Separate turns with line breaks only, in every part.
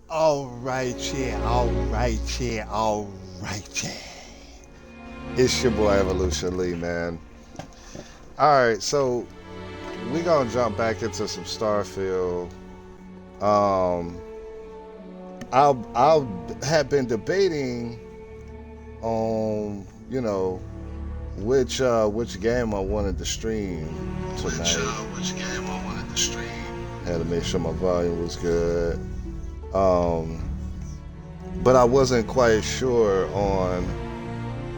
All right, yeah, all right, yeah, all right, yeah. It's your boy Evolution Lee, man. All right, so we gonna jump back into some Starfield. Um, I have been debating on which game I wanted to stream tonight.
Which game I wanted to stream.
Had to make sure my volume was good. Um, but I wasn't quite sure on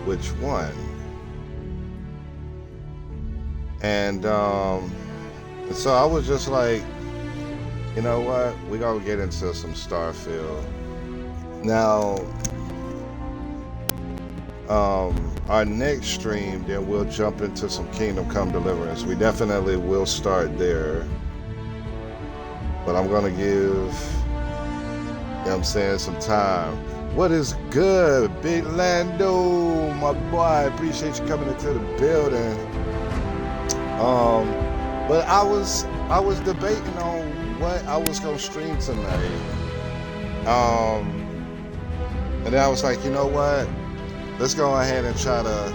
which one. And so I was just like, you know what? We gotta get into some Starfield. Now, our next stream, then we'll jump into some Kingdom Come Deliverance. We definitely will start there. But I'm gonna give, I'm saying, some time. What is good, Big Lando, my boy? Appreciate you coming into the building. But I was debating on what I was gonna stream tonight. And then I was like, you know what? Let's go ahead and try to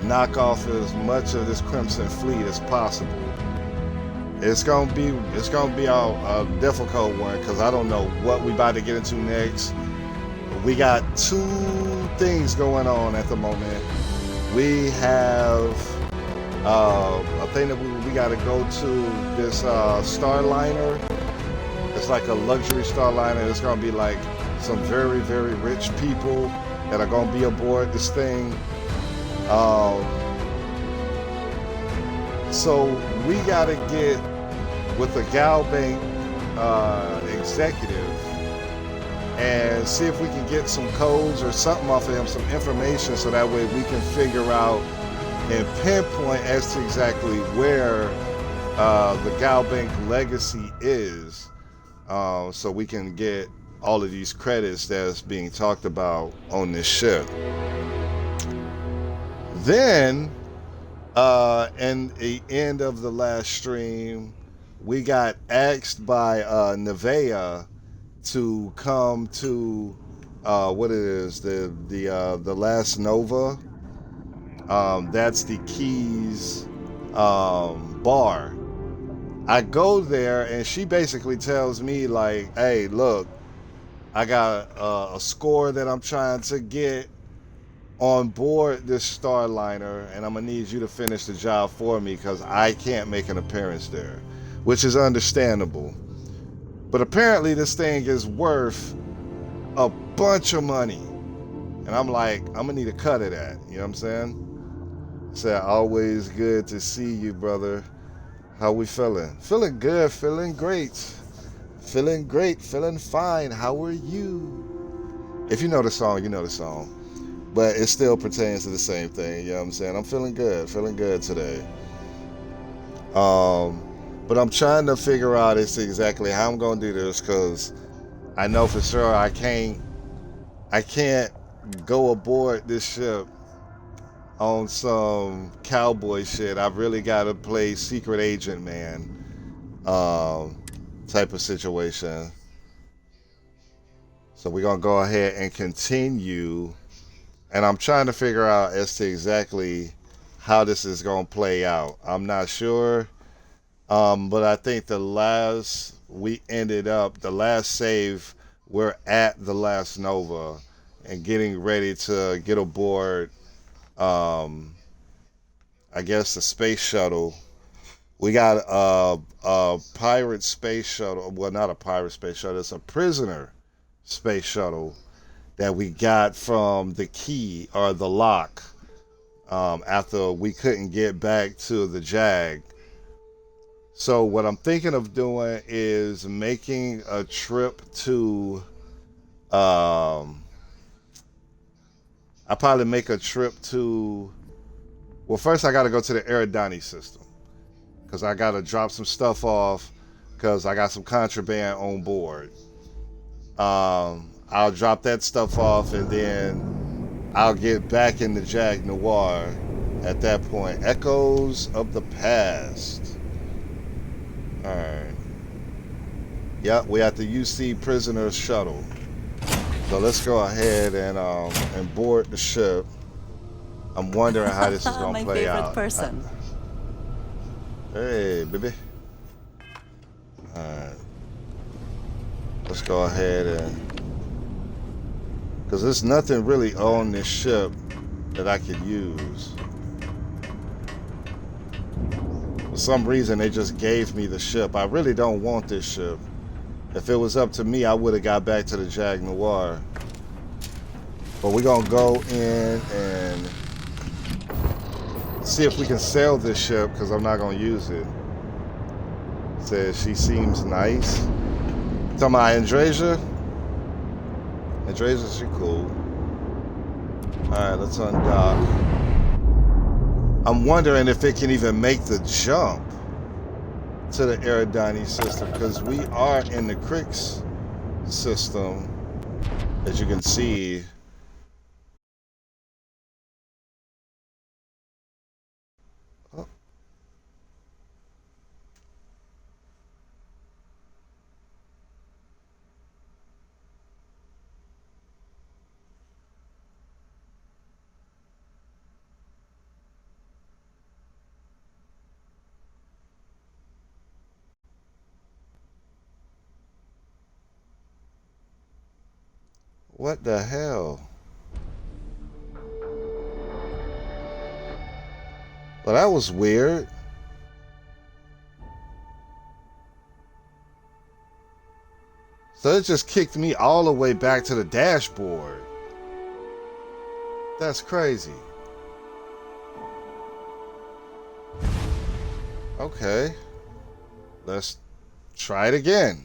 knock off as much of this Clemson Fleet as possible. It's gonna be a difficult one because I don't know what we about to get into next. We got two things going on at the moment. We have a thing that we got to go to this Starliner. It's like a luxury Starliner. It's gonna be like some very, very rich people that are gonna be aboard this thing. So we gotta get with the Gal Bank executive and see if we can get some codes or something off of him, some information, so that way we can figure out and pinpoint as to exactly where the Gal Bank legacy is, so we can get all of these credits that's being talked about on this ship. Then, in the end of the last stream, we got asked by Nevea to come to what it is, the last Nova. That's the Keys bar. I go there and she basically tells me like, "Hey, look, I got a score that I'm trying to get on board this Starliner, and I'm gonna need you to finish the job for me because I can't make an appearance there," which is understandable. But apparently, this thing is worth a bunch of money, and I'm like, I'm gonna need a cut of that. You know what I'm saying? So always good to see you, brother. How we feeling? Feeling good, feeling great. Feeling great, feeling fine. How are you? If you know the song, you know the song. But it still pertains to the same thing, you know what I'm saying? I'm feeling good today. Um, but I'm trying to figure out as to exactly how I'm gonna do this because I know for sure I can't go aboard this ship on some cowboy shit. I've really got to play secret agent man type of situation. So we're gonna go ahead and continue, and I'm trying to figure out as to exactly how this is gonna play out. I'm not sure, but I think the last save, we're at the last Nova and getting ready to get aboard. Um, I guess the space shuttle. We got a pirate space shuttle. Well, not a pirate space shuttle. It's a prisoner space shuttle that we got from the key or the lock after we couldn't get back to the Jag. So what I'm thinking of doing is making a trip to. Um, I probably make a trip to. Well, first I got to go to the Eridani system because I got to drop some stuff off because I got some contraband on board. I'll drop that stuff off and then I'll get back in the Jag Noir at that point. Echoes of the past. All right. Yep, we at the UC prisoner shuttle. So let's go ahead and board the ship. I'm wondering how this is gonna
My
play
favorite
out.
person.
Hey, baby. All right. Let's go ahead and, because there's nothing really on this ship that I could use. For some reason, they just gave me the ship. I really don't want this ship. If it was up to me, I would have got back to the Jag Noir. But we're gonna go in and see if we can sell this ship, because I'm not gonna use it. Says she seems nice. Talking about Andrasia? Andrasia, she cool. Alright, let's undock. I'm wondering if it can even make the jump to the Aerodynamic system, because we are in the Crix system, as you can see. Oh. What the hell? Well, that was weird. So it just kicked me all the way back to the dashboard. That's crazy. Okay. Let's try it again.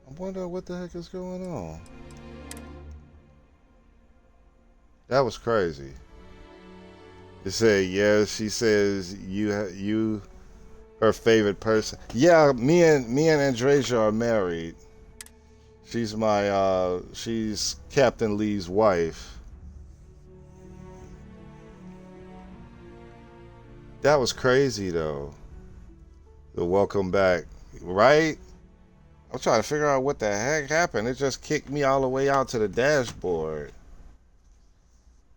I wonder what the heck is going on. That was crazy. It said, yeah, she says you her favorite person. Yeah, me and Andrasia are married. She's Captain Lee's wife. That was crazy though. The welcome back, right? I'm trying to figure out what the heck happened. It just kicked me all the way out to the dashboard.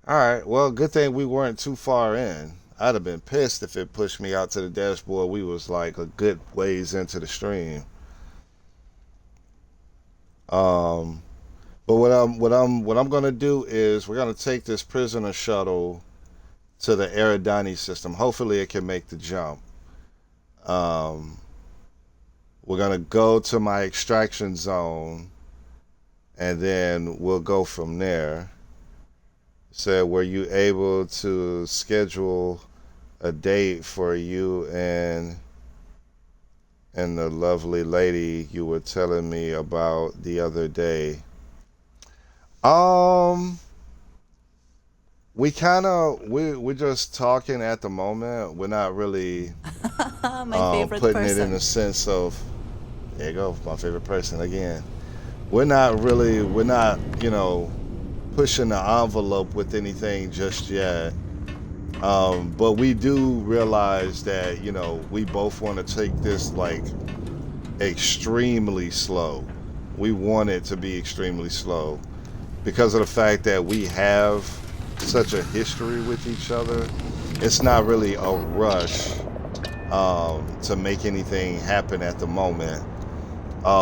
Alright, well, good thing we weren't too far in. I'd have been pissed if it pushed me out to the dashboard. We was like a good ways into the stream. But what I'm gonna do is we're gonna take this prisoner shuttle to the Aerodynamic system. Hopefully it can make the jump. Um, we're gonna go to my extraction zone, and then we'll go from there. So, were you able to schedule a date for you and the lovely lady you were telling me about the other day? Um, we're just talking at the moment. We're not really
My favorite
putting it in
person.
the sense of, there you go, my favorite person again. We're not, pushing the envelope with anything just yet. But we do realize that, we both want to take this like extremely slow. We want it to be extremely slow because of the fact that we have such a history with each other. It's not really a rush to make anything happen at the moment.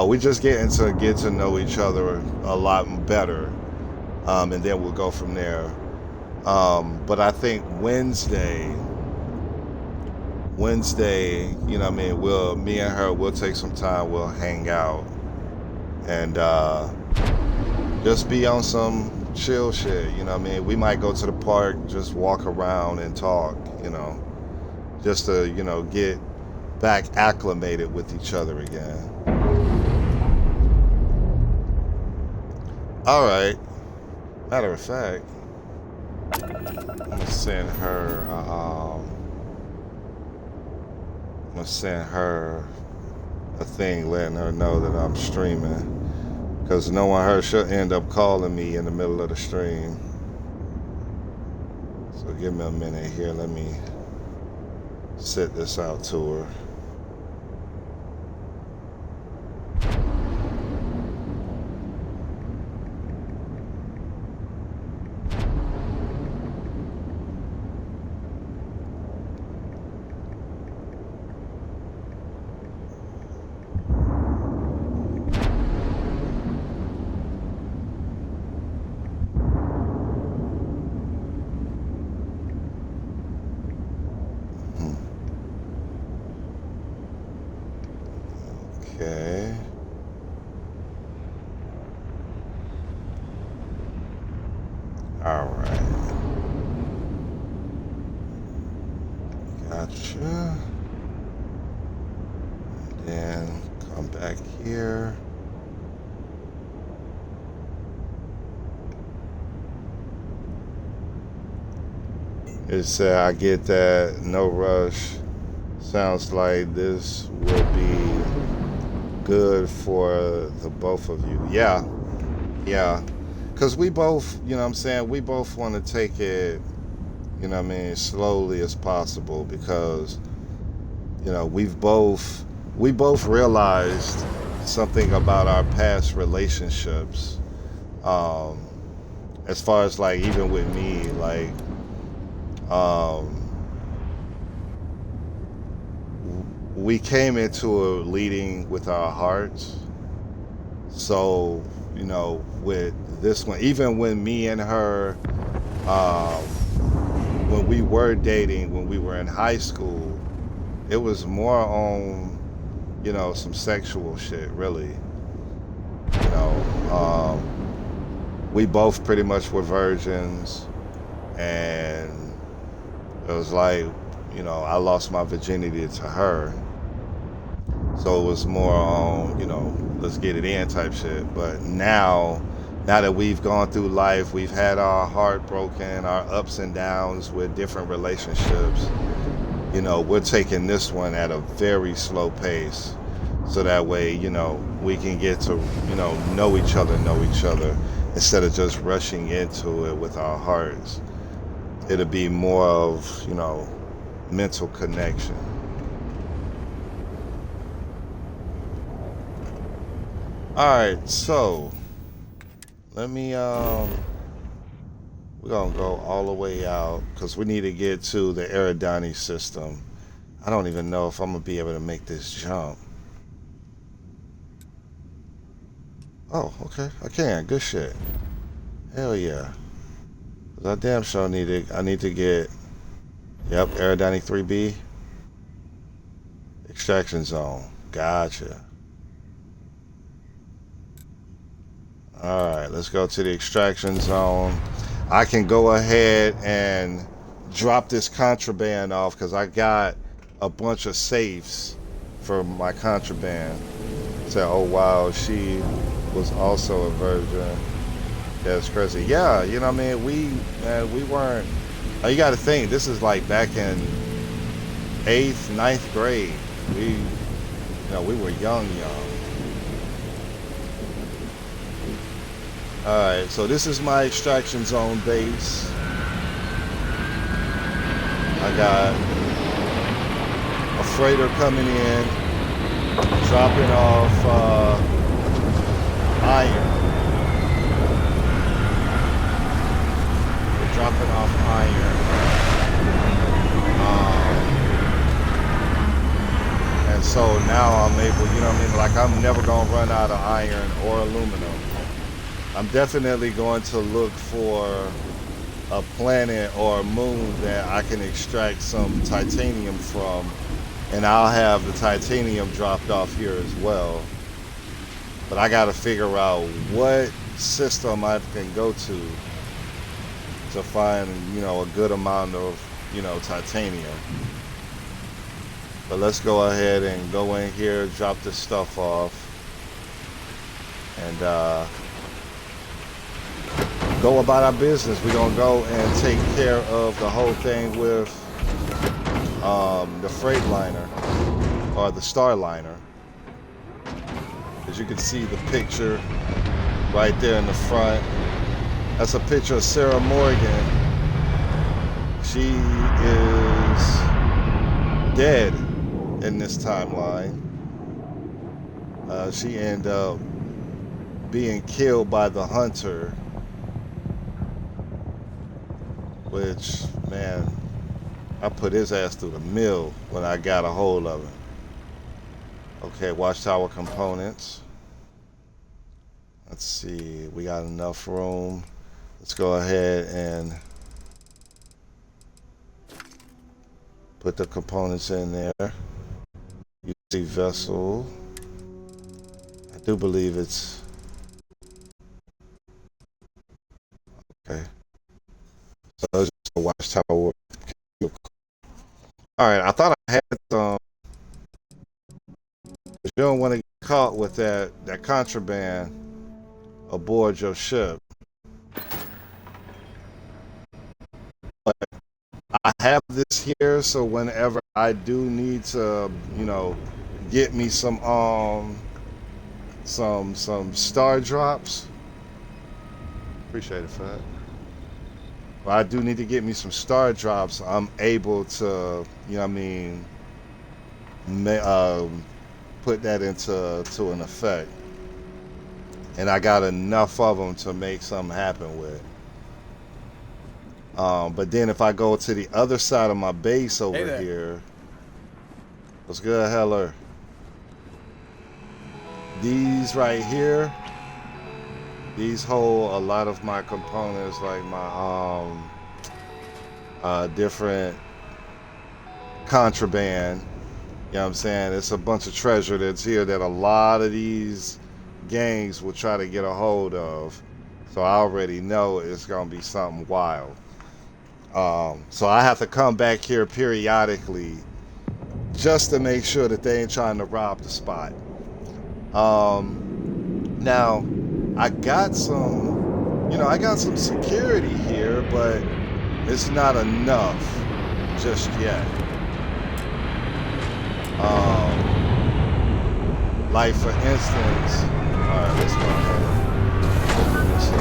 We just getting to get to know each other a lot better, and then we'll go from there. But I think Wednesday, me and her, we'll take some time, we'll hang out, and just be on some chill shit. We might go to the park, just walk around and talk. Just to get back acclimated with each other again. All right. Matter of fact, I'm gonna send her. I'm gonna send her a thing letting her know that I'm streaming. Because knowing her, she'll end up calling me in the middle of the stream. So give me a minute here. Let me set this out to her. Okay. All right. Gotcha. Then come back here. It said I get that, no rush. Sounds like this will be good for the both of you. Yeah, yeah. Because we both, you know what I'm saying, we both want to take it, you know what I mean, slowly as possible because, you know, we both realized something about our past relationships. Um, as far as like even with me, like um, we came into a leading with our hearts. So, you know, with this one, even when me and her, um, when we were dating, when we were in high school, it was more on, you know, some sexual shit, really. You know, we both pretty much were virgins, and it was like, you know, I lost my virginity to her. So it was more on, you know, let's get it in type shit. But now that we've gone through life, we've had our heart broken, our ups and downs with different relationships. You know, we're taking this one at a very slow pace. So that way, you know, we can get to, you know each other instead of just rushing into it with our hearts. It'll be more of, you know, mental connection. All right, so let me we're gonna go all the way out because we need to get to the Aerodani system. I don't even know if I'm gonna be able to make this jump. Oh, okay, I can. Good shit. Hell yeah. 'Cause I damn sure need to. I need to get. Yep, Aerodani 3B extraction zone. Gotcha. All right, let's go to the extraction zone. I can go ahead and drop this contraband off because I got a bunch of safes for my contraband. Say, oh wow, she was also a virgin. That's crazy. Yeah, you know what I mean? We weren't. You got to think, this is like back in eighth, ninth grade. We were young. All right, so this is my extraction zone base. I got a freighter coming in, dropping off iron. We're dropping off iron. And so now I'm able, you know what I mean? Like I'm never gonna run out of iron or aluminum. I'm definitely going to look for a planet or a moon that I can extract some titanium from, and I'll have the titanium dropped off here as well. But I got to figure out what system I can go to find, you know, a good amount of, you know, titanium. But let's go ahead and go in here, drop this stuff off, and go about our business. We're gonna go and take care of the whole thing with the freight liner or the Starliner. As you can see the picture right there in the front. That's a picture of Sarah Morgan. She is dead in this timeline. She ended up being killed by the hunter, which, man, I put his ass through the mill when I got a hold of him. Okay, watchtower components. Let's see, we got enough room. Let's go ahead and put the components in there. You see vessel. do believe it's okay. So it's just a watchtower. All right, I thought I had some. But you don't want to get caught with that contraband aboard your ship. But I have this here, so whenever I do need to, get me some star drops. Appreciate it for that. But I do need to get me some star drops. I'm able to, put that into an effect. And I got enough of them to make something happen with. But then if I go to the other side of my base over here, what's good, Heller? These right here, these hold a lot of my components, like my different contraband. You know what I'm saying? It's a bunch of treasure that's here that a lot of these gangs will try to get a hold of. So I already know it's gonna be something wild. So I have to come back here periodically just to make sure that they ain't trying to rob the spot. Now I got some security here, but it's not enough just yet. Like for instance, all right, let's go ahead and open this up.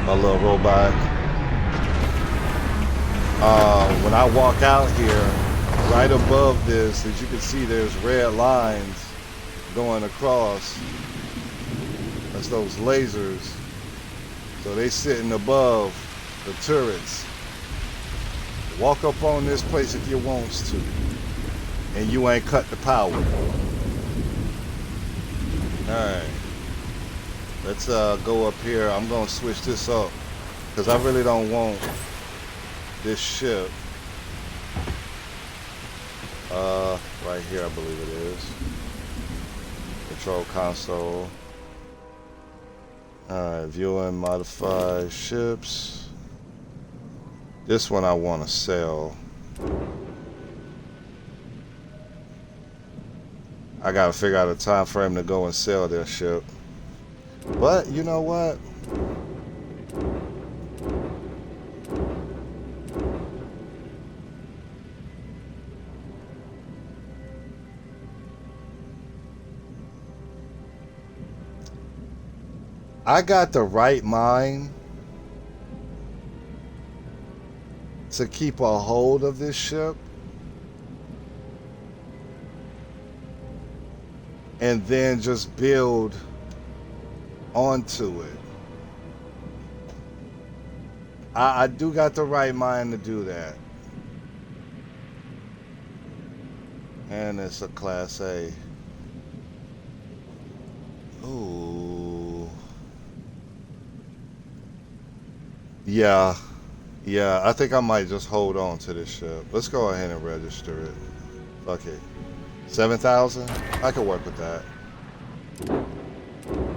My little robot. When I walk out here, right above this, as you can see, there's red lines going across. That's those lasers. So they sitting above the turrets. Walk up on this place if you wants to, and you ain't cut the power. Alright, let's go up here. I'm gonna switch this up because I really don't want this ship right here, I believe it is. Control console. Alright, viewing modified ships. This one I want to sell. I gotta figure out a time frame to go and sell their ship. But you know what? I got the right mind to keep a hold of this ship and then just build onto it. I do got the right mind to do that. And it's a Class A. Ooh. Yeah. Yeah, I think I might just hold on to this ship. Let's go ahead and register it. Fuck it. 7,000? I could work with that.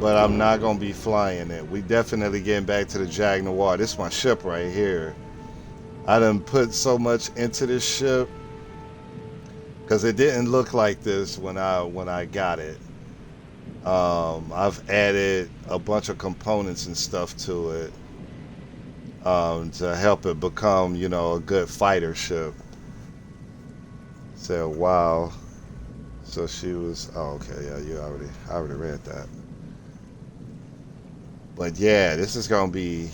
But I'm not going to be flying it. We definitely getting back to the Jag Noir. This is my ship right here. I done put so much into this ship because it didn't look like this when I got it. I've added a bunch of components and stuff to it. To help it become, a good fighter ship. Said, wow. So she was, oh, okay, yeah, I already read that. But yeah, this is gonna be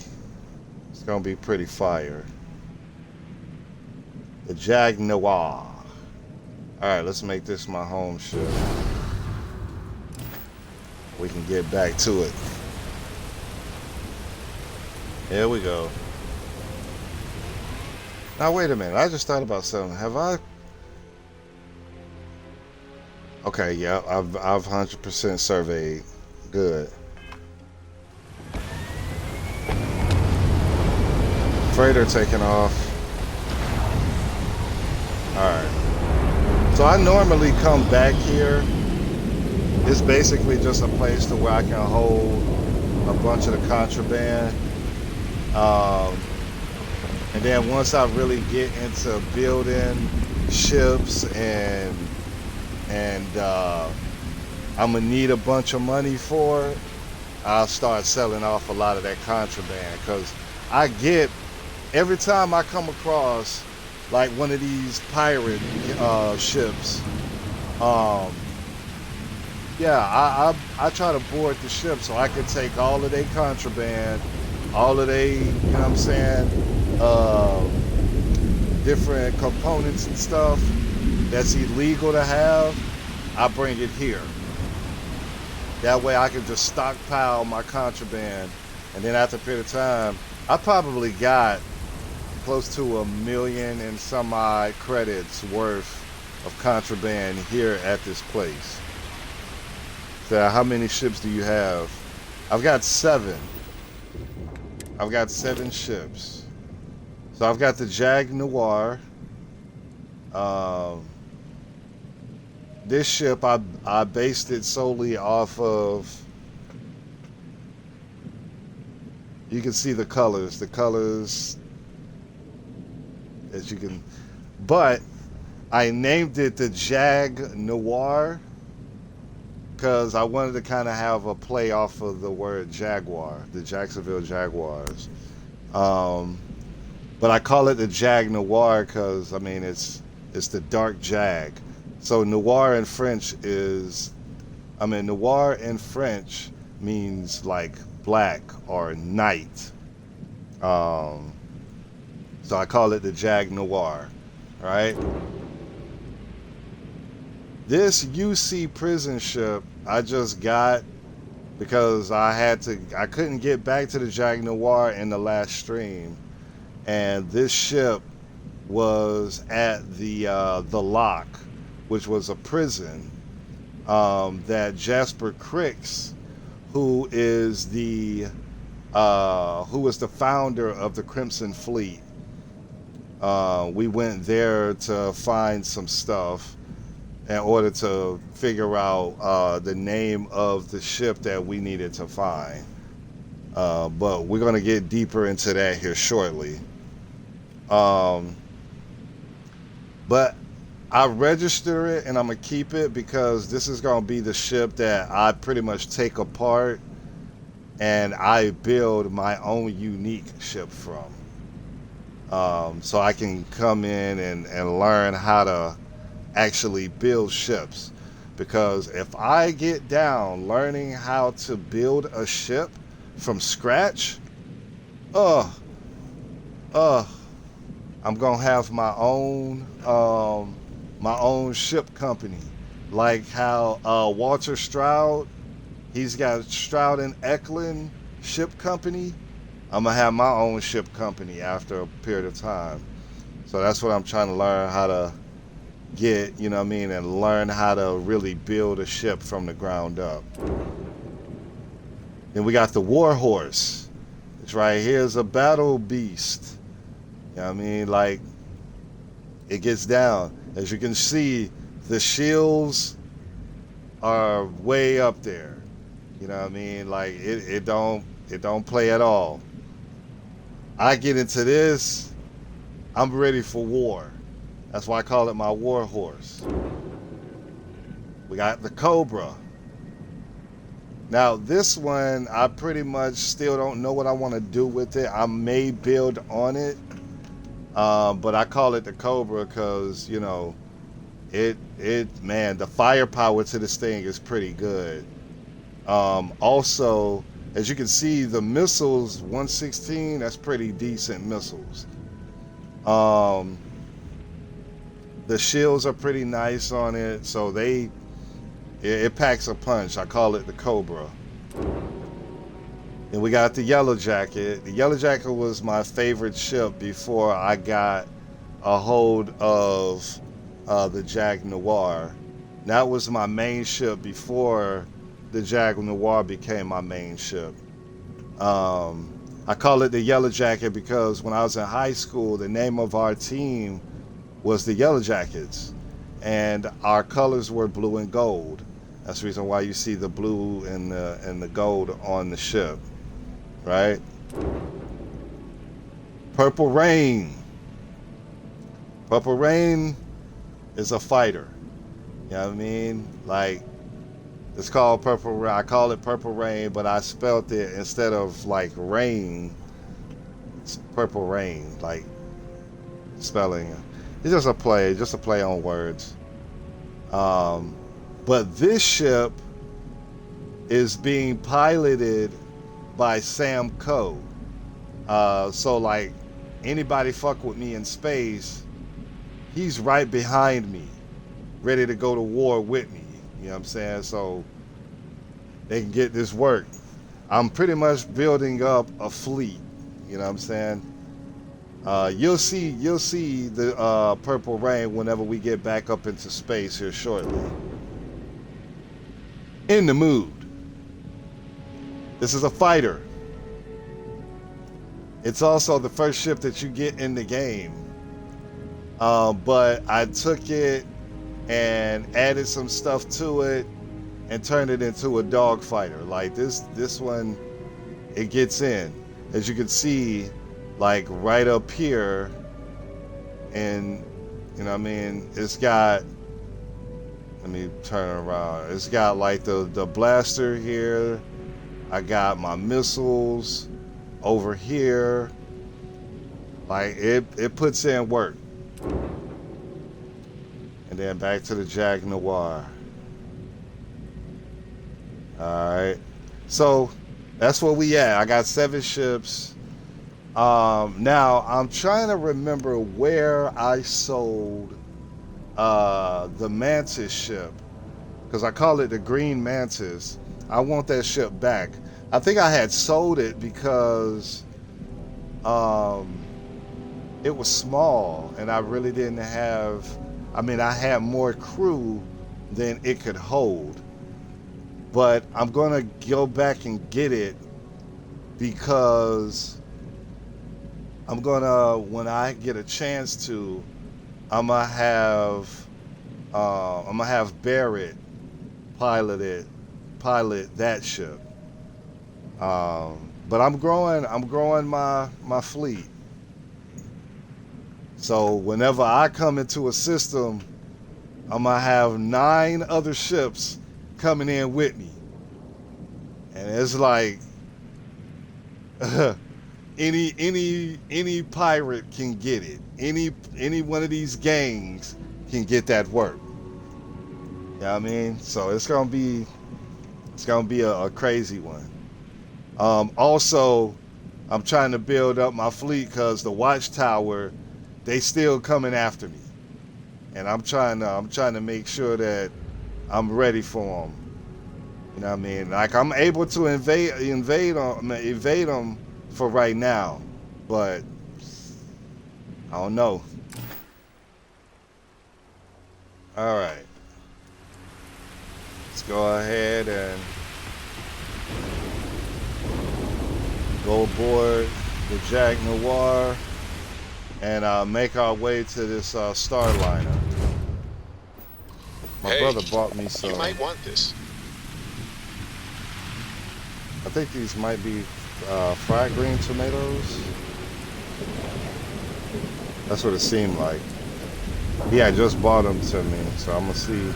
pretty fire. The Jag Noir. All right, let's make this my home ship. We can get back to it. Here we go. Now wait a minute, I just thought about something. Have I? Okay, yeah, I've 100% surveyed. Good. Freighter taking off. Alright. So I normally come back here. It's basically just a place to where I can hold a bunch of the contraband. Um, and then once I really get into building ships and I'm gonna need a bunch of money for it, I'll start selling off a lot of that contraband because I get every time I come across like one of these pirate ships. Um, yeah, I try to board the ship so I can take all of their contraband, all of their, you know what I'm saying, uh, different components and stuff that's illegal to have. I bring it here. That way I can just stockpile my contraband, and then after a period of time, I probably got close to 1 million and some odd credits worth of contraband here at this place. So how many ships do you have? I've got 7. I've got 7 ships. So I've got the Jag Noir. Um, this ship I based it solely off of. You can see the colors. The colors, as you can, but I named it the Jag Noir because I wanted to kind of have a play off of the word Jaguar, the Jacksonville Jaguars. Um, but I call it the Jag Noir because I mean it's the dark Jag. So noir in French noir in French means like black or night. Um, so I call it the Jag Noir, right? This UC prison ship I just got because I couldn't get back to the Jag Noir in the last stream, and this ship was at the Lock, which was a prison that Jasper Cricks, who was the founder of the Clemson Fleet. We went there to find some stuff in order to figure out the name of the ship that we needed to find. But we're going to get deeper into that here shortly. But I register it and I'm going to keep it because this is going to be the ship that I pretty much take apart and I build my own unique ship from. So I can come in and learn how to actually build ships. Because if I get down learning how to build a ship from scratch, I'm gonna have my own ship company, like how Walter Stroud, he's got Stroud and Eklund Ship Company. I'm gonna have my own ship company after a period of time. So that's what I'm trying to learn how to get, you know what I mean, and learn how to really build a ship from the ground up. Then we got the War Horse. It's right here is a battle beast. You know what I mean? Like, it gets down. As you can see, the shields are way up there. You know what I mean? Like, it don't play at all. I get into this, I'm ready for war. That's why I call it my War Horse. We got the Cobra. Now, this one, I pretty much still don't know what I want to do with it. I may build on it. But I call it the Cobra because, you know, man, the firepower to this thing is pretty good. Also, as you can see, the missiles, 116, that's pretty decent missiles. The shields are pretty nice on it, so it packs a punch. I call it the Cobra. And we got the Yellow Jacket. The Yellow Jacket was my favorite ship before I got a hold of the Jag Noir. That was my main ship before the Jag Noir became my main ship. I call it the Yellow Jacket because when I was in high school, the name of our team was the Yellow Jackets. and our colors were blue and gold. That's the reason why you see the blue and the gold on the ship, right? Purple Rain. Purple Rain is a fighter. You know what I mean? Like, it's called Purple Rain. I call it Purple Rain, but I spelt it instead of like rain. It's Purple Rain, like spelling. It's just a play on words. But this ship is being piloted by Sam Coe. So like anybody fuck with me in space, he's right behind me, ready to go to war with me. You know what I'm saying? So they can get this work. I'm pretty much building up a fleet. You know what I'm saying? You'll see the Purple Rain whenever we get back up into space here shortly. In the mood. This is a fighter. It's also the first ship that you get in the game. But I took it and added some stuff to it and turned it into a dogfighter. Like this one, it gets in. As you can see, like right up here, and you know what I mean, it's got, let me turn it around. It's got like the blaster here. I got my missiles over here. Like it puts in work. And then back to the Jag Noir. Alright. So that's where we at. I got 7 ships. Now I'm trying to remember where I sold the Mantis ship, because I call it the Green Mantis. I want that ship back. I think I had sold it because it was small and I really didn't have, I mean, I had more crew than it could hold. But I'm gonna go back and get it, because I'm gonna, when I get a chance to, I'm gonna have Barrett pilot that ship. But I'm growing my fleet. So whenever I come into a system, I'm gonna have 9 other ships coming in with me, and it's like any pirate can get it. Any one of these gangs can get that work. You know what I mean? So it's gonna be a crazy one. Also, I'm trying to build up my fleet because the Watchtower, they still coming after me, and I'm trying to make sure that I'm ready for them. You know what I mean? Like, I'm able to evade them for right now, but I don't know. All right, let's go ahead and go aboard the Jag Noir and make our way to this Starliner. My brother bought me some.
You might want this.
I think these might be fried green tomatoes. That's what it seemed like. He had just bought them to me, so I'm gonna see.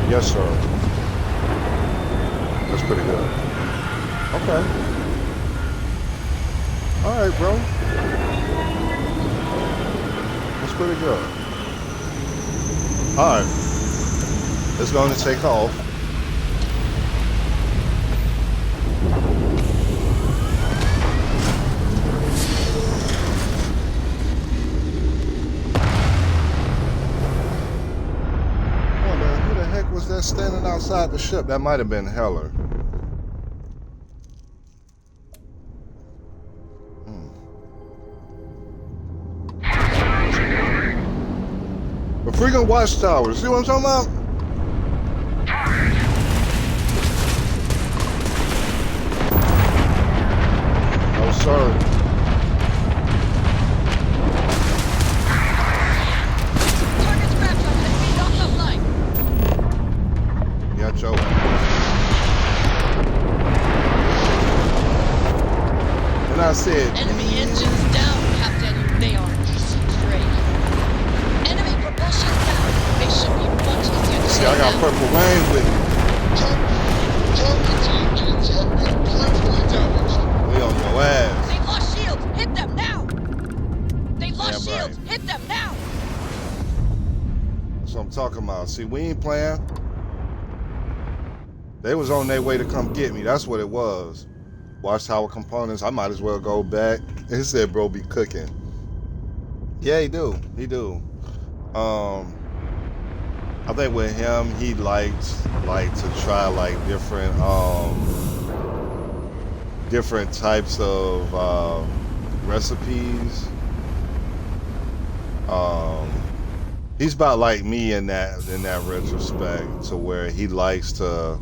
Yes, sir. That's pretty good. Okay. All right, bro. That's pretty good. All right. It's going to take off. Who the heck was that standing outside the ship? That might have been Heller. A freaking watchtower. See what I'm talking about? sir.
Target's back on enemies off the line.
Yeah, Joe. And I said,
Enemy engines down, Captain. They are easy prey. Enemy propulsion down. They should be much easier to
see,
take
I got
down.
Purple Rain with me.
Target's engines have been gravely damaged.
We on your ass.
They lost shields. Hit them now. They lost
Damn right.
shields. Hit them now.
That's what I'm talking about. See, we ain't playing. They was on their way to come get me. That's what it was. Watchtower components. I might as well go back. He said, bro, be cooking. Yeah, he do. He do. I think with him, he likes to try like different types of recipes. He's about like me in that retrospect, to where he likes to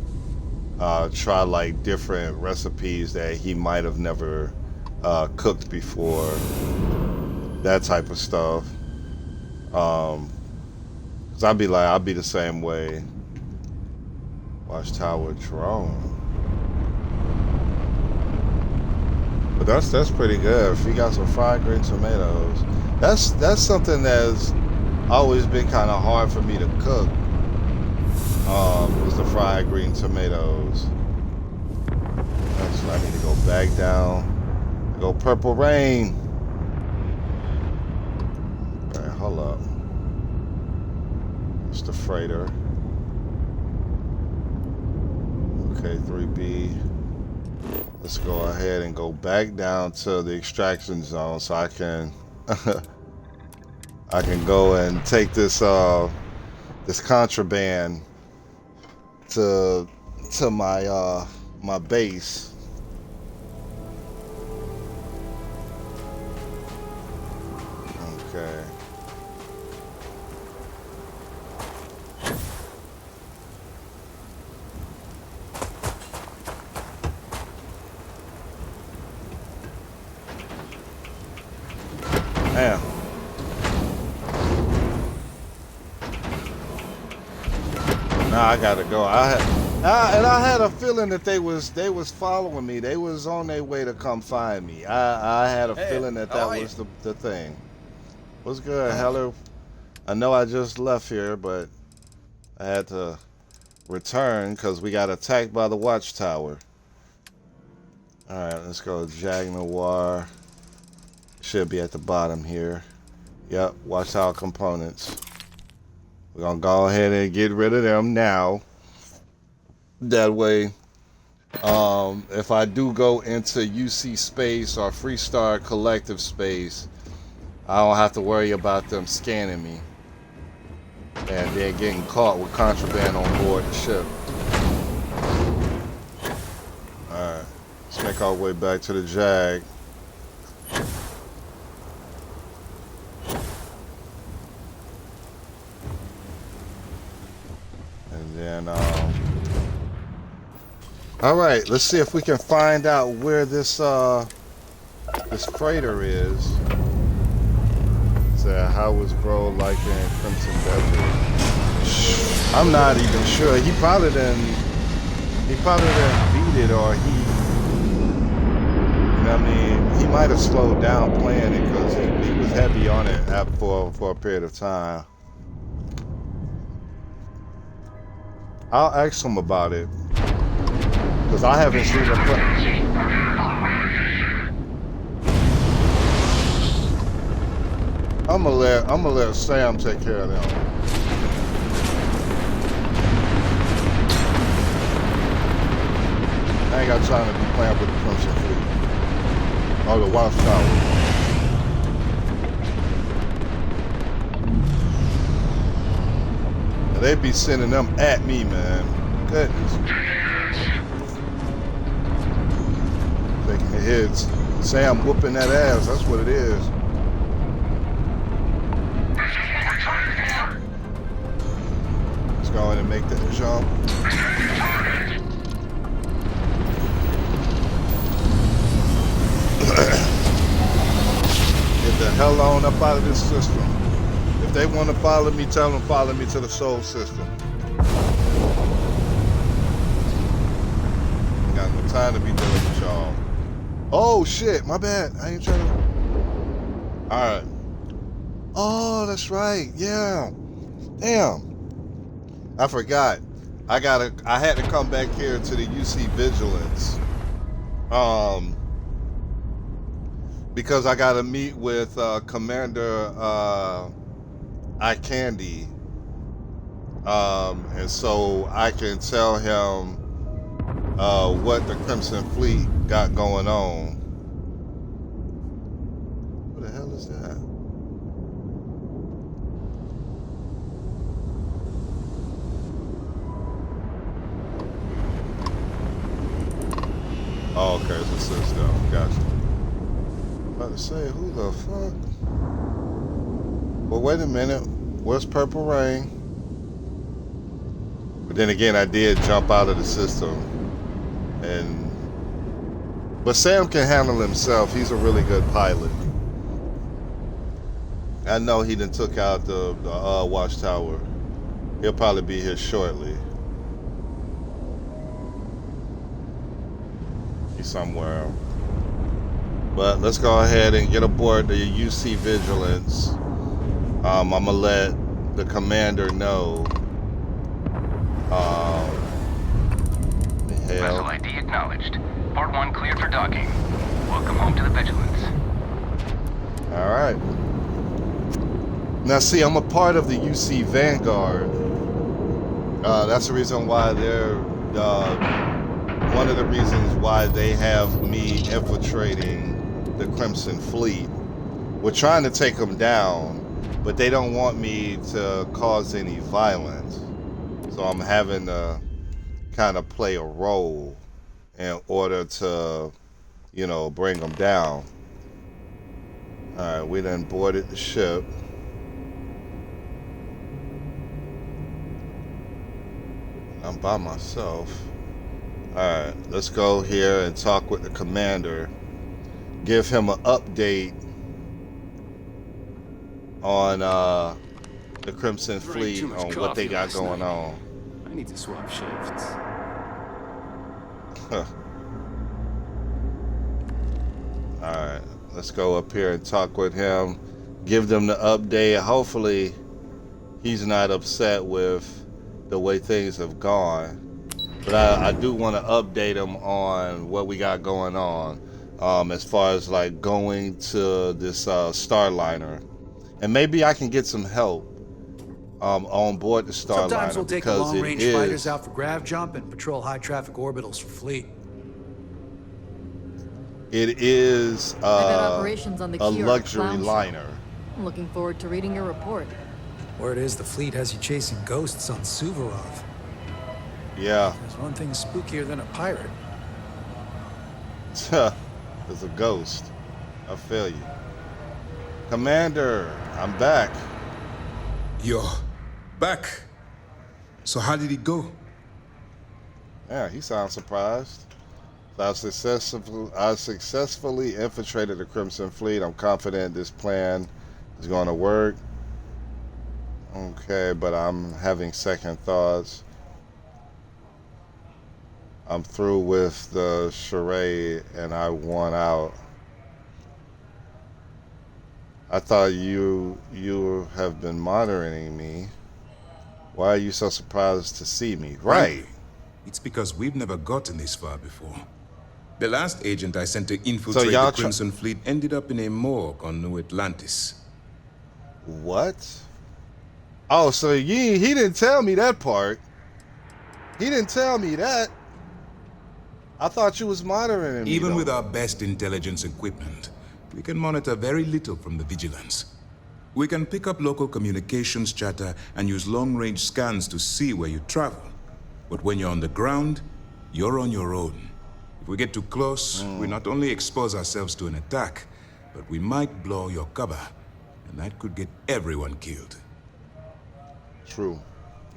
try like different recipes that he might have never cooked before, that type of stuff. Cause I'll be the same way. Watchtower drone, but that's pretty good. If you got some fried green tomatoes, that's something that's always been kind of hard for me to cook. Was the fried green tomatoes. Actually, I need to go back down. Go Purple Rain. All right, hold up. It's the freighter. Okay, 3B. Let's go ahead and go back down to the extraction zone so I can I can go and take this this contraband to my my base. Okay. Damn. Now I gotta go. I had a feeling that they was following me. They was on their way to come find me. I had a feeling that was the thing. What's good, Heller? I know I just left here, but I had to return because we got attacked by the Watchtower. All right, let's go. Jag Noir should be at the bottom here. Yep, Watchtower components. We're gonna go ahead and get rid of them now. That way, if I do go into UC space or Freestar Collective space, I don't have to worry about them scanning me and then getting caught with contraband on board the ship. Alright, let's make our way back to the Jag. And then, alright, let's see if we can find out where this this freighter is. So how was bro like in Clemson Desert? I'm not even sure. He probably didn't beat it, or he, you know what I mean, he might have slowed down playing it because he was heavy on it for a period of time. I'll ask him about it because I haven't seen him play. I'm gonna let Sam take care of them. I ain't got time to be playing with the Clemson Fleet. Oh, the Watchtower. They be sending them at me, man. Goodness. Taking the hits. Sam whooping that ass. That's what it is. Let's go ahead and make that jump. the hell on up out of this system. If they want to follow me, tell them follow me to the soul system. Ain't got no time to be dealing with y'all. Oh shit, my bad. I ain't trying to. Alright. Oh, that's right. Yeah. Damn. I forgot. I had to come back here to the UC Vigilance. Because I gotta meet with Commander iCandy. And so I can tell him what the Clemson Fleet got going on. What the hell is that? Oh, okay, it's a system. Gotcha. About to say, who the fuck? Well, wait a minute. Where's Purple Rain? But then again, I did jump out of the system. But Sam can handle himself. He's a really good pilot. I know he done took out the watchtower. He'll probably be here shortly. He's somewhere. But let's go ahead and get aboard the UC Vigilance. I'm gonna let the commander know.
Vessel ID acknowledged. Port 1 cleared for docking. Welcome home to the Vigilance.
All right. Now, see, I'm a part of the UC Vanguard. That's the reason why they're one of the reasons why they have me infiltrating the Clemson Fleet. We're trying to take them down, but they don't want me to cause any violence. So I'm having to kind of play a role in order to, you know, bring them down. All right, we done boarded the ship. I'm by myself. All right, let's go here and talk with the commander. Give him an update on the Clemson Fleet, on what they got going on.
I need to swap shifts.
Alright, let's go up here and talk with him. Give them the update. Hopefully he's not upset with the way things have gone. But I do want to update him on what we got going on. As far as like going to this Starliner. And maybe I can get some help on board the Starliner.
Sometimes we'll take the long-range fighters out for grav jump and patrol high-traffic orbitals for fleet.
It is
I got operations on the
a
Kiora
luxury
clown show.
liner.
I'm looking forward to reading your report.
Word is the fleet has you chasing ghosts on Suvorov.
Yeah.
There's one thing spookier than a pirate.
There's a ghost. I feel you. Commander, I'm back.
You're back. So how did it go?
Yeah, he sounds surprised. I successfully infiltrated the Crimson Fleet. I'm confident this plan is going to work. Okay, but I'm having second thoughts. I'm through with the charade and I won out. I thought you have been monitoring me. Why are you so surprised to see me? Right.
It's because we've never gotten this far before. The last agent I sent to infiltrate
y'all
the Crimson Fleet ended up in a morgue on New Atlantis.
What? Oh, so he didn't tell me that part. He didn't tell me that. I thought you was monitoring me.
Even
though.
with our best intelligence equipment, we can monitor very little from the Vigilance. We can pick up local communications chatter and use long-range scans to see where you travel. But when you're on the ground, you're on your own. If we get too close, we not only expose ourselves to an attack, but we might blow your cover, and that could get everyone killed.
True.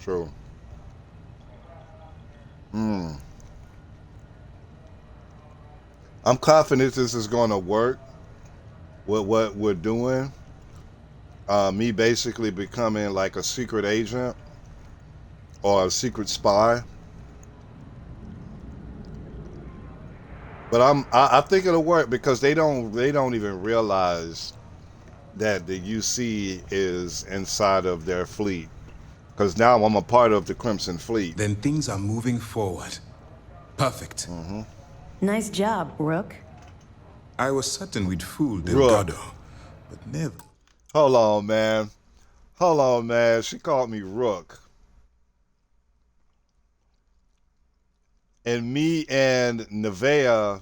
True. I'm confident this is going to work what we're doing. Me basically becoming like a secret agent or a secret spy. But I think it'll work because they don't even realize that the UC is inside of their fleet. Because now I'm a part of the Clemson Fleet.
Then things are moving forward. Perfect.
Nice job, Rook.
I was certain we'd fool Delgado, but never.
Hold on, man. Hold on, man. She called me Rook. And me and Nevaeh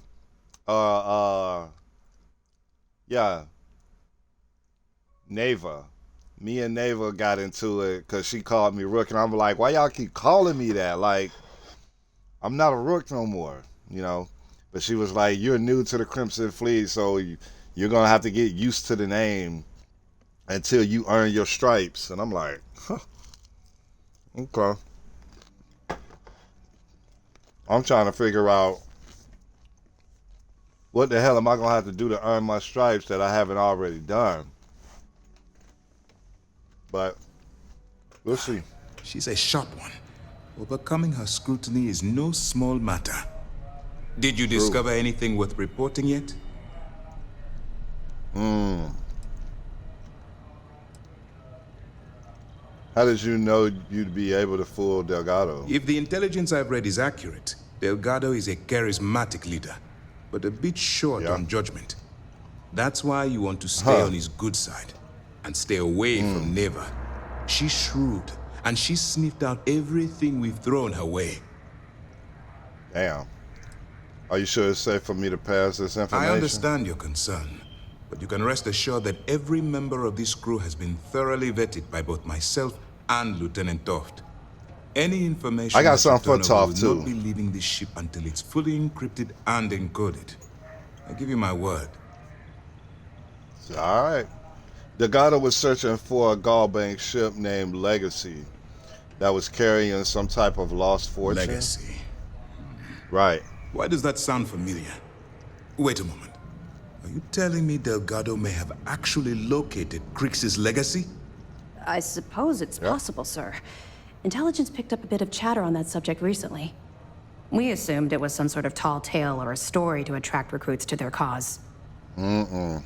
Neva. Me and Neva got into it because she called me Rook, and I'm like, why y'all keep calling me that? Like, I'm not a Rook no more, you know? But she was like, you're new to the Crimson Fleet, so you're going to have to get used to the name until you earn your stripes. And I'm like, huh, okay. I'm trying to figure out what the hell am I going to have to do to earn my stripes that I haven't already done. But we'll see.
She's a sharp one. Overcoming her scrutiny is no small matter. Did you discover anything worth reporting yet?
How did you know you'd be able to fool Delgado?
If the intelligence I've read is accurate, Delgado is a charismatic leader, but a bit short on judgment. That's why you want to stay on his good side and stay away from Neva. She's shrewd, and she sniffed out everything we've thrown her way.
Damn. Are you sure it's safe for me to pass this information?
I understand your concern, but you can rest assured that every member of this crew has been thoroughly vetted by both myself and Lieutenant Toft. Any information
I got
that
something
you
for
turn over
Toft,
will
too.
not be leaving this ship until it's fully encrypted and encoded. I give you my word.
All right. Delgado was searching for a Gallbank ship named Legacy that was carrying some type of lost fortune.
Legacy.
Right.
Why does that sound familiar? Wait a moment. Are you telling me Delgado may have actually located Crix's legacy?
I suppose it's possible, sir. Intelligence picked up a bit of chatter on that subject recently. We assumed it was some sort of tall tale or a story to attract recruits to their cause.
No,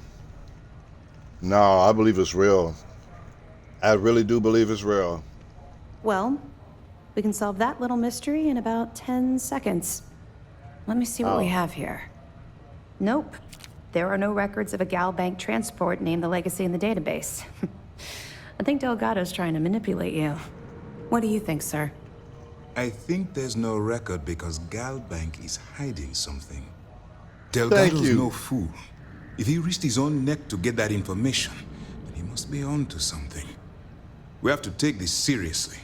I believe it's real. I really do believe it's real.
Well, we can solve that little mystery in about 10 seconds. Let me see what we have here. Nope. There are no records of a Galbank transport named the Legacy in the database. I think Delgado's trying to manipulate you. What do you think, sir?
I think there's no record because Galbank is hiding something. Delgado's
you.
no fool. If he risked his own neck to get that information, then he must be on to something. We have to take this seriously.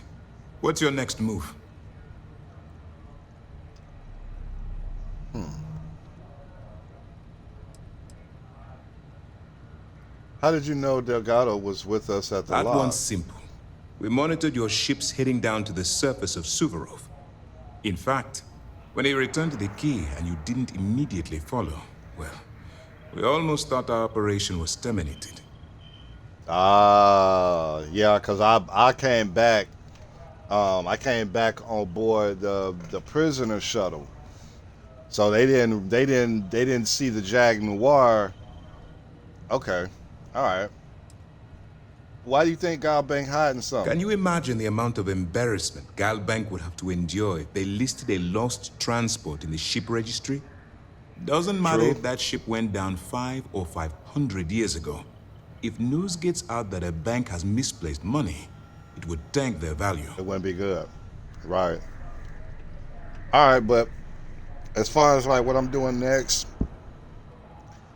What's your next move?
How did you know Delgado was with us at the
That
lodge?
one's simple. We monitored your ships heading down to the surface of Suvorov. In fact, when he returned to the key and you didn't immediately follow, well, we almost thought our operation was terminated.
Yeah, because I came back. I came back on board the prisoner shuttle. So they didn't see the Jag Noir. Okay, all right. Why do you think Galbank hiding something?
Can you imagine the amount of embarrassment Galbank would have to endure if they listed a lost transport in the ship registry? Doesn't matter
True.
if that ship went down 5 or 500 years ago. If news gets out that a bank has misplaced money, it would tank their value.
It wouldn't be good. Right. All right, but as far as like what I'm doing next,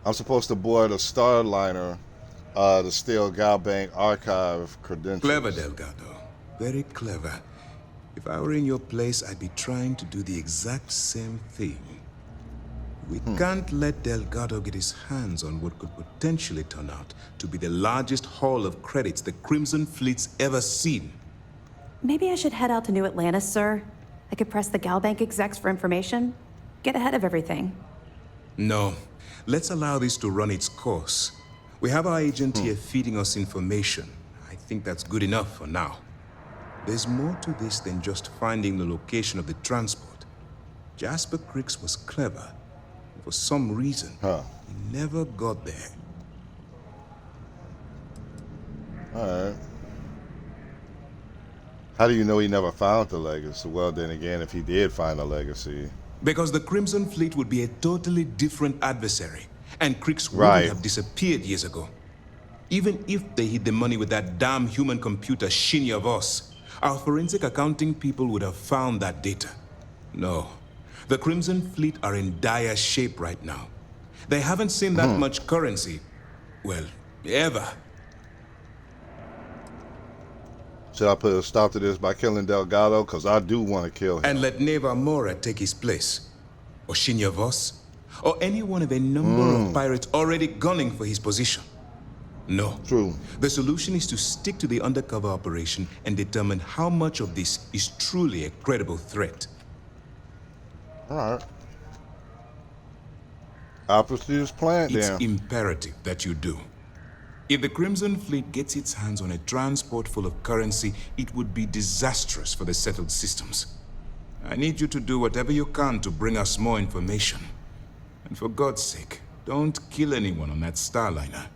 I'm supposed to board a Starliner to steal Galbank archive credentials.
Clever, Delgado. Very clever. If I were in your place, I'd be trying to do the exact same thing. We can't let Delgado get his hands on what could potentially turn out to be the largest haul of credits the Crimson Fleet's ever seen.
Maybe I should head out to New Atlantis, sir. I could press the Galbank execs for information. Get ahead of everything.
No. Let's allow this to run its course. We have our agent here feeding us information. I think that's good enough for now. There's more to this than just finding the location of the transport. Jasper Cricks was clever. For some reason, he never got there.
Alright. How do you know he never found the legacy? Well, then again, if he did find the legacy.
Because the Crimson Fleet would be a totally different adversary, and Cricks
Right.
wouldn't have disappeared years ago. Even if they hid the money with that damn human computer, Shinya Voss, our forensic accounting people would have found that data. No. The Crimson Fleet are in dire shape right now. They haven't seen that much currency, well, ever.
Should I put a stop to this by killing Delgado? Because I do want to kill him.
And let Neva Mora take his place. Or Shinya Voss. Or any one of a number of pirates already gunning for his position. No.
True.
The solution is to stick to the undercover operation and determine how much of this is truly a credible threat.
Alright. I'll pursue this plan
It's
then.
imperative that you do. If the Crimson Fleet gets its hands on a transport full of currency, it would be disastrous for the settled systems. I need you to do whatever you can to bring us more information. And for God's sake, don't kill anyone on that Starliner.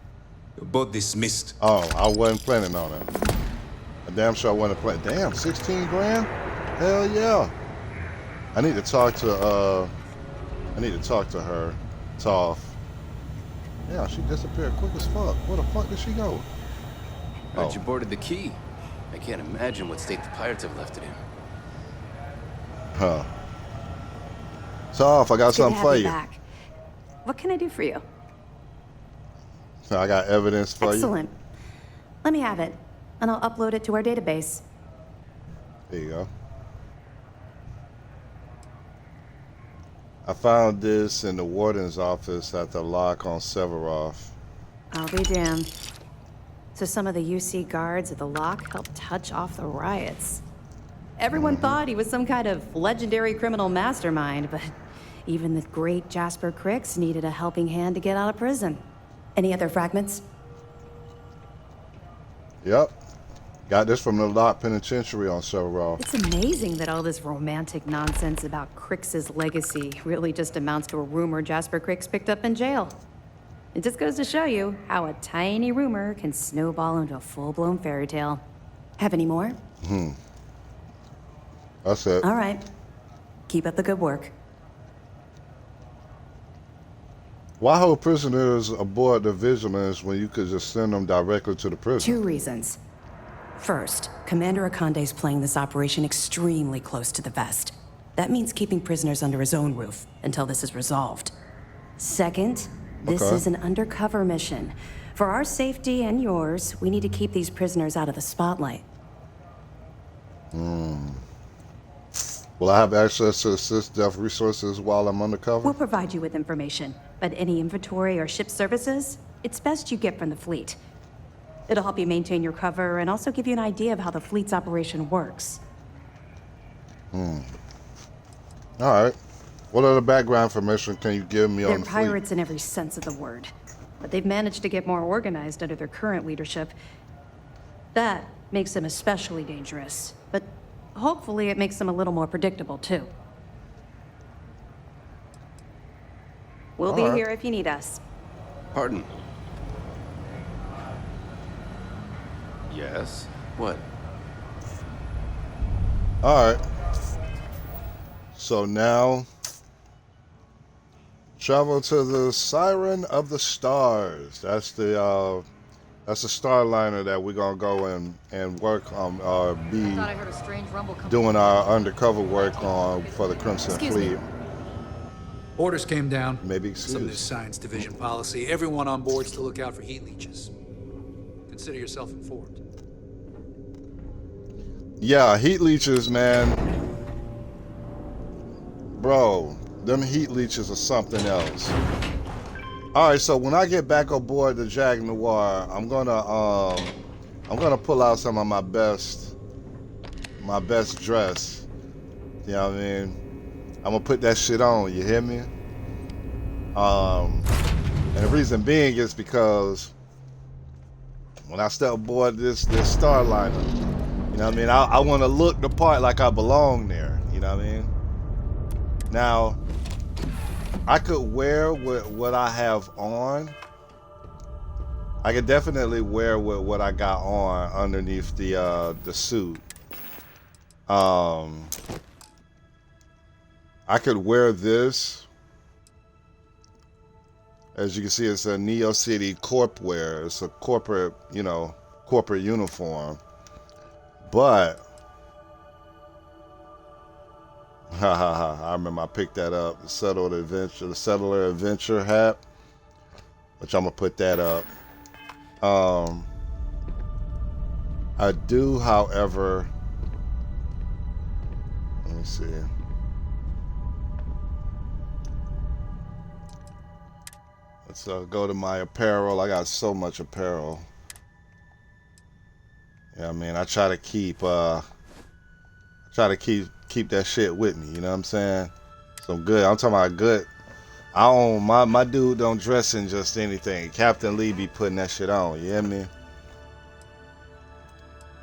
You're both dismissed.
Oh, I wasn't planning on it. I'm damn sure I wasn't planning. Damn, 16 grand? Hell yeah. I need to talk to her. Toph. Yeah, she disappeared quick as fuck. Where the fuck did she go?
Heard you boarded the key. I can't imagine what state the pirates have left it in.
Huh. Toph, I got
Good to
something
have
for
you
you.
back. What can I do for you?
I got evidence for you.
Excellent. Let me have it, and I'll upload it to our database.
There you go. I found this in the warden's office at the lock on Severov.
I'll be damned. So some of the UC guards at the lock helped touch off the riots. Everyone thought he was some kind of legendary criminal mastermind, but even the great Jasper Cricks needed a helping hand to get out of prison. Any other fragments?
Yep. Got this from the lock penitentiary on Severov.
It's amazing that all this romantic nonsense about Crix's legacy really just amounts to a rumor Jasper Cricks picked up in jail. It just goes to show you how a tiny rumor can snowball into a full-blown fairy tale. Have any more?
That's it.
All right. Keep up the good work.
Why hold prisoners aboard the Vigilance when you could just send them directly to the prison?
2 reasons. First, Commander Akande's playing this operation extremely close to the vest. That means keeping prisoners under his own roof until this is resolved. Second, this
Okay.
is an undercover mission. For our safety and yours, we need to keep these prisoners out of the spotlight.
Will I have access to assist resources while I'm undercover?
We'll provide you with information, but any inventory or ship services, it's best you get from the fleet. It'll help you maintain your cover and also give you an idea of how the fleet's operation works.
All right. What other background information can you give me
They're
on the
pirates in every sense of the word, but they've managed to get more organized under their current leadership. That makes them especially dangerous, but hopefully it makes them a little more predictable too. We'll be
Alright.
here if you need us.
Pardon? Yes? What?
fleet? All right. So now, travel to the Siren of the Stars. That's the Starliner that we're gonna go and work on, be
Thought I heard a strange rumble coming.
doing our undercover work on for the Crimson
Excuse me.
Fleet.
Orders came down.
Maybe
Some new
excuse.
science division policy. Everyone on board's to look out for heat leeches. Consider yourself informed.
Yeah, heat leeches, man. Bro, them heat leeches are something else. All right, so when I get back aboard the Jag Noir, I'm gonna pull out some of my best dress. You know what I mean? I'm gonna put that shit on. You hear me? And the reason being is because when I step aboard this Starliner, you know what I mean? I want to look the part like I belong there. You know what I mean? Now, I could wear what I have on. I could definitely wear what I got on underneath the suit. I could wear this. As you can see, it's a Neo City Corp wear. It's a corporate, corporate uniform. But I remember I picked that up. The Settler Adventure hat, which I'm gonna put that up. I do, however, let me see. Let's go to my apparel. I got so much apparel. Yeah, I mean, I try to keep that shit with me. You know what I'm saying? Some good. I'm talking about good. I don't. My dude don't dress in just anything. Captain Lee be putting that shit on. You hear me?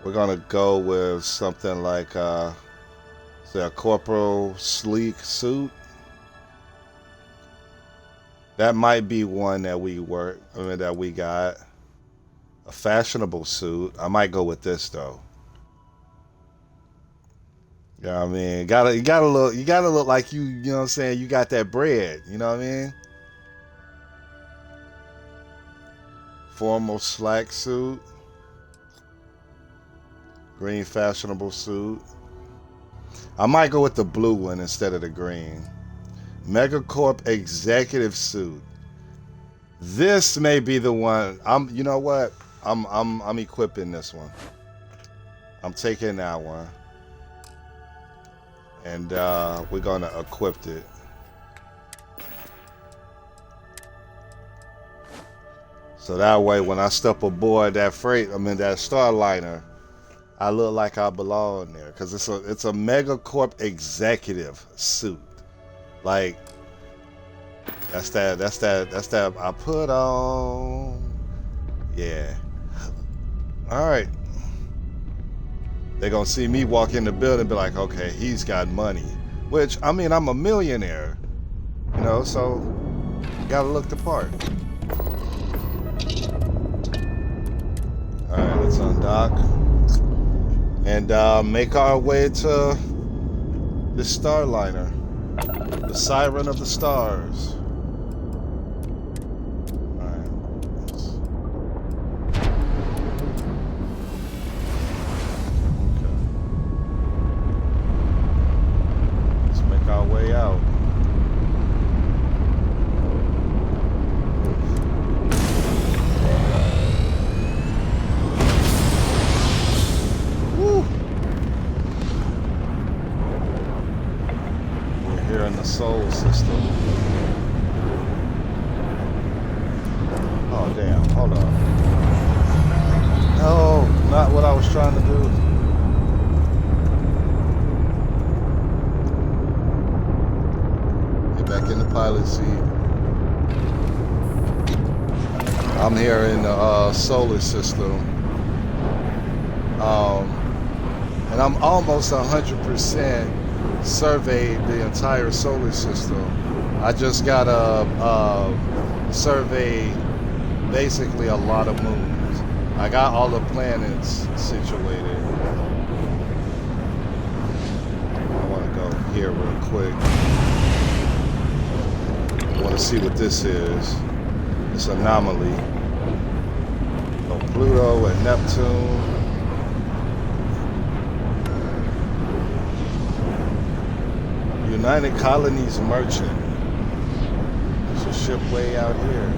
We're gonna go with something like say a corporal sleek suit. That might be one that that we got. A fashionable suit. I might go with this though. You know what I mean? You gotta look like you know what I'm saying, you got that bread, you know what I mean? Formal slack suit. Green fashionable suit. I might go with the blue one instead of the green. Megacorp executive suit. This may be the one. You know what? I'm equipping this one. I'm taking that one. And we're gonna equip it. So that way when I step aboard that that Starliner, I look like I belong there. Cause it's a Megacorp executive suit. Like that's that I put on. Yeah. Alright. They're gonna see me walk in the building and be like, okay, he's got money. Which, I mean, I'm a millionaire. You know, so you gotta look the part. Alright, let's undock. And make our way to the Starliner. The Siren of the Stars. Our way out. Woo. We're here in the Soul System. Oh damn, hold on. No, not what I was trying to do. Back in the pilot seat. I'm here in the solar system. And I'm almost 100% surveyed the entire solar system. I just got to survey basically a lot of moons. I got all the planets situated. I want to go here real quick. I want to see what this is. This anomaly. So Pluto and Neptune. United Colonies Merchant. There's a ship way out here.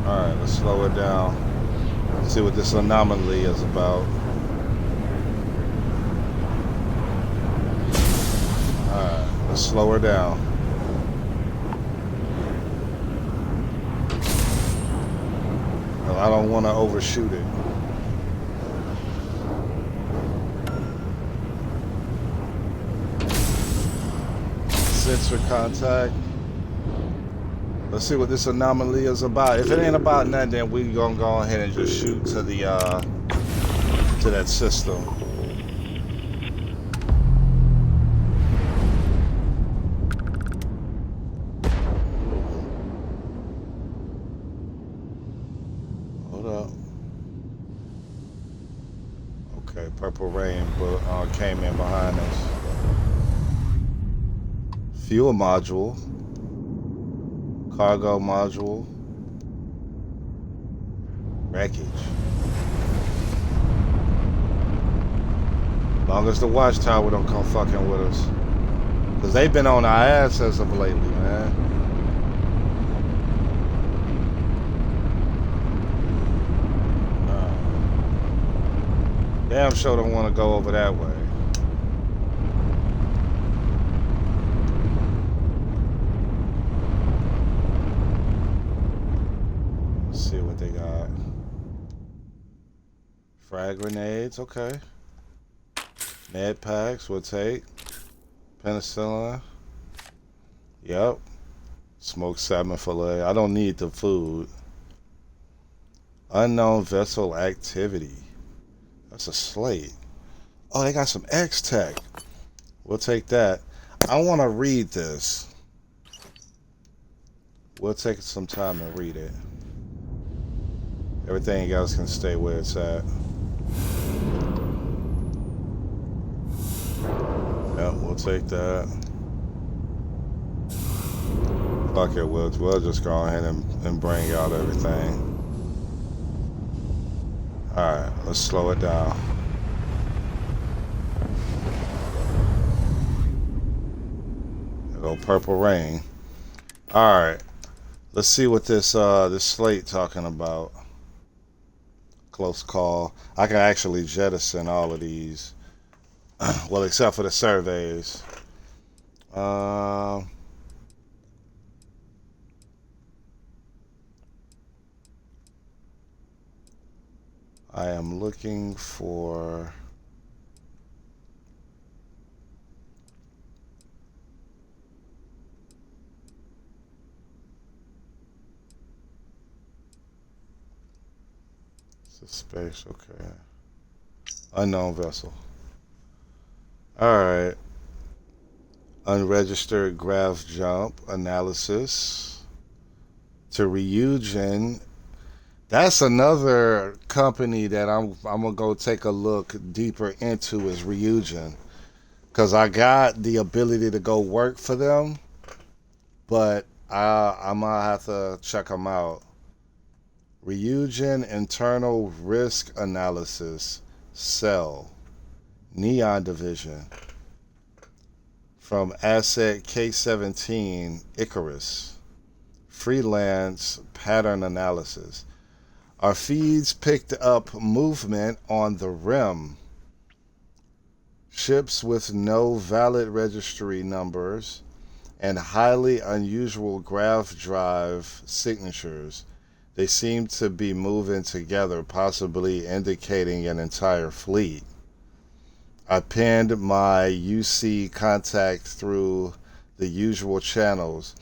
Alright, let's slow it down. See what this anomaly is about. Alright, let's slow her down. Well, I don't want to overshoot it. Sensor contact. Let's see what this anomaly is about. If it ain't about nothing, then we gonna go ahead and just shoot to the to that system. Hold up. Okay, purple rain came in behind us. Fuel module. Cargo module. Wreckage. Long as the watchtower don't come fucking with us. Because they've been on our ass as of lately, man. Damn sure don't want to go over that way. Let's see what they got. Frag grenades, okay. Med packs, we'll take. Penicillin. Yep. Smoked salmon fillet. I don't need the food. Unknown vessel activity. That's a slate. Oh, they got some X-Tech. We'll take that. I want to read this. We'll take some time and read it. Everything else can stay where it's at. Yep, we'll take that. Fuck it, we'll just go ahead and bring out everything. Alright, let's slow it down. There go purple rain. Alright. Let's see what this slate talking about. Close call. I can actually jettison all of these. Well, except for the surveys. I am looking for space, okay. Unknown vessel. Alright. Unregistered graph jump analysis to Ryujin. That's another company that I'm gonna go take a look deeper into is Ryujin. Cause I got the ability to go work for them, but I might have to check them out. Ryujin Internal Risk Analysis Cell Neon Division from Asset K17 Icarus Freelance Pattern Analysis. Our feeds picked up movement on the rim. Ships with no valid registry numbers and highly unusual graph drive signatures. They seem to be moving together, possibly indicating an entire fleet. I pinned my UC contact through the usual channels.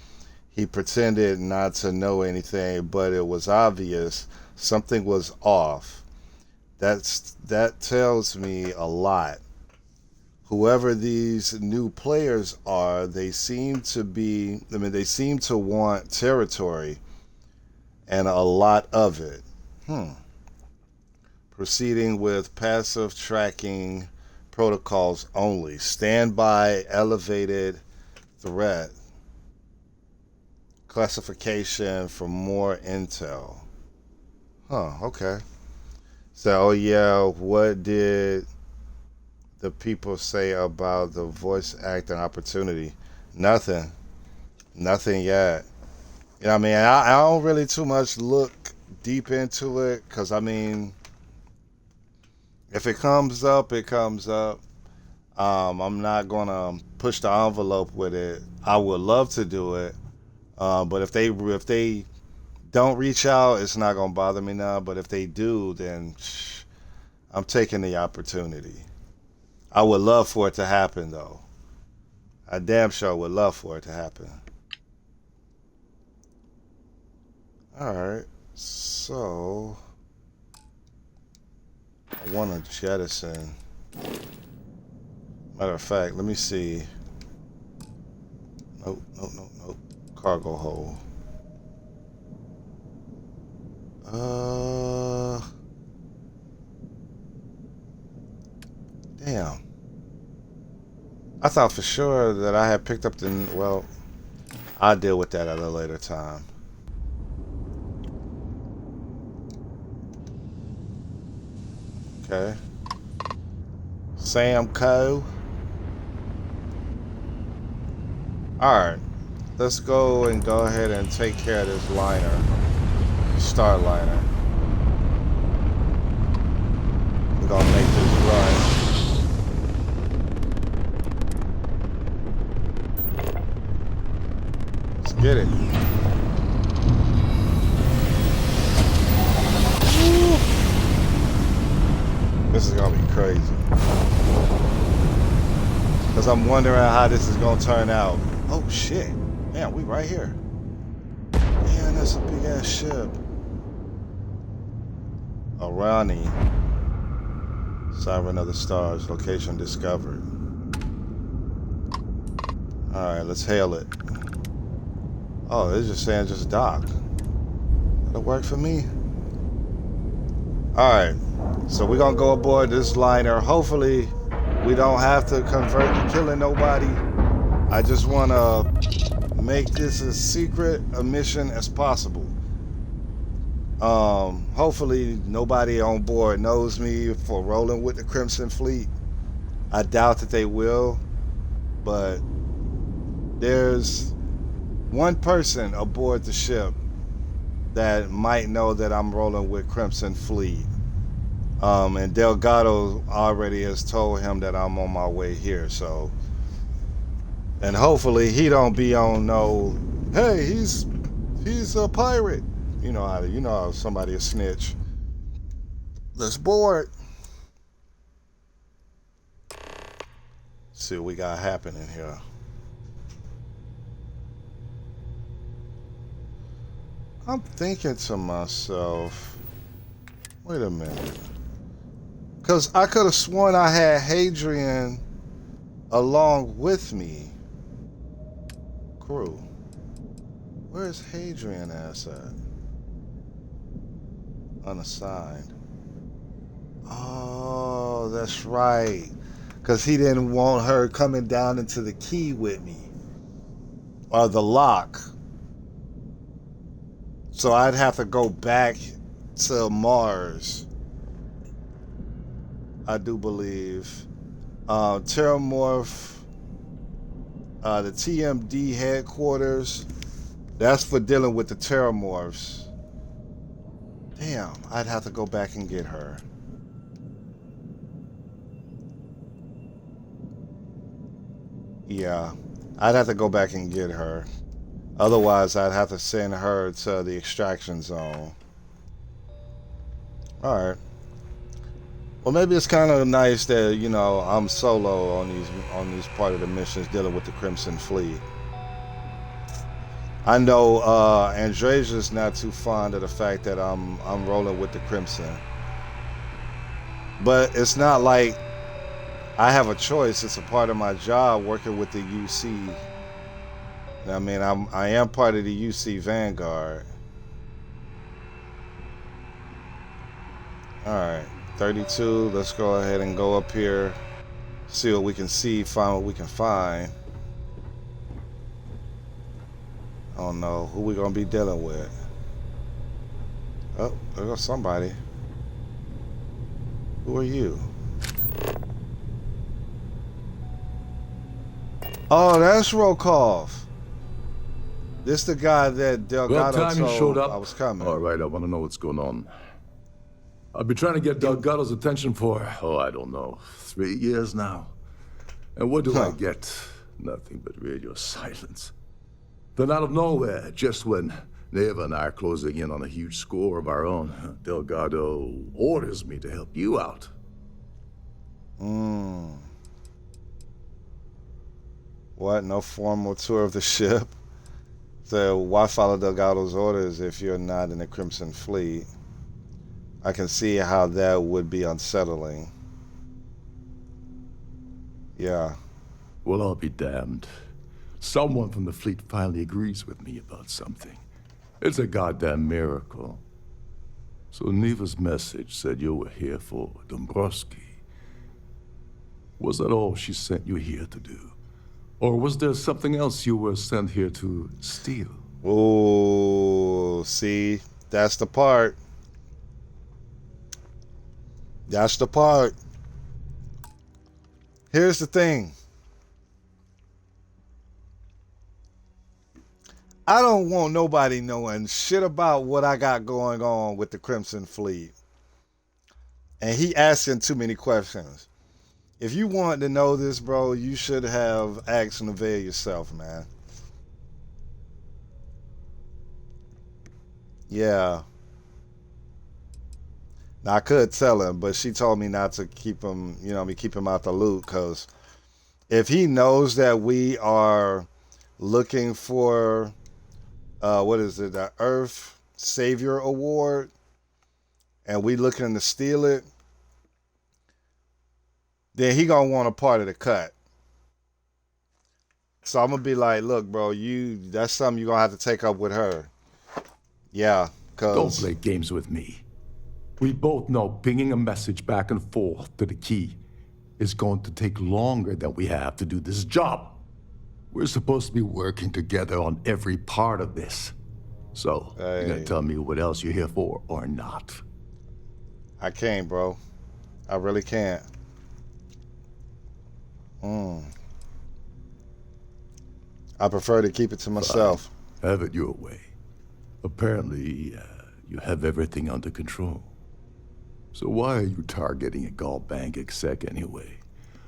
He pretended not to know anything, but it was obvious something was off. That tells me a lot. Whoever these new players are, they seem to want territory. And a lot of it. Proceeding with passive tracking protocols only. Standby elevated threat. Classification for more intel. Okay. So, what did the people say about the voice acting opportunity? Nothing yet. You know what I mean? I don't really too much look deep into it because, I mean, if it comes up, it comes up. I'm not going to push the envelope with it. I would love to do it. But if they don't reach out, it's not going to bother me now. But if they do, then I'm taking the opportunity. I would love for it to happen, though. I damn sure would love for it to happen. Alright, so I want to jettison. Matter of fact, let me see. Nope. Cargo hold. Damn. I thought for sure that I had picked up the... Well, I'll deal with that at a later time. Okay. Samco. Alright. Let's go ahead and take care of this liner. Starliner. We're gonna make this run. Let's get it. Woo. This is gonna be crazy. Because I'm wondering how this is gonna turn out. Oh shit. Man, we right here. Man, that's a big ass ship. Arani. Siren of the Stars. Location discovered. Alright, let's hail it. Oh, they're just saying just dock. That'll work for me. Alright. So we're gonna go aboard this liner. Hopefully we don't have to convert to killing nobody. I just wanna make this as secret a mission as possible. Hopefully nobody on board knows me for rolling with the Clemson Fleet. I doubt that they will, but there's one person aboard the ship that might know that I'm rolling with Clemson Fleet. And Delgado already has told him that I'm on my way here, so... And hopefully he don't be on no, hey, he's a pirate. You know how somebody a snitch. Let's board. See what we got happening here. I'm thinking to myself, wait a minute. Because I could have sworn I had Hadrian along with me. Crew. Where's Hadrian ass at? Unassigned. Oh, that's right. Because he didn't want her coming down into the key with me. Or the lock. So I'd have to go back to Mars. I do believe. Terramorph. The TMD headquarters. That's for dealing with the Terramorphs. Damn, I'd have to go back and get her. Yeah, I'd have to go back and get her. Otherwise, I'd have to send her to the extraction zone. Alright. Well, maybe it's kind of nice that, you know, I'm solo on these part of the missions dealing with the Clemson Fleet. I know Andresia's not too fond of the fact that I'm rolling with the Crimson. But it's not like I have a choice. It's a part of my job working with the UC. I mean, I am part of the UC Vanguard. Alright, 32. Let's go ahead and go up here. See what we can see, find what we can find. I don't know who we gonna be dealing with. Oh, there goes somebody. Who are you? Oh, that's Rokov. This the guy that Delgado
Well, time you showed up.
I was coming.
All right, I want to know what's going on. I've been trying to get Delgado's attention for, I don't know, 3 years now. And what do I get? Nothing but radio silence. Then out of nowhere, just when Neva and I are closing in on a huge score of our own, Delgado orders me to help you out.
What? No formal tour of the ship? So why follow Delgado's orders if you're not in the Crimson Fleet? I can see how that would be unsettling. Yeah.
Well, I'll be damned. Someone from the fleet finally agrees with me about something. It's a goddamn miracle. So Neva's message said you were here for Dombrowski. Was that all she sent you here to do? Or was there something else you were sent here to steal?
Oh, see, that's the part. That's the part. Here's the thing. I don't want nobody knowing shit about what I got going on with the Crimson Fleet. And he asking too many questions. If you want to know this, bro, you should have asked Nevaeh yourself, man. Yeah. Now, I could tell him, but she told me not to keep him, keep him out the loop, because if he knows that we are looking for, what is it, the Earth Savior Award, and we looking to steal it, then he gonna want a part of the cut. So I'm gonna be like, look, bro, that's something you're gonna have to take up with her. Yeah,
Don't play games with me. We both know pinging a message back and forth to the key is going to take longer than we have to do this job. We're supposed to be working together on every part of this. So, you gonna tell me what else you're here for or not?
I can't, bro. I really can't. I prefer to keep it to myself.
Fine. Have it your way. Apparently, you have everything under control. So why are you targeting a Gall Bank exec anyway?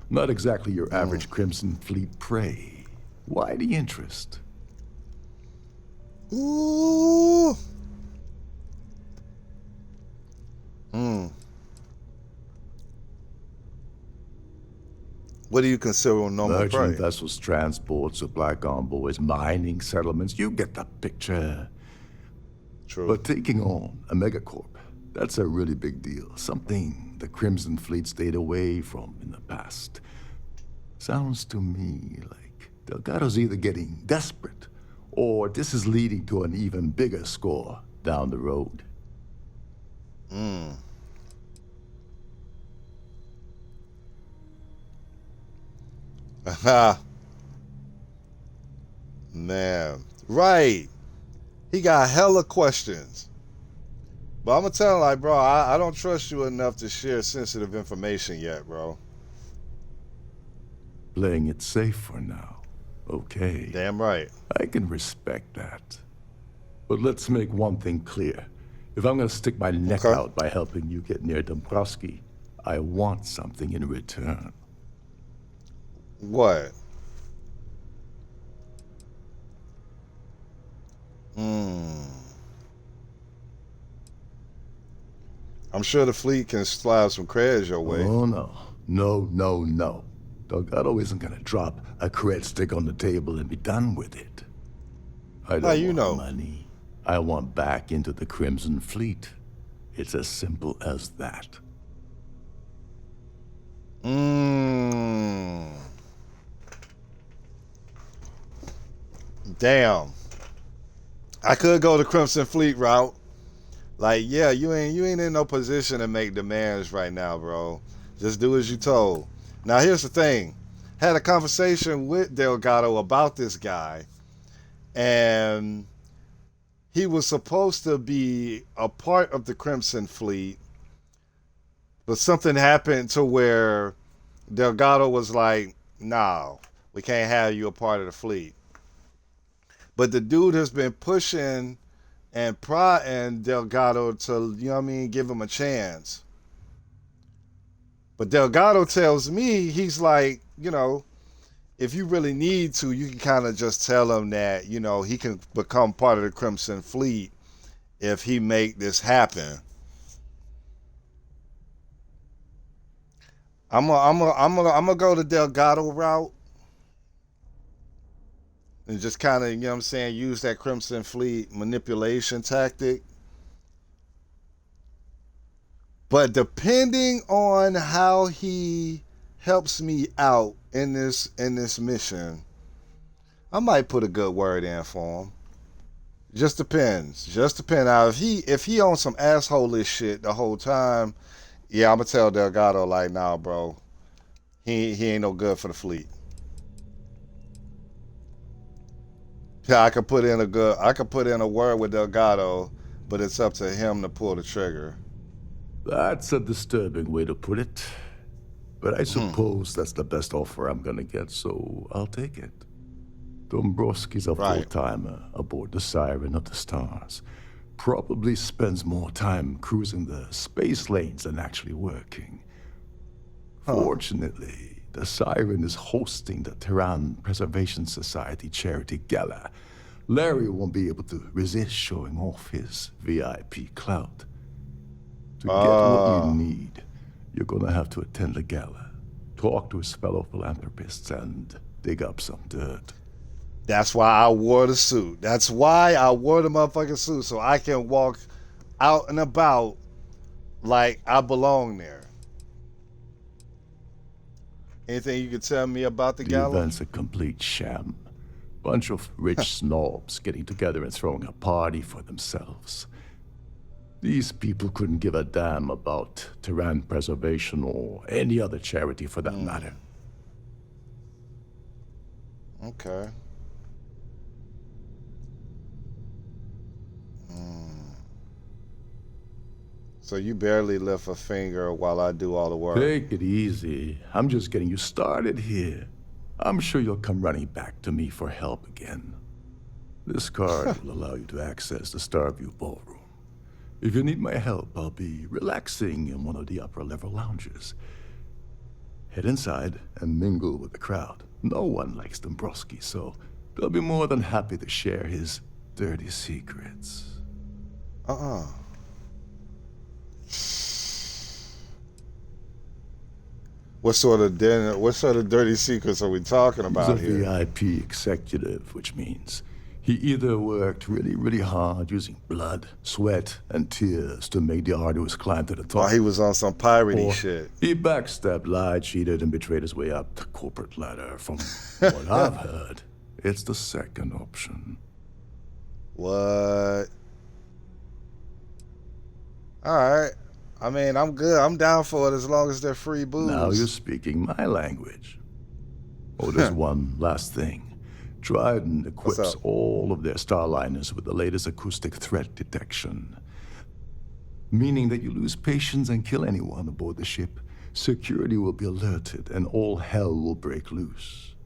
Not exactly your average Crimson Fleet prey. Why the interest?
Ooh. What do you consider a normal
Merchant
prey?
vessels, transport, supply convoys, mining settlements. You get the picture.
True.
But taking on a megacorp, that's a really big deal. Something the Crimson Fleet stayed away from in the past. Sounds to me like Delgado's either getting desperate, or this is leading to an even bigger score down the road. Man, right. He got hella questions. But I'm gonna tell him, like, bro, I don't trust you enough to share sensitive information yet, bro. Playing it safe for now. Okay.
Damn right.
I can respect that. But let's make one thing clear. If I'm gonna stick my neck out by helping you get near Dombrowski, I want something in return.
What? I'm sure the fleet can slide some creds your way.
Oh, no. No. Delgado isn't gonna drop a cred stick on the table and be done with it. I don't want money. I want back into the Crimson Fleet. It's as simple as that.
Damn. I could go the Crimson Fleet route. Like, yeah, you ain't in no position to make demands right now, bro. Just do as you told. Now, here's the thing. Had a conversation with Delgado about this guy, and he was supposed to be a part of the Crimson Fleet, but something happened to where Delgado was like, no, we can't have you a part of the fleet. But the dude has been pushing and prodding Delgado to, give him a chance. But Delgado tells me, he's like, if you really need to, you can kind of just tell him that, he can become part of the Crimson Fleet if he make this happen. I'm gonna go the Delgado route. and just kind of, you know what I'm saying, use that Crimson Fleet manipulation tactic. But depending on how he helps me out in this mission, I might put a good word in for him. Just depends. Just depends. Now, if he on some asshole shit the whole time, yeah, I'm gonna tell Delgado like, nah, bro, he ain't no good for the fleet. Yeah, I could put in a word with Delgado, but it's up to him to pull the trigger.
That's a disturbing way to put it. But I suppose that's the best offer I'm gonna get, so I'll take it. Dombrowski's a full-timer aboard the Siren of the Stars. Probably spends more time cruising the space lanes than actually working. Fortunately, the Siren is hosting the Tehran Preservation Society charity gala. Larry won't be able to resist showing off his VIP clout. To get what you need, you're gonna have to attend the gala, talk to his fellow philanthropists, and dig up some dirt.
That's why I wore the suit. That's why I wore the motherfucking suit, so I can walk out and about like I belong there. Anything you can tell me about the gala?
The event's a complete sham. Bunch of rich snobs getting together and throwing a party for themselves. These people couldn't give a damn about Tehran preservation or any other charity for that matter.
Okay. So you barely lift a finger while I do all the work.
Take it easy. I'm just getting you started here. I'm sure you'll come running back to me for help again. This card will allow you to access the Starview Ballroom. If you need my help, I'll be relaxing in one of the upper-level lounges. Head inside and mingle with the crowd. No one likes Dombrowski, so they'll be more than happy to share his dirty secrets.
What sort of dirty secrets are we talking about here?
He's a VIP executive, which means he either worked really, really hard using blood, sweat, and tears to make the arduous climb to the top.
While he was on some piratey shit.
He backstabbed, lied, cheated, and betrayed his way up the corporate ladder. From what I've heard, it's the second option.
What? Alright. I mean, I'm good. I'm down for it as long as they're free booze.
Now you're speaking my language. Oh, there's one last thing. Trident equips all of their starliners with the latest acoustic threat detection. Meaning that you lose patience and kill anyone aboard the ship, security will be alerted and all hell will break loose.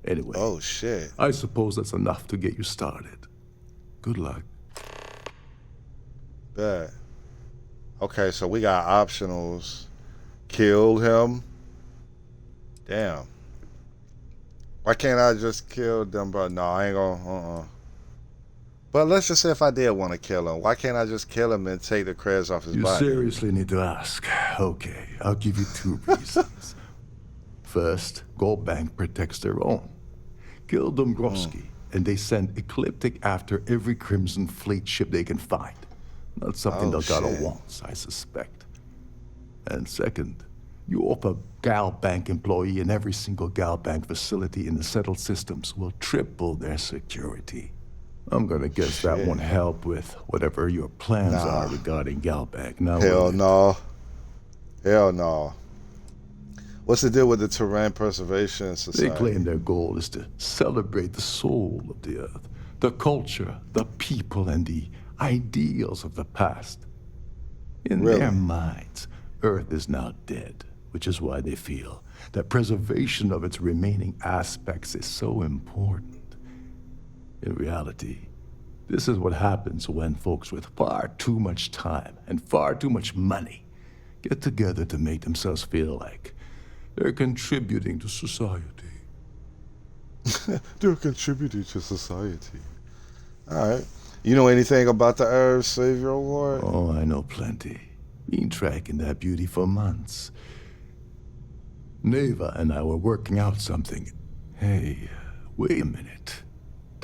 Anyway.
Oh, shit.
I suppose that's enough to get you started. Good luck.
Bet. Okay, so we got optionals. Kill him. Damn. Why can't I just kill them, bro? No, I ain't gonna, But let's just say if I did want to kill him, why can't I just kill him and take the creds off his body?
You seriously need to ask. Okay, I'll give you two reasons. First, Gold Bank protects their own. Kill Dombrowski, and they send Ecliptic after every Crimson Fleet ship they can find. Not something Delgado wants, I suspect. And second, you offer Gal Bank employee in every single Gal Bank facility in the settled systems will triple their security. I'm gonna guess that won't help with whatever your plans are regarding Gal Bank. Now,
Hell no. Hell no. What's the deal with the Tehran Preservation Society?
They claim their goal is to celebrate the soul of the Earth, the culture, the people, and the ideals of the past. In their minds, Earth is now dead, which is why they feel that preservation of its remaining aspects is so important. In reality, this is what happens when folks with far too much time and far too much money get together to make themselves feel like they're contributing to society.
They're contributing to society. All right. You know anything about the Earth Savior Award?
Oh, I know plenty. Been tracking that beauty for months. Neva and I were working out something. Hey, wait a minute.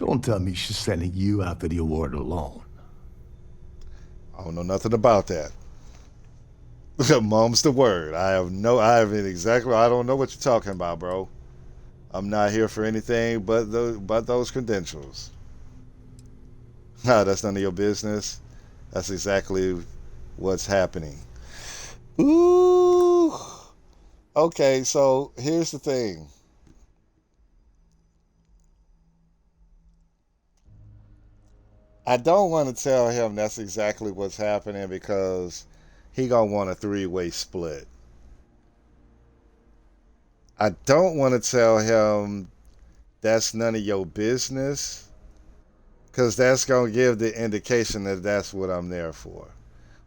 Don't tell me she's sending you after the award alone.
I don't know nothing about that. Mom's the word. I don't know what you're talking about, bro. I'm not here for anything but those credentials. Nah, that's none of your business. That's exactly what's happening. Ooh. Okay, so here's the thing. I don't want to tell him that's exactly what's happening because he gonna want a three-way split. I don't want to tell him that's none of your business because that's gonna give the indication that that's what I'm there for,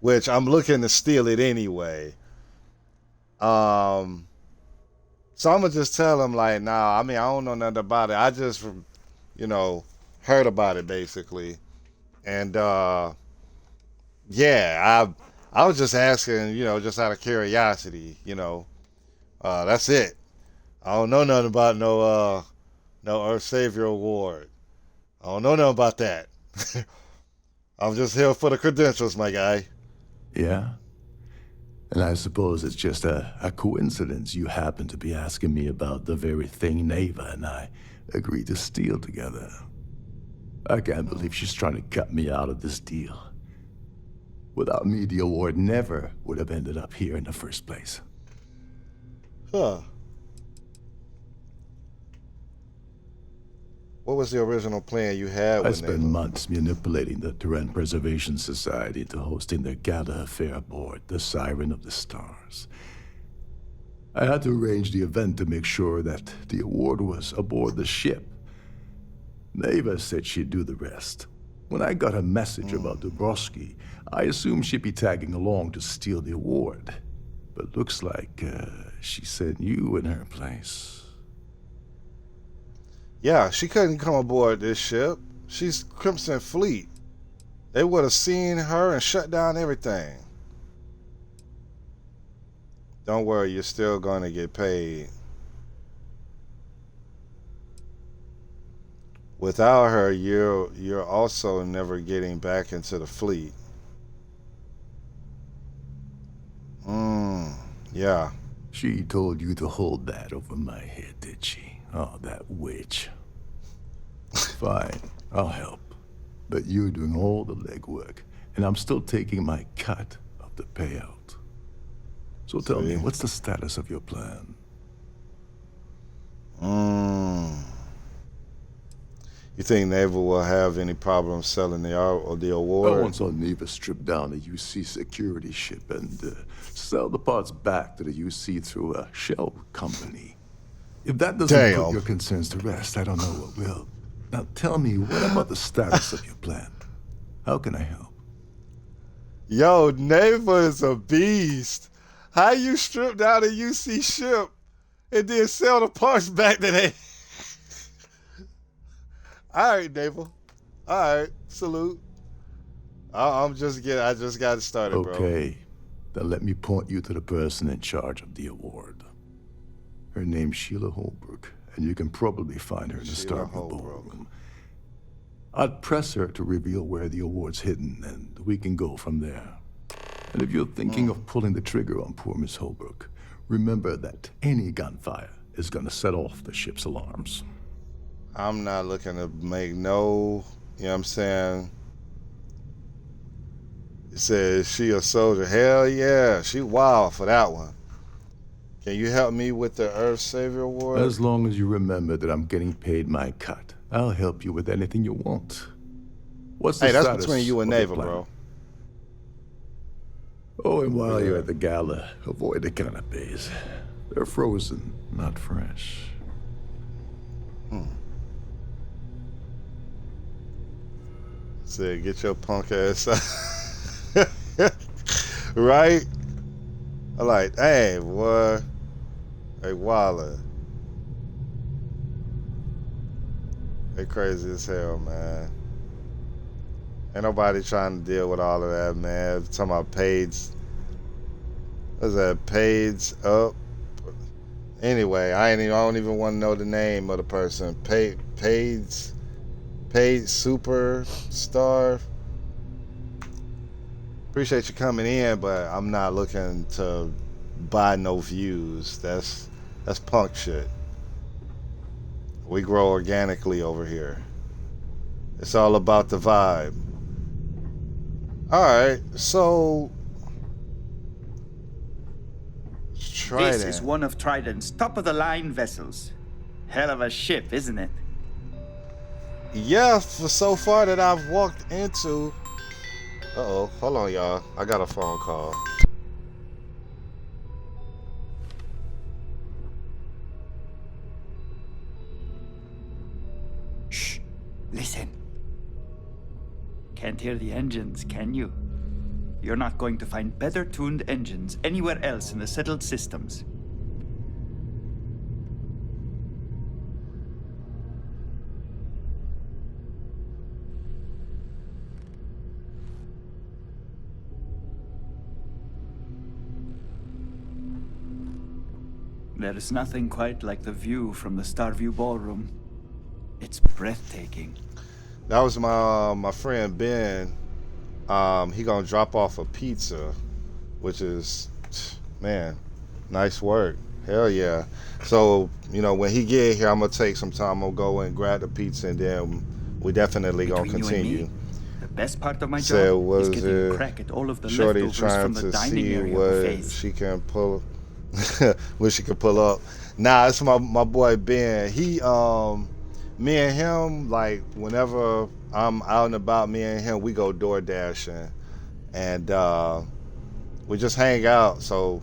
which I'm looking to steal it anyway. So I'm gonna just tell him like, nah, I mean, I don't know nothing about it. I just, heard about it basically. And yeah, I was just asking, just out of curiosity, that's it. I don't know nothing about no Earth Savior Award. I don't know nothing about that. I'm just here for the credentials, my guy.
Yeah? And I suppose it's just a coincidence you happen to be asking me about the very thing Neva and I agreed to steal together. I can't believe she's trying to cut me out of this deal. Without me, the award never would have ended up here in the first place.
Huh. What was the original plan you had
I
with
spent
Neva?
months manipulating the Terran Preservation Society into hosting their gala affair aboard the Siren of the Stars. I had to arrange the event to make sure that the award was aboard the ship. Neva said she'd do the rest. When I got a message about Dubrovsky, I assumed she'd be tagging along to steal the award. But looks like she sent you in her place.
Yeah, she couldn't come aboard this ship. She's Clemson Fleet. They would have seen her and shut down everything. Don't worry, you're still going to get paid. Without her, you're also never getting back into the fleet. Yeah.
She told you to hold that over my head, did she? Oh, that witch. Fine, I'll help. But you're doing all the legwork, and I'm still taking my cut of the payout. So tell me, what's the status of your plan?
You think Neva will have any problem selling the award?
I once saw Neva strip down a UC security ship and sell the parts back to the UC through a shell company. If that doesn't put your concerns to rest, I don't know what will. Now tell me, what about the status of your plan? How can I help?
Yo, Neva is a beast. How you strip down a UC ship and then sell the parts back to they? All right, Neva. All right, salute. I just got started, bro.
Okay, then let me point you to the person in charge of the award. Her name's Sheila Holbrook, and you can probably find her in the Starboard Ballroom. I'd press her to reveal where the award's hidden, and we can go from there. And if you're thinking of pulling the trigger on poor Miss Holbrook, remember that any gunfire is gonna set off the ship's alarms.
I'm not looking to make no, you know what I'm saying? It says she a soldier. Hell yeah, she wild for that one. Can you help me with the Earth Savior Award?
As long as you remember that I'm getting paid my cut, I'll help you with anything you want. What's the status?
That's between you and Neva, bro.
Oh, and while you're at the gala, avoid the canapes. They're frozen, not fresh.
Say, get your punk ass out. Right? I like, hey, boy. Hey, Waller. They crazy as hell, man. Ain't nobody trying to deal with all of that, man. Talking about Paids. What's that? Paids up. Anyway, I don't even want to know the name of the person. Paids Paid superstar. Appreciate you coming in, but I'm not looking to buy no views. That's punk shit. We grow organically over here. It's all about the vibe. All right, so Trident.
This is one of Trident's top-of-the-line vessels. Hell of a ship, isn't it?
Yeah, for so far that I've walked into. Uh-oh, hold on, y'all. I got a phone call.
Shh. Listen. Can't hear the engines, can you? You're not going to find better-tuned engines anywhere else in the settled systems. There is nothing quite like the view from the Starview Ballroom. It's breathtaking.
That was my friend Ben. He gonna drop off a pizza, which is, man, nice work. Hell yeah. So, you know, when he get here, I'm gonna take some time. I'm gonna go and grab the pizza, and then we definitely gonna
Between you and
continue.
me, the best part of my
Said,
job is
was
getting a
it
crack at all of the
Shorty
leftovers
trying
from the
to
dining
see
area
what
buffets.
she can pull, what she can pull up. Nah, it's my boy Ben. He me and him, like, whenever I'm out and about, me and him, we go door dashing, and we just hang out. So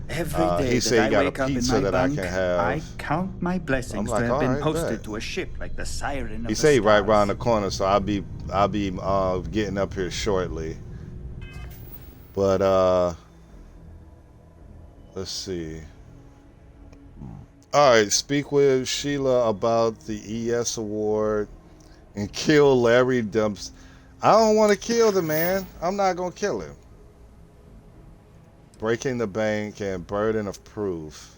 Every day
he
that
said
I
he got a
wake up in
pizza
my
that I
bunk,
can have.
I count my blessings
like,
to have
all
been
right,
posted
bet.
to a ship like the Siren of
He
the
said he right
Stars.
around the corner, so I'll be getting up here shortly. But let's see. All right, speak with Sheila about the ES award and kill Larry Dumps. I don't want to kill the man. I'm not gonna kill him. Breaking the bank and burden of proof.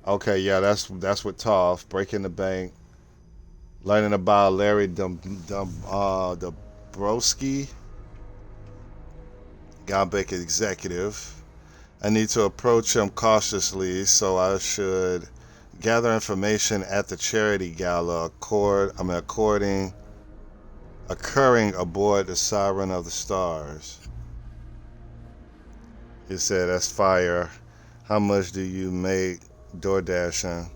Okay, yeah, that's with Toph. Breaking the bank. Learning about Larry Dabrowski. Gombeck executive. I need to approach him cautiously, so I should gather information at the charity gala occurring aboard the Siren of the Stars. He said, that's fire. How much do you make door dashing?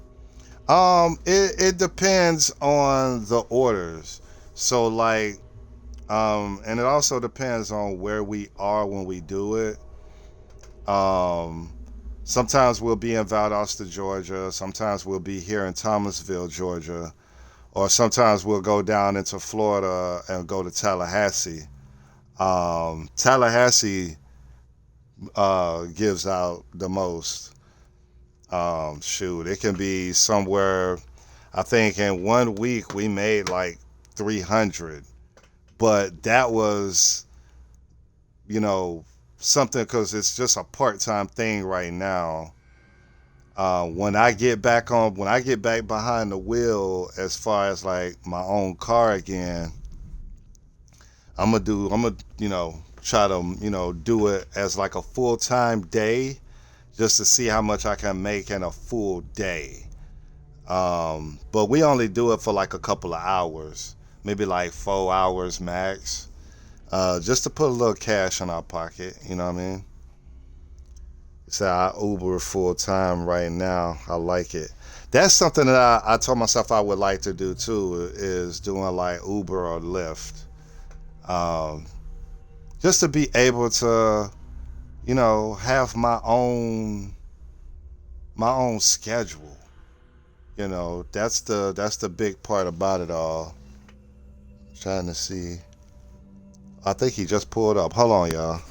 It depends on the orders. So like, and it also depends on where we are when we do it. Sometimes we'll be in Valdosta, Georgia. Sometimes we'll be here in Thomasville, Georgia. Or sometimes we'll go down into Florida and go to Tallahassee. Tallahassee gives out the most. Shoot, it can be somewhere. I think in 1 week we made like 300, but that was, you know, something because it's just a part-time thing right now. When I get back behind the wheel, as far as like my own car again, I'm gonna, you know, try to, you know, do it as like a full-time day, just to see how much I can make in a full day. But we only do it for like a couple of hours, maybe like 4 hours max, just to put a little cash in our pocket. You know what I mean? So I Uber full time right now. I like it. That's something that I told myself I would like to do too, is doing like Uber or Lyft. Just to be able to, you know, have my own schedule. You know, that's the big part about it all. Trying to see. I think he just pulled up. Hold on, y'all.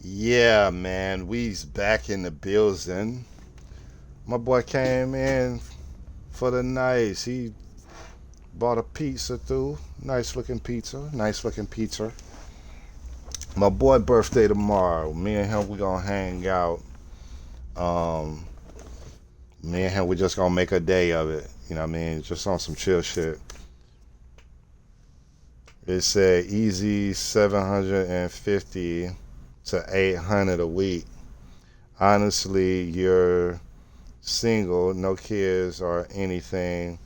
Yeah, man, we's back in the building. My boy came in for the night. He bought a pizza through. Nice looking pizza. Nice looking pizza. My boy birthday tomorrow. Me and him we gonna hang out. Um, Me and him we just gonna make a day of it. You know what I mean? Just on some chill shit. It said easy 750 to 800 a week. Honestly, you're single, no kids or anything.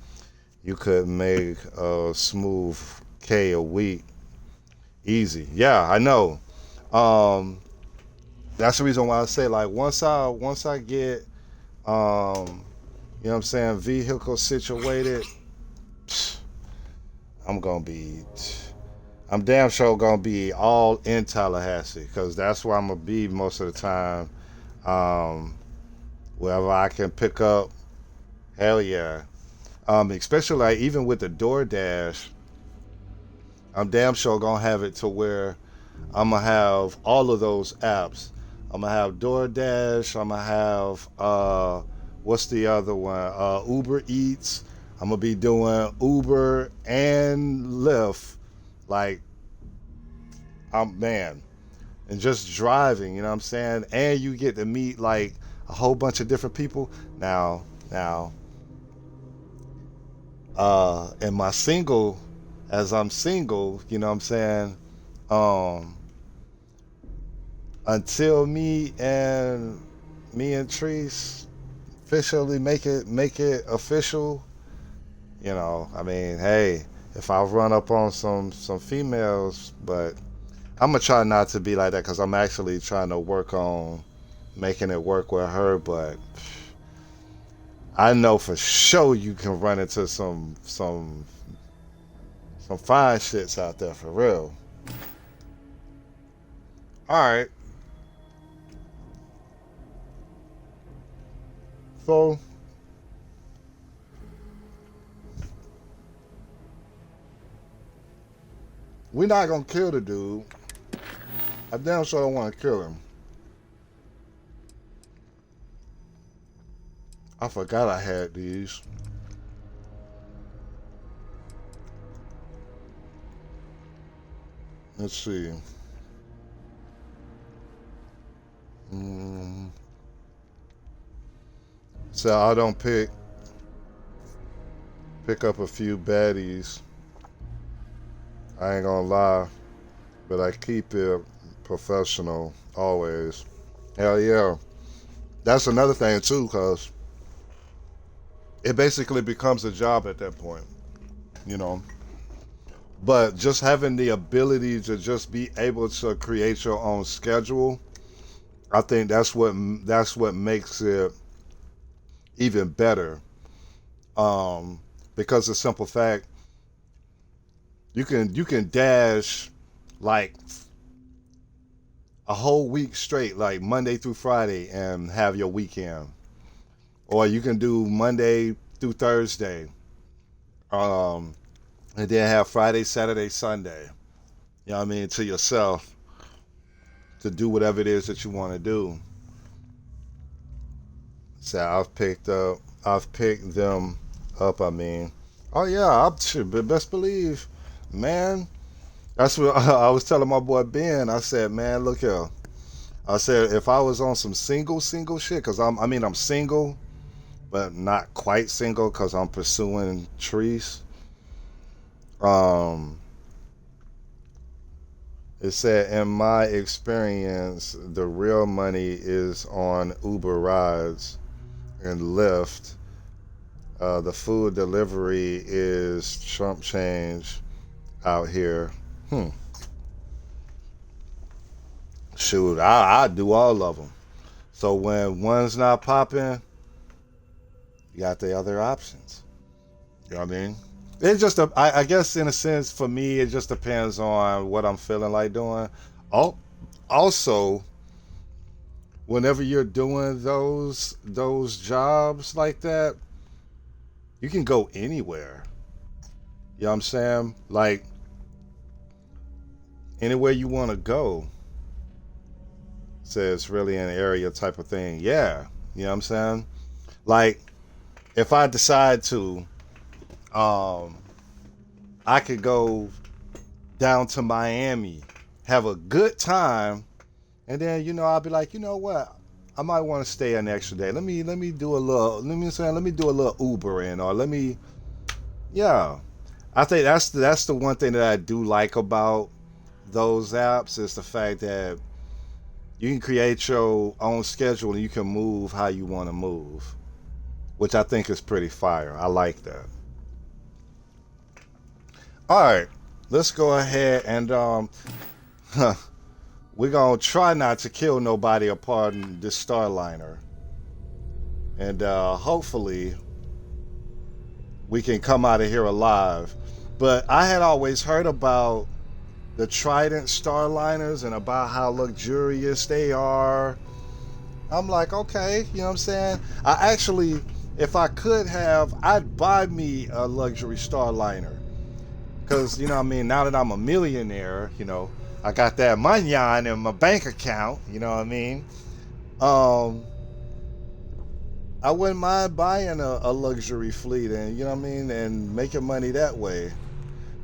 You could make a smooth K a week. Easy. Yeah, I know. Um, that's the reason why I say like once I get you know what I'm saying, vehicle situated, I'm gonna be I'm damn sure gonna be all in Tallahassee because that's where I'm gonna be most of the time. Um, Wherever I can pick up, hell yeah. Especially like even with the DoorDash, I'm damn sure gonna have it to where I'm gonna have all of those apps. I'm gonna have DoorDash. I'm gonna have what's the other one? Uber Eats. I'm gonna be doing Uber and Lyft. Like I'm man, and just driving. You know what I'm saying? And you get to meet like a whole bunch of different people. Now, and my single, as I'm single, you know what I'm saying? Um, until me and Treese officially make it official, you know, I mean, hey, if I run up on some females, but I'm gonna try not to be like that because I'm actually trying to work on making it work with her, but I know for sure you can run into some fine shits out there for real. All right. So we're not gonna kill the dude. I damn sure don't want to kill him. I forgot I had these. Let's see. Mm. So I don't pick up a few baddies. I ain't gonna lie, but I keep it professional always. Hell yeah. That's another thing too, cause it basically becomes a job at that point, you know. But just having the ability to just be able to create your own schedule, I think that's what makes it even better. Because the simple fact you can dash like a whole week straight, like Monday through Friday, and have your weekend, or you can do Monday through Thursday, um, and then have Friday, Saturday, Sunday. You know what I mean, to yourself to do whatever it is that you want to do. So I've picked them up. I mean, oh yeah, but best believe, man. That's what I was telling my boy Ben. I said, man, look here. I said if I was on some single shit, cause I'm single, but not quite single, cause I'm pursuing trees. Um, it said in my experience, the real money is on Uber rides and Lyft. The food delivery is chump change out here. Shoot, I do all of them. So when one's not popping, you got the other options. You know what I mean? It just, I guess, in a sense, for me, it just depends on what I'm feeling like doing. Also, whenever you're doing those jobs like that, you can go anywhere. You know what I'm saying? Like, anywhere you want to go. Says really an area type of thing. Yeah, you know what I'm saying? Like, if I decide to, I could go down to Miami, have a good time, and then I'll be like, you know what? I might want to stay an extra day. Let me do a little. Let me do a little Uber in, or let me. Yeah, I think that's the one thing that I do like about those apps is the fact that you can create your own schedule and you can move how you want to move, which I think is pretty fire. I like that. All right, let's go ahead and we're gonna try not to kill nobody upon this Starliner, and hopefully we can come out of here alive. But I had always heard about the Trident Starliners and about how luxurious they are. I'm like, okay, you know what I'm saying? I actually, if I could have, I'd buy me a luxury Starliner. Because, you know what I mean, now that I'm a millionaire, I got that money in my bank account, you know what I mean? I wouldn't mind buying a luxury fleet and, you know what I mean, and making money that way.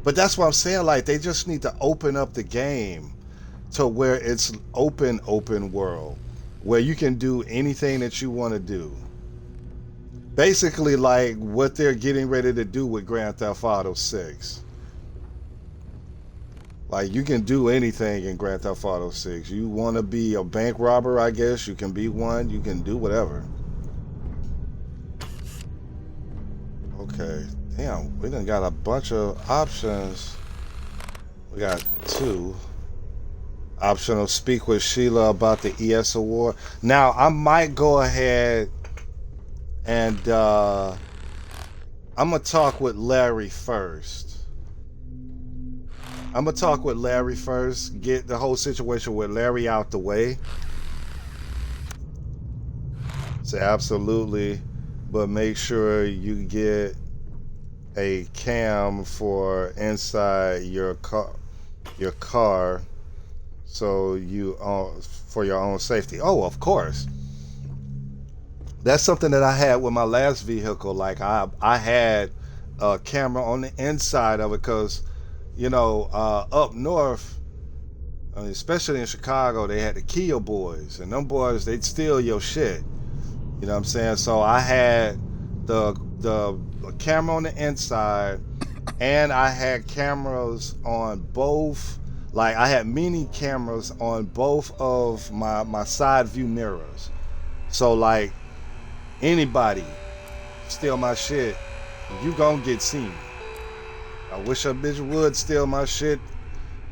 But that's what I'm saying, like, they just need to open up the game to where it's open world, where you can do anything that you want to do. Basically, like what they're getting ready to do with Grand Theft Auto 6. Like, you can do anything in Grand Theft Auto 6. You want to be a bank robber, I guess, you can be one. You can do whatever. Okay. Damn, we done got a bunch of options. We got 2. Optional speak with Sheila about the ES award. Now, I might go ahead and I'm going to talk with Larry first. Get the whole situation with Larry out the way. Say absolutely, but make sure you get a cam for inside your car, so you for your own safety. Oh, of course. That's something that I had with my last vehicle. Like I had a camera on the inside of it because, up north, especially in Chicago, they had the Kia boys, and them boys, they'd steal your shit. You know what I'm saying? So I had the camera on the inside, and I had cameras on both. Like, I had mini cameras on both of my side view mirrors. So, like, anybody steal my shit, you gonna get seen. I wish a bitch would steal my shit.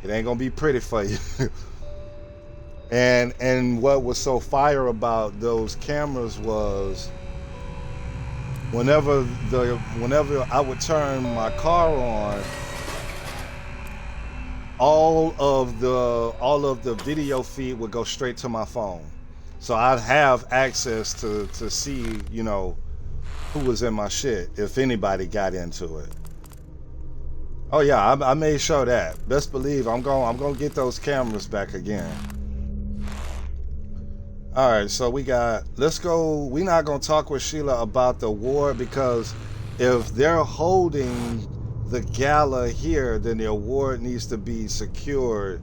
It ain't gonna be pretty for you. And what was so fire about those cameras was whenever I would turn my car on, all of the video feed would go straight to my phone. So I'd have access to see, who was in my shit if anybody got into it. Oh yeah, I made sure that. Best believe I'm gonna get those cameras back again. All right, so let's go. We're not gonna talk with Sheila about the award because if they're holding the gala here, then the award needs to be secured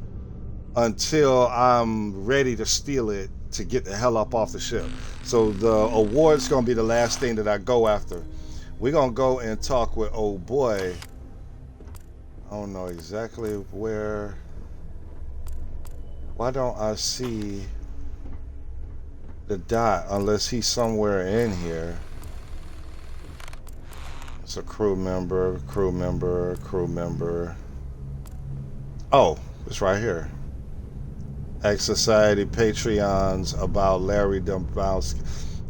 until I'm ready to steal it to get the hell up off the ship. So the award's gonna be the last thing that I go after. We're gonna go and talk with old boy. I don't know exactly where. Why don't I see the dot unless he's somewhere in here? It's a crew member. Oh, it's right here. X Society Patreons about Larry Dombrowski.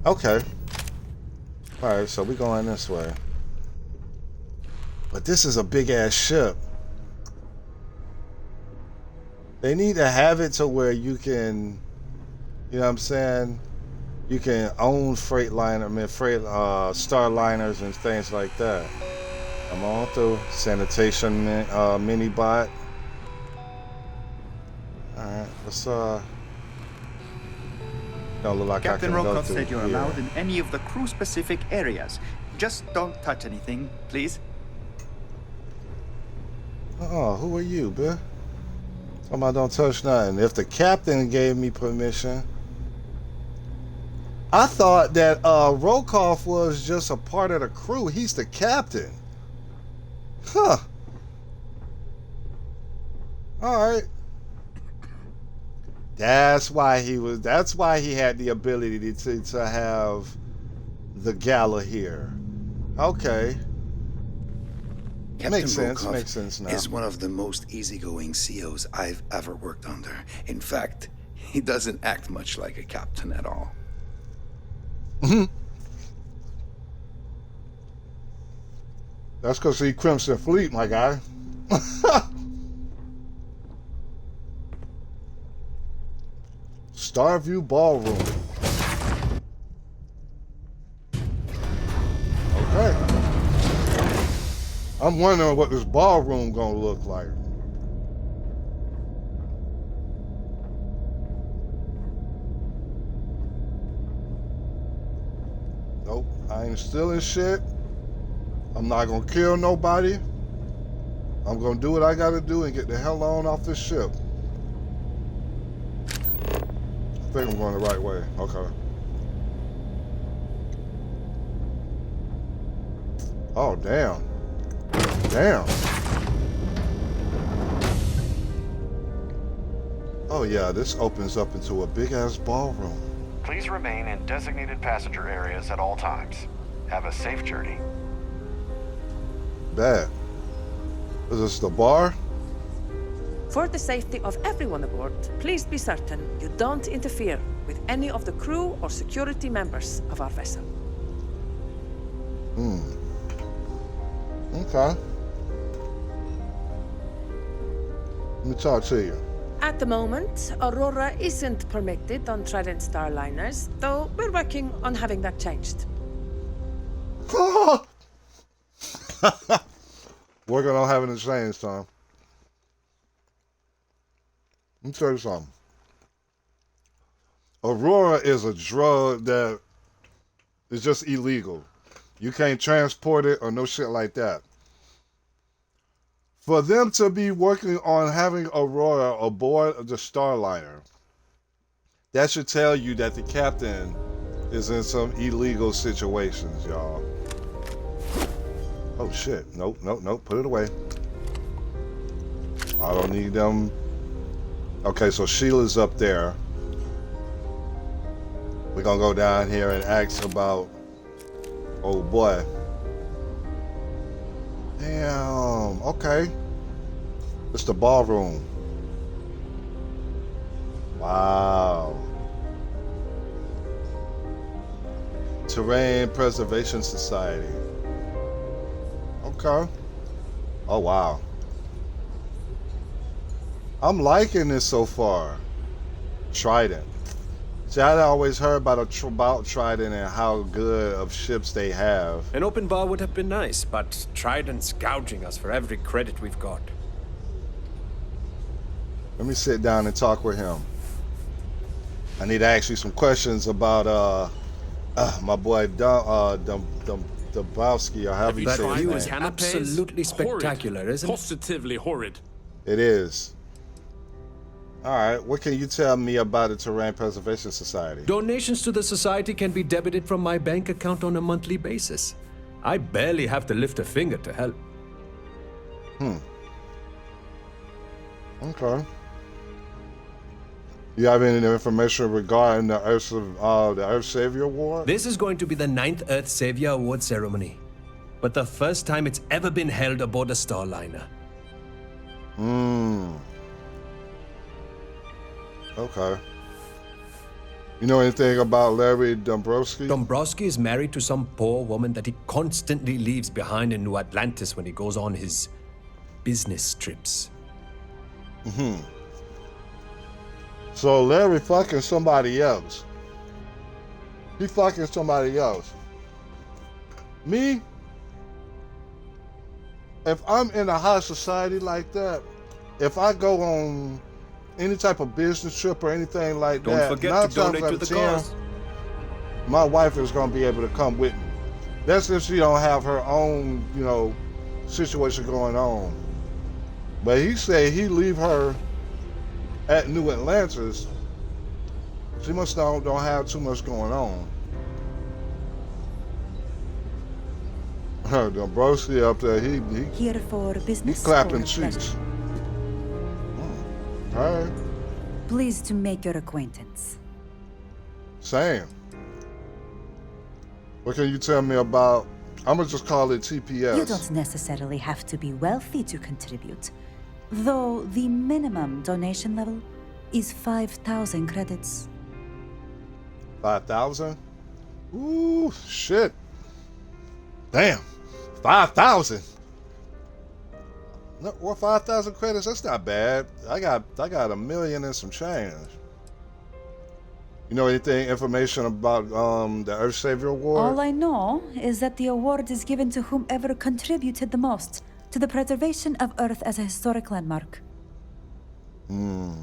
Okay. Alright, so we're going this way. But this is a big ass ship. They need to have it to where you can, you know what I'm saying? You can own Starliners and things like that. I'm on through sanitation mini bot. All right, let's Don't look like
Captain
I can go
Rokov
through
said you're
here.
allowed in any of the crew-specific areas. Just don't touch anything, please.
Who are you, bitch? Somebody don't touch nothing. If the captain gave me permission, I thought that Rokov was just a part of the crew. He's the captain. Huh. All right. That's why he had the ability to have the gala here. Okay.
Captain
Makes sense.
Rokov
Makes sense now.
is one of the most easygoing COs I've ever worked under. In fact, he doesn't act much like a captain at all.
That's because he's Clemson Fleet, my guy. Starview Ballroom. Okay. I'm wondering what this ballroom gonna look like. Nope, I ain't stealing shit. I'm not gonna kill nobody. I'm gonna do what I gotta do and get the hell on off this ship. I think I'm going the right way. Okay. Oh, damn. Damn. Oh, yeah, this opens up into a big-ass ballroom.
Please remain in designated passenger areas at all times. Have a safe journey.
Bad. Is this the bar?
For the safety of everyone aboard, please be certain you don't interfere with any of the crew or security members of our vessel.
Okay. Let me talk to you.
At the moment, Aurora isn't permitted on Trident Starliners, though we're working on having that changed.
Working on having it changed, Tom. Let me tell you something. Aurora is a drug that is just illegal. You can't transport it or no shit like that. For them to be working on having Aurora aboard the Starliner, that should tell you that the captain is in some illegal situations, y'all. Oh shit, nope, put it away. I don't need them. Okay, so Sheila's up there. We're gonna go down here and ask about, oh boy. Damn, okay. It's the ballroom. Wow. Terrain Preservation Society. Okay. Oh, wow. I'm liking this so far. Trident. See, I'd always heard about Trident and how good of ships they have.
An open bar would have been nice, but Trident's gouging us for every credit we've got.
Let me sit down and talk with him. I need to ask you some questions about my boy Dombrowski, or however you say his name.
Is absolutely spectacular, isn't it?
Positively horrid.
It is. All right, what can you tell me about the Terrain Preservation Society?
Donations to the society can be debited from my bank account on a monthly basis. I barely have to lift a finger to help.
Okay. You have any information regarding the Earth Savior Award?
This is going to be the 9th Earth Savior Award ceremony, but the first time it's ever been held aboard a Starliner.
Okay. You know anything about Larry Dombrowski?
Dombrowski is married to some poor woman that he constantly leaves behind in New Atlantis when he goes on his business trips.
So Larry fucking somebody else. He fucking somebody else. Me? If I'm in a high society like that, if I go on any type of business trip or anything like
Don't
that,
forget
9
to
times
donate
out
to
of
the
10,
cause.
my wife is gonna be able to come with me. That's if she don't have her own, situation going on. But he said he leave her at New Atlantis. She must don't have too much going on. The broski up there, he
Here for business.
clapping
or
cheeks.
pleasure?
All right,
Pleased to make your acquaintance.
same. What can you tell me about? I'm gonna just call it TPS.
You don't necessarily have to be wealthy to contribute, though the minimum donation level is 5,000 credits.
5,000? Ooh, shit. Damn, 5,000. No, well, 5,000 credits. That's not bad. I got $1 million and some change. You know information about the Earth Savior Award?
All I know is that the award is given to whomever contributed the most to the preservation of Earth as a historic landmark.
You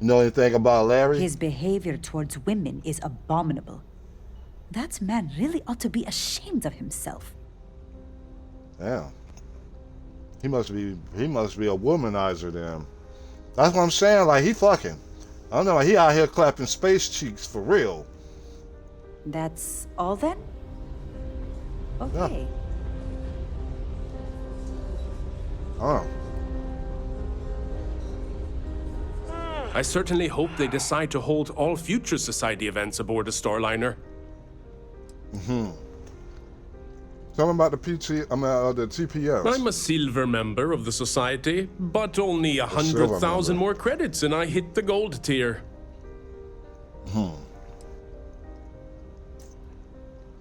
know anything about Larry?
His behavior towards women is abominable. That man really ought to be ashamed of himself.
Damn. He must be a womanizer then. That's what I'm saying. Like, he fucking. I don't know. He out here clapping space cheeks for real.
That's all then? Okay.
Oh.
I certainly hope they decide to hold all future Society events aboard the Starliner.
Tell me about the the TPS.
I'm a silver member of the Society, but only
silver
100,000
member.
more credits and I hit the gold tier.
You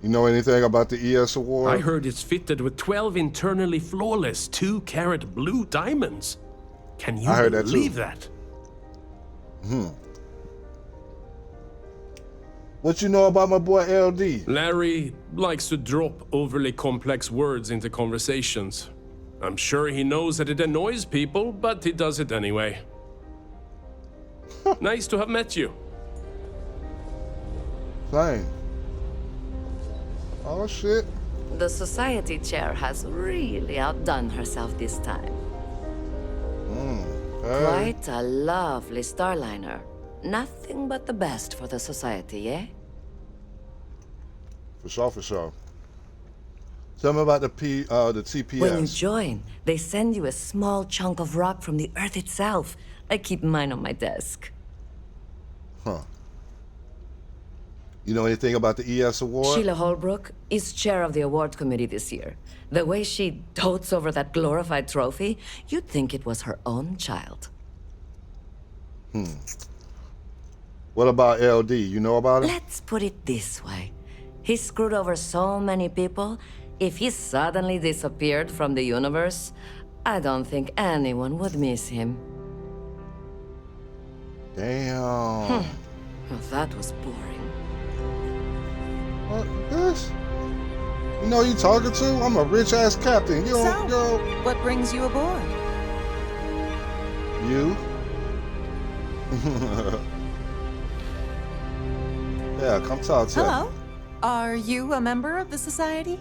know anything about the ES Award?
I heard it's fitted with 12 internally flawless 2-carat blue diamonds. Can you
I heard that too.
believe that?
What you know about my boy LD?
Larry likes to drop overly complex words into conversations. I'm sure he knows that it annoys people, but he does it anyway. Nice to have met you.
Same. Oh shit.
The Society chair has really outdone herself this time.
Hey.
Quite a lovely Starliner. Nothing but the best for the Society, eh?
For sure, for sure. Tell me about the TPS.
When you join, they send you a small chunk of rock from the Earth itself. I keep mine on my desk.
Huh. You know anything about the ES Award?
Sheila Holbrook is chair of the award committee this year. The way she dotes over that glorified trophy, you'd think it was her own child.
What about LD? You know about him?
Let's put it this way. He screwed over so many people. If he suddenly disappeared from the universe, I don't think anyone would miss him.
Damn.
Well, that was boring.
What this? You know who you talking to? I'm a rich ass captain. You don't go.
What brings you aboard?
You? Yeah, come talk to me.
Hello. Are you a member of the Society?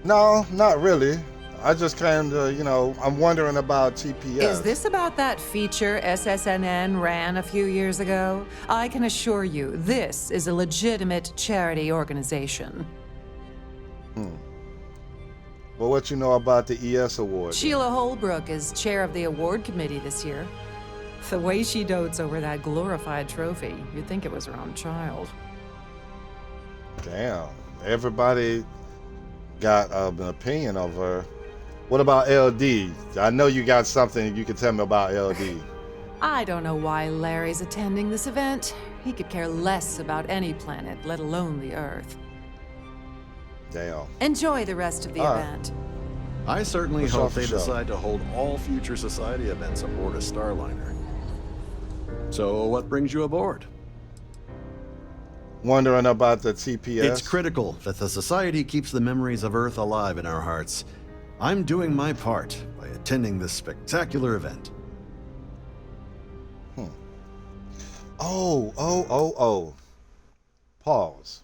No, not really. I just kind of, I'm wondering about TPS.
Is this about that feature SSNN ran a few years ago? I can assure you, this is a legitimate charity organization.
Well, what you know about the ES Award?
Sheila Holbrook is chair of the award committee this year. The way she dotes over that glorified trophy, you'd think it was her own child.
Damn. Everybody got an opinion of her. What about LD? I know you got something you can tell me about LD.
I don't know why Larry's attending this event. He could care less about any planet, let alone the Earth.
Damn.
Enjoy the rest of the event.
I certainly
For sure,
hope
for
they
sure.
decide to hold all future Society events aboard a Starliner. So, what brings you aboard?
Wondering about the TPS.
It's critical that the Society keeps the memories of Earth alive in our hearts. I'm doing my part by attending this spectacular event.
Oh. Pause.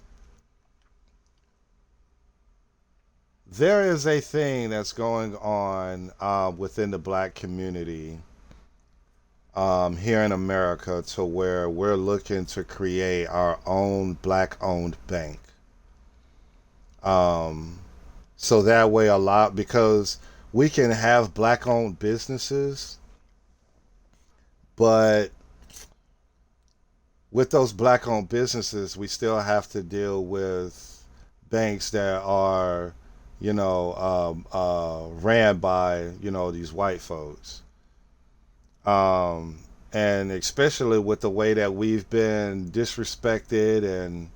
There is a thing that's going on within the black community here in America to where we're looking to create our own black-owned bank. So that way because we can have black-owned businesses, but with those black-owned businesses, we still have to deal with banks that are, ran by, these white folks. And especially with the way that we've been disrespected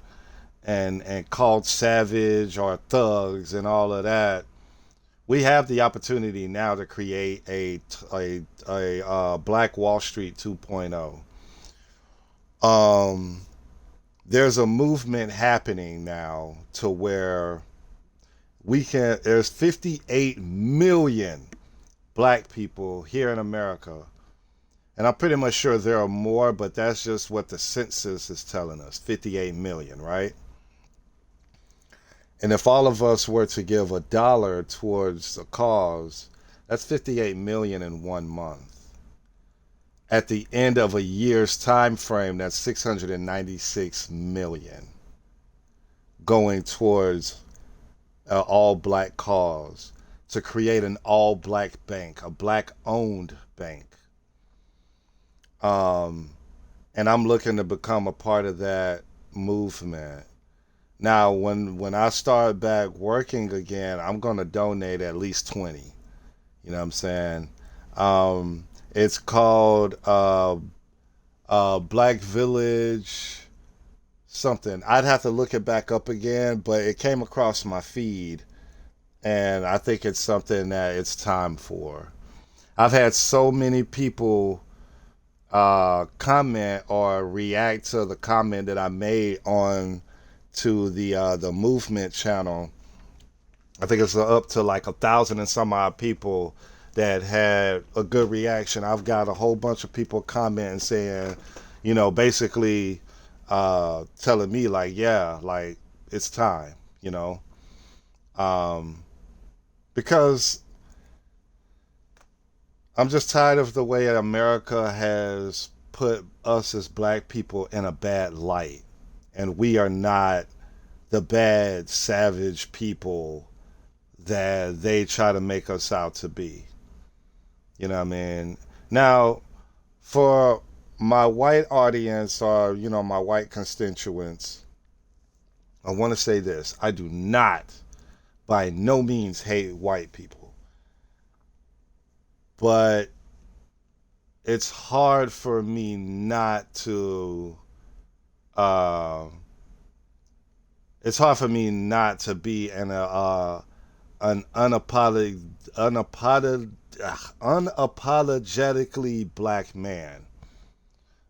and called savage or thugs and all of that, we have the opportunity now to create a Black Wall Street 2.0. There's a movement happening now to where there's 58 million black people here in America. And I'm pretty much sure there are more, but that's just what the census is telling us, 58 million, right? And if all of us were to give $1 towards a cause, that's 58 million in 1 month. At the end of a year's time frame, that's 696 million going towards an all-black cause to create an all-black bank, a black-owned bank. And I'm looking to become a part of that movement. Now, when I start back working again, I'm going to donate at least 20. You know what I'm saying? It's called Black Village something. I'd have to look it back up again, but it came across my feed, and I think it's something that it's time for. I've had so many people comment or react to the comment that I made on to the movement channel. I think it's up to like 1,000 and some odd people that had a good reaction. I've got a whole bunch of people commenting saying, basically telling me like, yeah, like it's time, because I'm just tired of the way America has put us as black people in a bad light. And we are not the bad, savage people that they try to make us out to be. You know what I mean? Now, for my white audience or, my white constituents, I want to say this. I do not, by no means, hate white people. But it's hard for me not to be an unapologetically black man,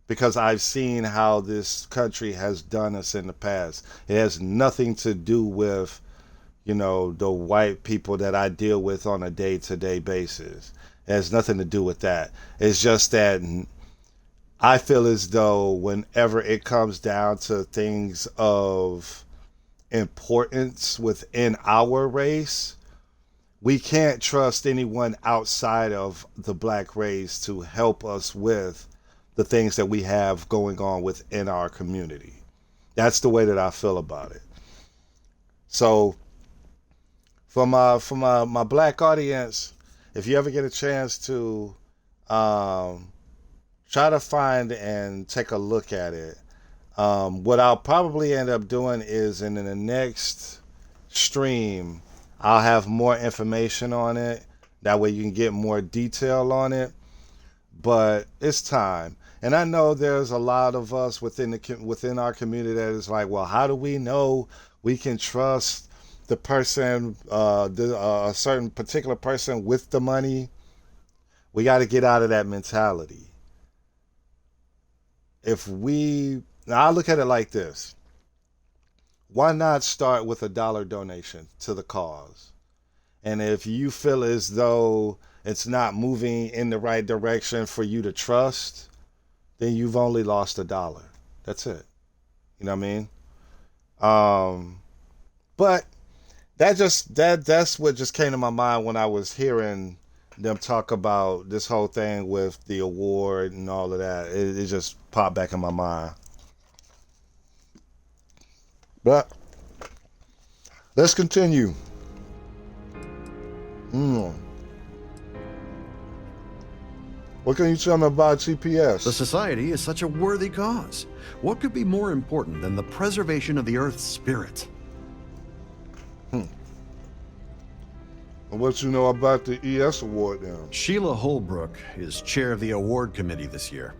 because I've seen how this country has done us in the past. It has nothing to do with, the white people that I deal with on a day-to-day basis. It has nothing to do with that. It's just that I feel as though whenever it comes down to things of importance within our race, we can't trust anyone outside of the black race to help us with the things that we have going on within our community. That's the way that I feel about it. So for my black audience, if you ever get a chance to try to find and take a look at it, what I'll probably end up doing is in the next stream, I'll have more information on it. That way you can get more detail on it. But it's time. And I know there's a lot of us within our community that is like, well, how do we know we can trust the person, a certain particular person with the money? We got to get out of that mentality. Now I look at it like this. Why not start with $1 donation to the cause? And if you feel as though it's not moving in the right direction for you to trust, then you've only lost $1. That's it. You know what I mean? But that's what just came to my mind when I was hearing them talk about this whole thing with the award and all of that. It just popped back in my mind. But let's continue. What can you tell me about GPS?
The Society is such a worthy cause. What could be more important than the preservation of the Earth's spirit?
What you know about the ES award then?
Sheila Holbrook is chair of the award committee this year.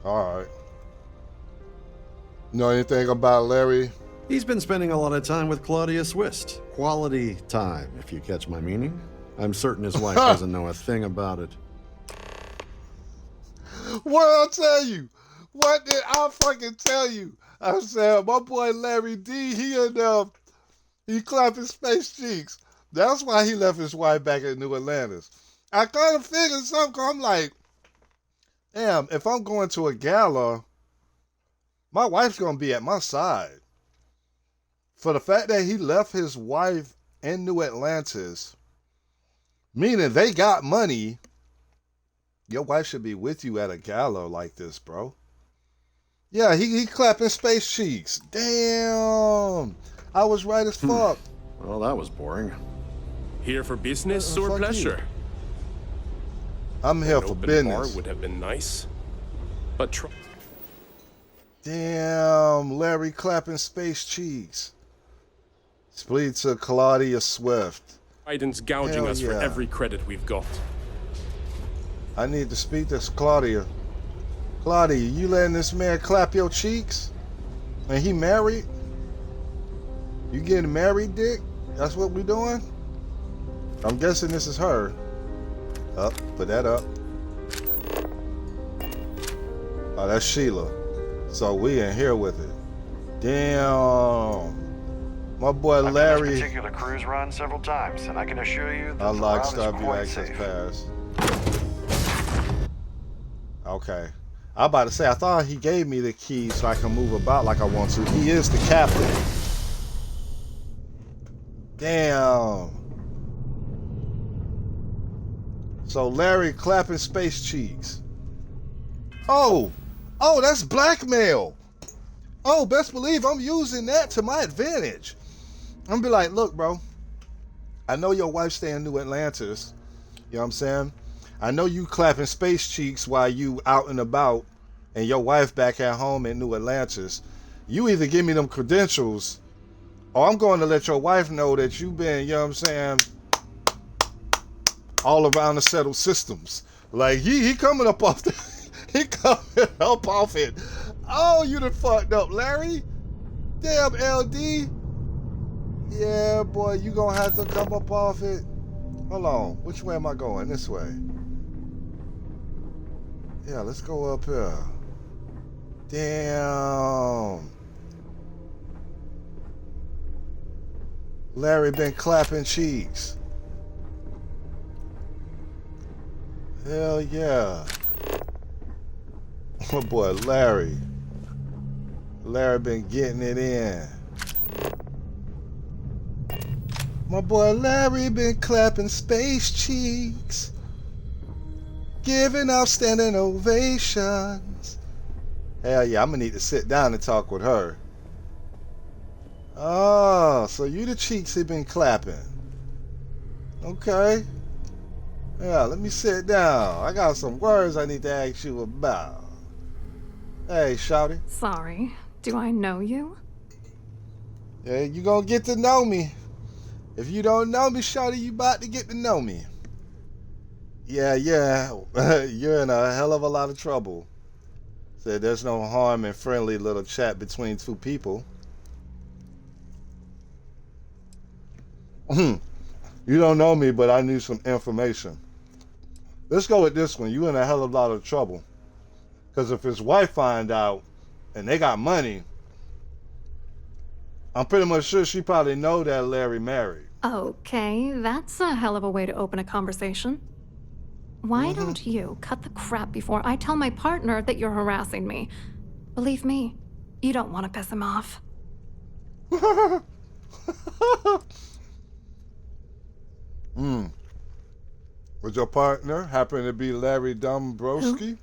All right. Know anything about Larry?
He's been spending a lot of time with Claudia Swist. Quality time, if you catch my meaning. I'm certain his wife doesn't know a thing about it.
What did I tell you? What did I fucking tell you? I said, my boy Larry D, he clapping space cheeks. That's why he left his wife back at New Atlantis. I kind of figured something. I'm like, damn, if I'm going to a gala, my wife's going to be at my side. For the fact that he left his wife in New Atlantis, meaning they got money, your wife should be with you at a gala like this, bro. Yeah, he clapping space cheeks. Damn. I was right as fuck.
Well, that was boring.
Here for business or pleasure?
I'm here for business.
Bar would have been nice, but
damn, Larry clapping space cheeks. Split to Claudia Swift.
Biden's gouging us for every credit we've got.
I need to speak to Claudia. Claudia, you letting this man clap your cheeks? And he married? You getting married, Dick? That's what we doing? I'm guessing this is her. Up, put that up. Oh, that's Sheila. So we in here with it. Damn. My boy
I've done
Larry.
this particular cruise run several times, and I can assure you that
Unlock
the route is
Starview
quite
access
safe.
pass. Okay. I'm about to say, I thought he gave me the key so I can move about like I want to. He is the captain. Damn. So Larry clapping space cheeks. Oh, that's blackmail. Oh, best believe I'm using that to my advantage. I'm gonna be like, look, bro, I know your wife stay in New Atlantis. You know what I'm saying? I know you clapping space cheeks while you out and about and your wife back at home in New Atlantis. You either give me them credentials or I'm going to let your wife know that you've been, you know what I'm saying, all around the settled systems. Like, he coming up off the, he coming up off it. Oh, you done fucked up, Larry. Damn, LD. Yeah, boy, you gonna have to come up off it. Hold on, which way am I going? This way. Yeah, let's go up here. Damn. Larry been clapping cheeks. Hell yeah. Oh boy, Larry. Larry been getting it in. My boy Larry been clapping space cheeks. Giving outstanding ovations. Hell yeah, I'm gonna need to sit down and talk with her. Oh, so you the cheeks he been clapping. Okay. Yeah, let me sit down. I got some words I need to ask you about. Hey, shawty.
Sorry, do I know you?
Yeah, you gonna get to know me. If you don't know me, shawty, you about to get to know me. Yeah, you're in a hell of a lot of trouble. Said there's no harm in friendly little chat between two people. You don't know me, but I need some information. Let's go with this one. You in a hell of a lot of trouble. Because if his wife find out and they got money, I'm pretty much sure she probably know that Larry married.
Okay, that's a hell of a way to open a conversation. why don't you cut the crap before I tell my partner that you're harassing me? Believe me, you don't want to piss him off.
Would your partner happen to be Larry Dombrowski?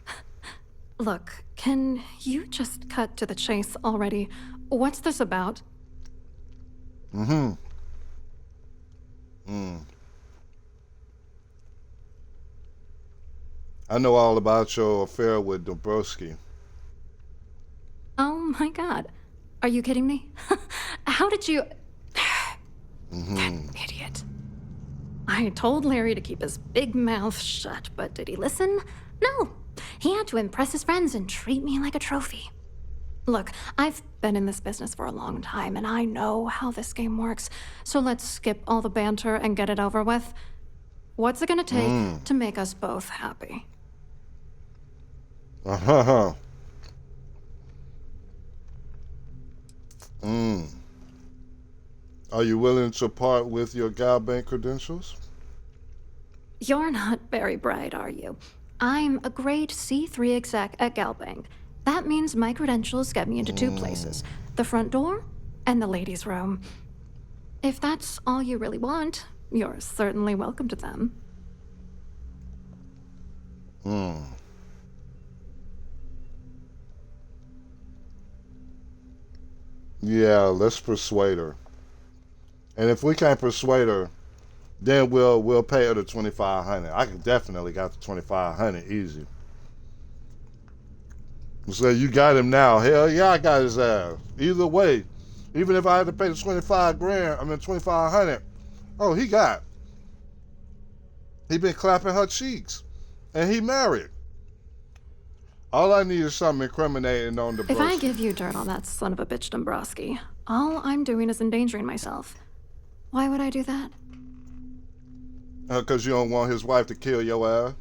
Look, can you just cut to the chase already? What's this about?
I know all about your affair with Dombrowski.
Oh my god. Are you kidding me? How did you... That idiot. I told Larry to keep his big mouth shut, but did he listen? No. He had to impress his friends and treat me like a trophy. Look, I've been in this business for a long time, and I know how this game works, so let's skip all the banter and get it over with. What's it gonna take to make us both happy?
Are you willing to part with your gal bank credentials?
You're not very bright, are you? I'm a grade C3 exec at Galbank. That means my credentials get me into two places, the front door and the ladies' room. If that's all you really want, you're certainly welcome to them.
Yeah, let's persuade her. And if we can't persuade her, then we'll pay her the $2,500. I can definitely got the $2,500 easy. So you got him now. Hell yeah, I got his ass. Either way, even if I had to pay the $2,500. Oh, he got. He been clapping her cheeks, and he married. All I need is something incriminating on the.
If I give you dirt on that son of a bitch Dombrowski, all I'm doing is endangering myself. Why would I do that?
Because you don't want his wife to kill your ass.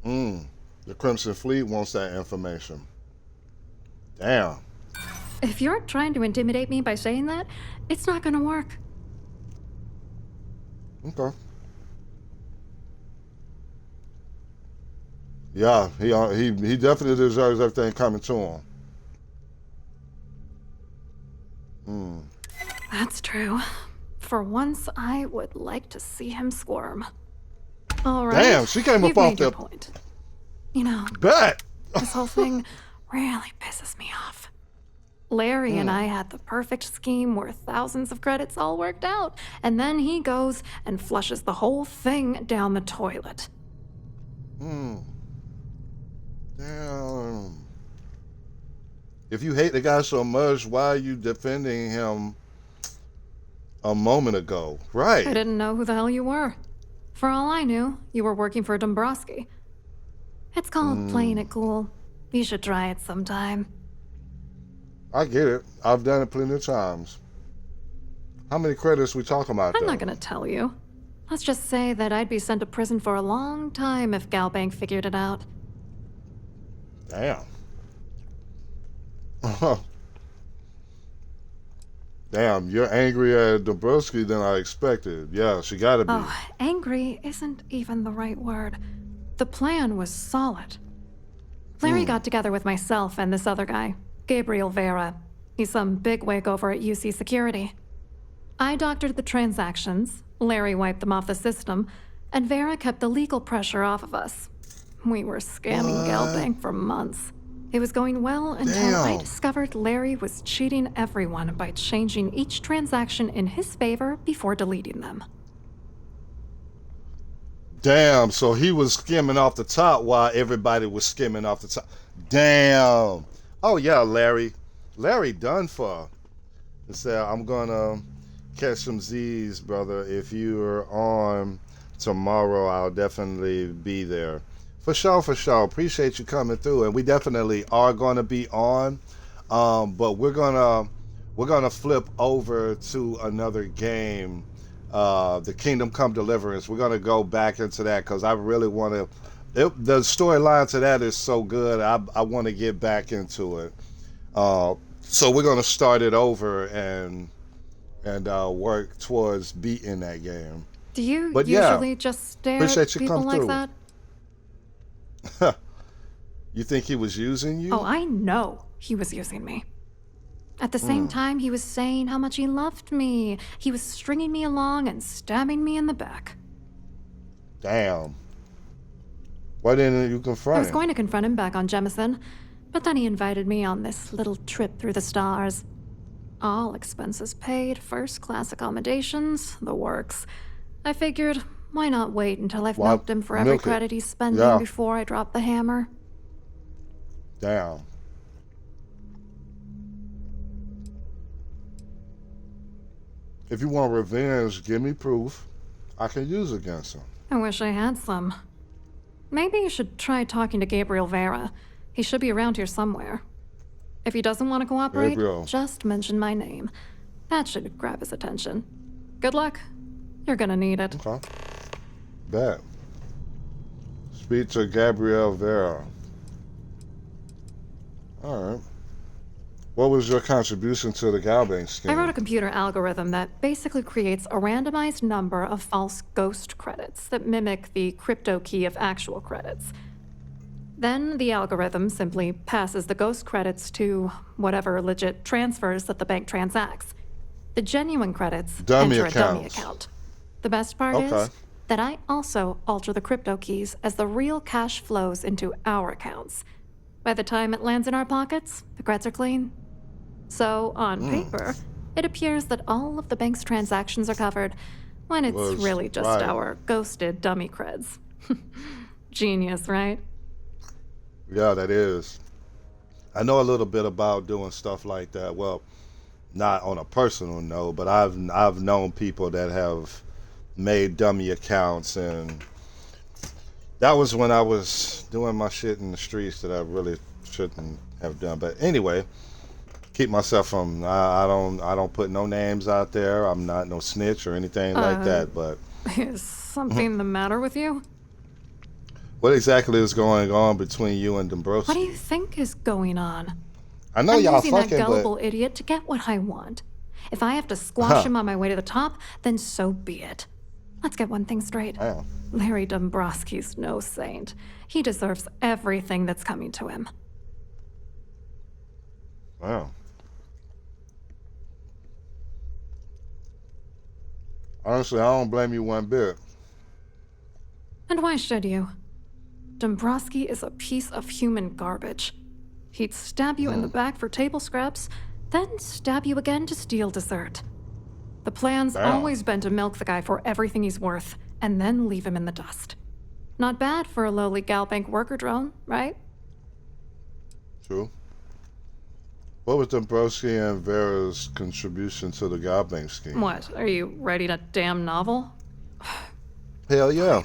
The Clemson Fleet wants that information. Damn.
If you're trying to intimidate me by saying that, it's not gonna work.
Okay. Yeah, he definitely deserves everything coming to him.
That's true. For once, I would like to see him squirm. All right.
Damn, she came up off
your
the
point. You know,
bet.
This whole thing really pisses me off. Larry and I had the perfect scheme where thousands of credits all worked out, and then he goes and flushes the whole thing down the toilet.
Damn. If you hate the guy so much, why are you defending him a moment ago? Right.
I didn't know who the hell you were. For all I knew, you were working for Dombrowski. It's called playing it cool. You should try it sometime.
I get it. I've done it plenty of times. How many credits we talking about?
I'm not gonna tell you. Let's just say that I'd be sent to prison for a long time if Galbank figured it out.
Damn. Damn, you're angrier at Dombrowski than I expected. Yeah, she gotta be.
Oh, angry isn't even the right word. The plan was solid. Larry got together with myself and this other guy, Gabriel Vera. He's some bigwig over at UC Security. I doctored the transactions, Larry wiped them off the system, and Vera kept the legal pressure off of us. We were scamming Galbank for months. It was going well until I discovered Larry was cheating everyone by changing each transaction in his favor before deleting them.
Damn, so he was skimming off the top while everybody was skimming off the top. Damn. Oh, yeah, Larry. Larry done for. He said, I'm going to catch some Z's, brother. If you're on tomorrow, I'll definitely be there. For sure, for sure. Appreciate you coming through. And we definitely are going to be on. But we're gonna flip over to another game. The Kingdom Come Deliverance. We're gonna go back into that because I really want to. The storyline to that is so good. I want to get back into it. So we're gonna start it over and work towards beating that game.
Do you
But
usually just stare at
appreciate you
people
come
like
through.
that?
You think he was using you?
Oh, I know he was using me. At the same time, he was saying how much he loved me. He was stringing me along and stabbing me in the back.
Damn. Why didn't you confront
I was
him?
going to confront him back on Jemison, but then he invited me on this little trip through the stars. All expenses paid, first-class accommodations, the works. I figured, why not wait until I've milked him for every
milk it.
credit he's spending
Yeah.
before I drop the hammer?
Damn. If you want revenge, give me proof. I can use against him.
I wish I had some. Maybe you should try talking to Gabriel Vera. He should be around here somewhere. If he doesn't want to cooperate,
Gabriel.
just mention my name. That should grab his attention. Good luck. You're gonna need it.
Okay. Bet. Speak to Gabriel Vera. All right. What was your contribution to the Galbank scheme?
I wrote a computer algorithm that basically creates a randomized number of false ghost credits that mimic the crypto key of actual credits. Then the algorithm simply passes the ghost credits to whatever legit transfers that the bank transacts. The genuine credits
Dummy
enter a dummy
accounts.
account. The best part
Okay.
is that I also alter the crypto keys as the real cash flows into our accounts. By the time it lands in our pockets, the creds are clean. So, on paper, it appears that all of the bank's transactions are covered, when it's
Was
really just
right.
our ghosted dummy creds. Genius, right?
Yeah, that is. I know a little bit about doing stuff like that. Well, not on a personal note, but I've known people that have made dummy accounts, and that was when I was doing my shit in the streets that I really shouldn't have done. But anyway, keep myself from. I don't put no names out there. I'm not no snitch or anything like that. But
Is something the matter with you?
what exactly is going on between you and Dombrowski?
What do you think is going on?
I know
I'm
y'all
using that
fucking,
gullible
but
idiot to get what I want. If I have to squash him on my way to the top, then so be it. Let's get one thing straight.
Damn.
Larry Dombrowski's no saint. He deserves everything that's coming to him.
Wow. Honestly, I don't blame you one bit.
And why should you? Dombrowski is a piece of human garbage. He'd stab you in the back for table scraps, then stab you again to steal dessert. The plan's
Damn.
always been to milk the guy for everything he's worth, and then leave him in the dust. Not bad for a lowly Galbank worker drone, right?
True. What was Dombrowski and Vera's contribution to the Galbank scheme?
What, are you writing a damn novel?
Hell yeah.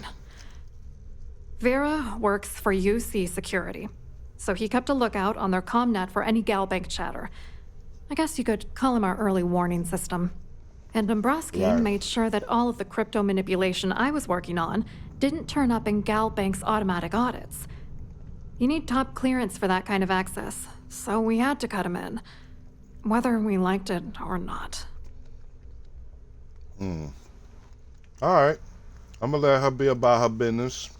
Vera works for UC Security, so he kept a lookout on their comnet for any Galbank chatter. I guess you could call him our early warning system. And Dombrowski
Right.
made sure that all of the crypto manipulation I was working on didn't turn up in Galbank's automatic audits. You need top clearance for that kind of access, so we had to cut him in, whether we liked it or not.
All right. I'm going to let her be about her business.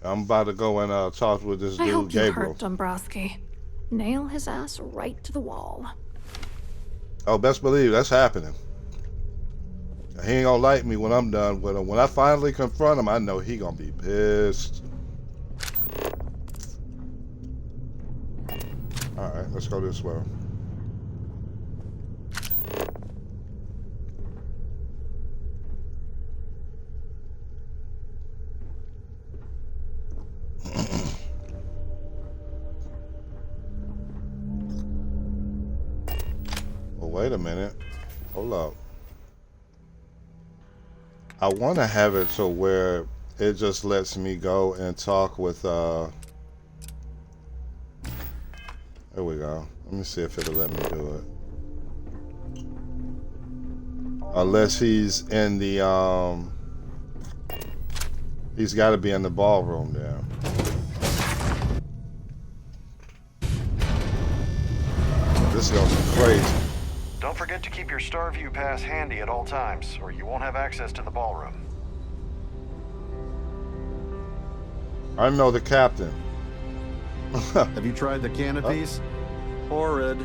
I'm about to go and talk with this
I
dude,
hope you
Gabriel.
hurt Dombrowski. Nail his ass right to the wall.
Oh, best believe that's happening. He ain't gonna like me when I'm done with him. When I finally confront him, I know he gonna be pissed. All right, let's go this way. Well, wait a minute. Hold up. I want to have it to where it just lets me go and talk with, there we go. Let me see if it'll let me do it. Unless he's in the, he's got to be in the ballroom there. This is going to be crazy.
Don't forget to keep your Starview Pass handy at all times, or you won't have access to the ballroom.
I know the captain.
Have you tried the canopies?
Horrid.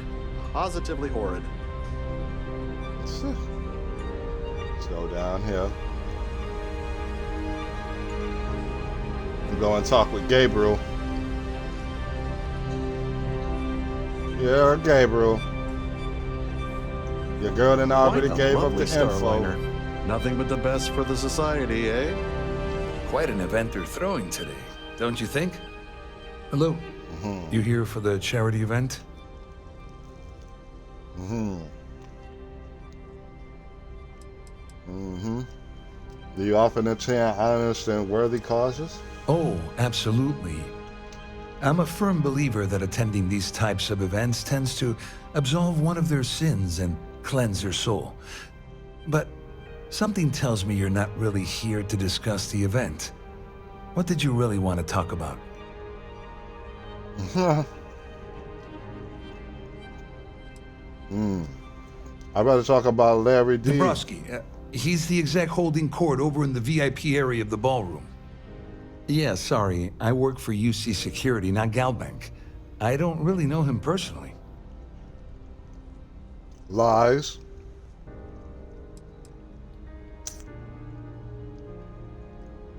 Positively horrid.
Let's go down here. And go and talk with Gabriel. Yeah, Gabriel. Your girl and I already
Quite a
gave up
lovely
the info.
Starliner. Nothing but the best for the society, eh?
Quite an event they're throwing today, don't you think? Hello. You here for the charity event?
Do you often attend honest and worthy causes?
Oh, absolutely. I'm a firm believer that attending these types of events tends to absolve one of their sins and cleanse their soul. But something tells me you're not really here to discuss the event. What did you really want to talk about?
I'd rather talk about Larry D.
Dombrowski, he's the exec holding court over in the VIP area of the ballroom. Yeah, sorry, I work for UC Security, not Galbank. I don't really know him personally.
Lies.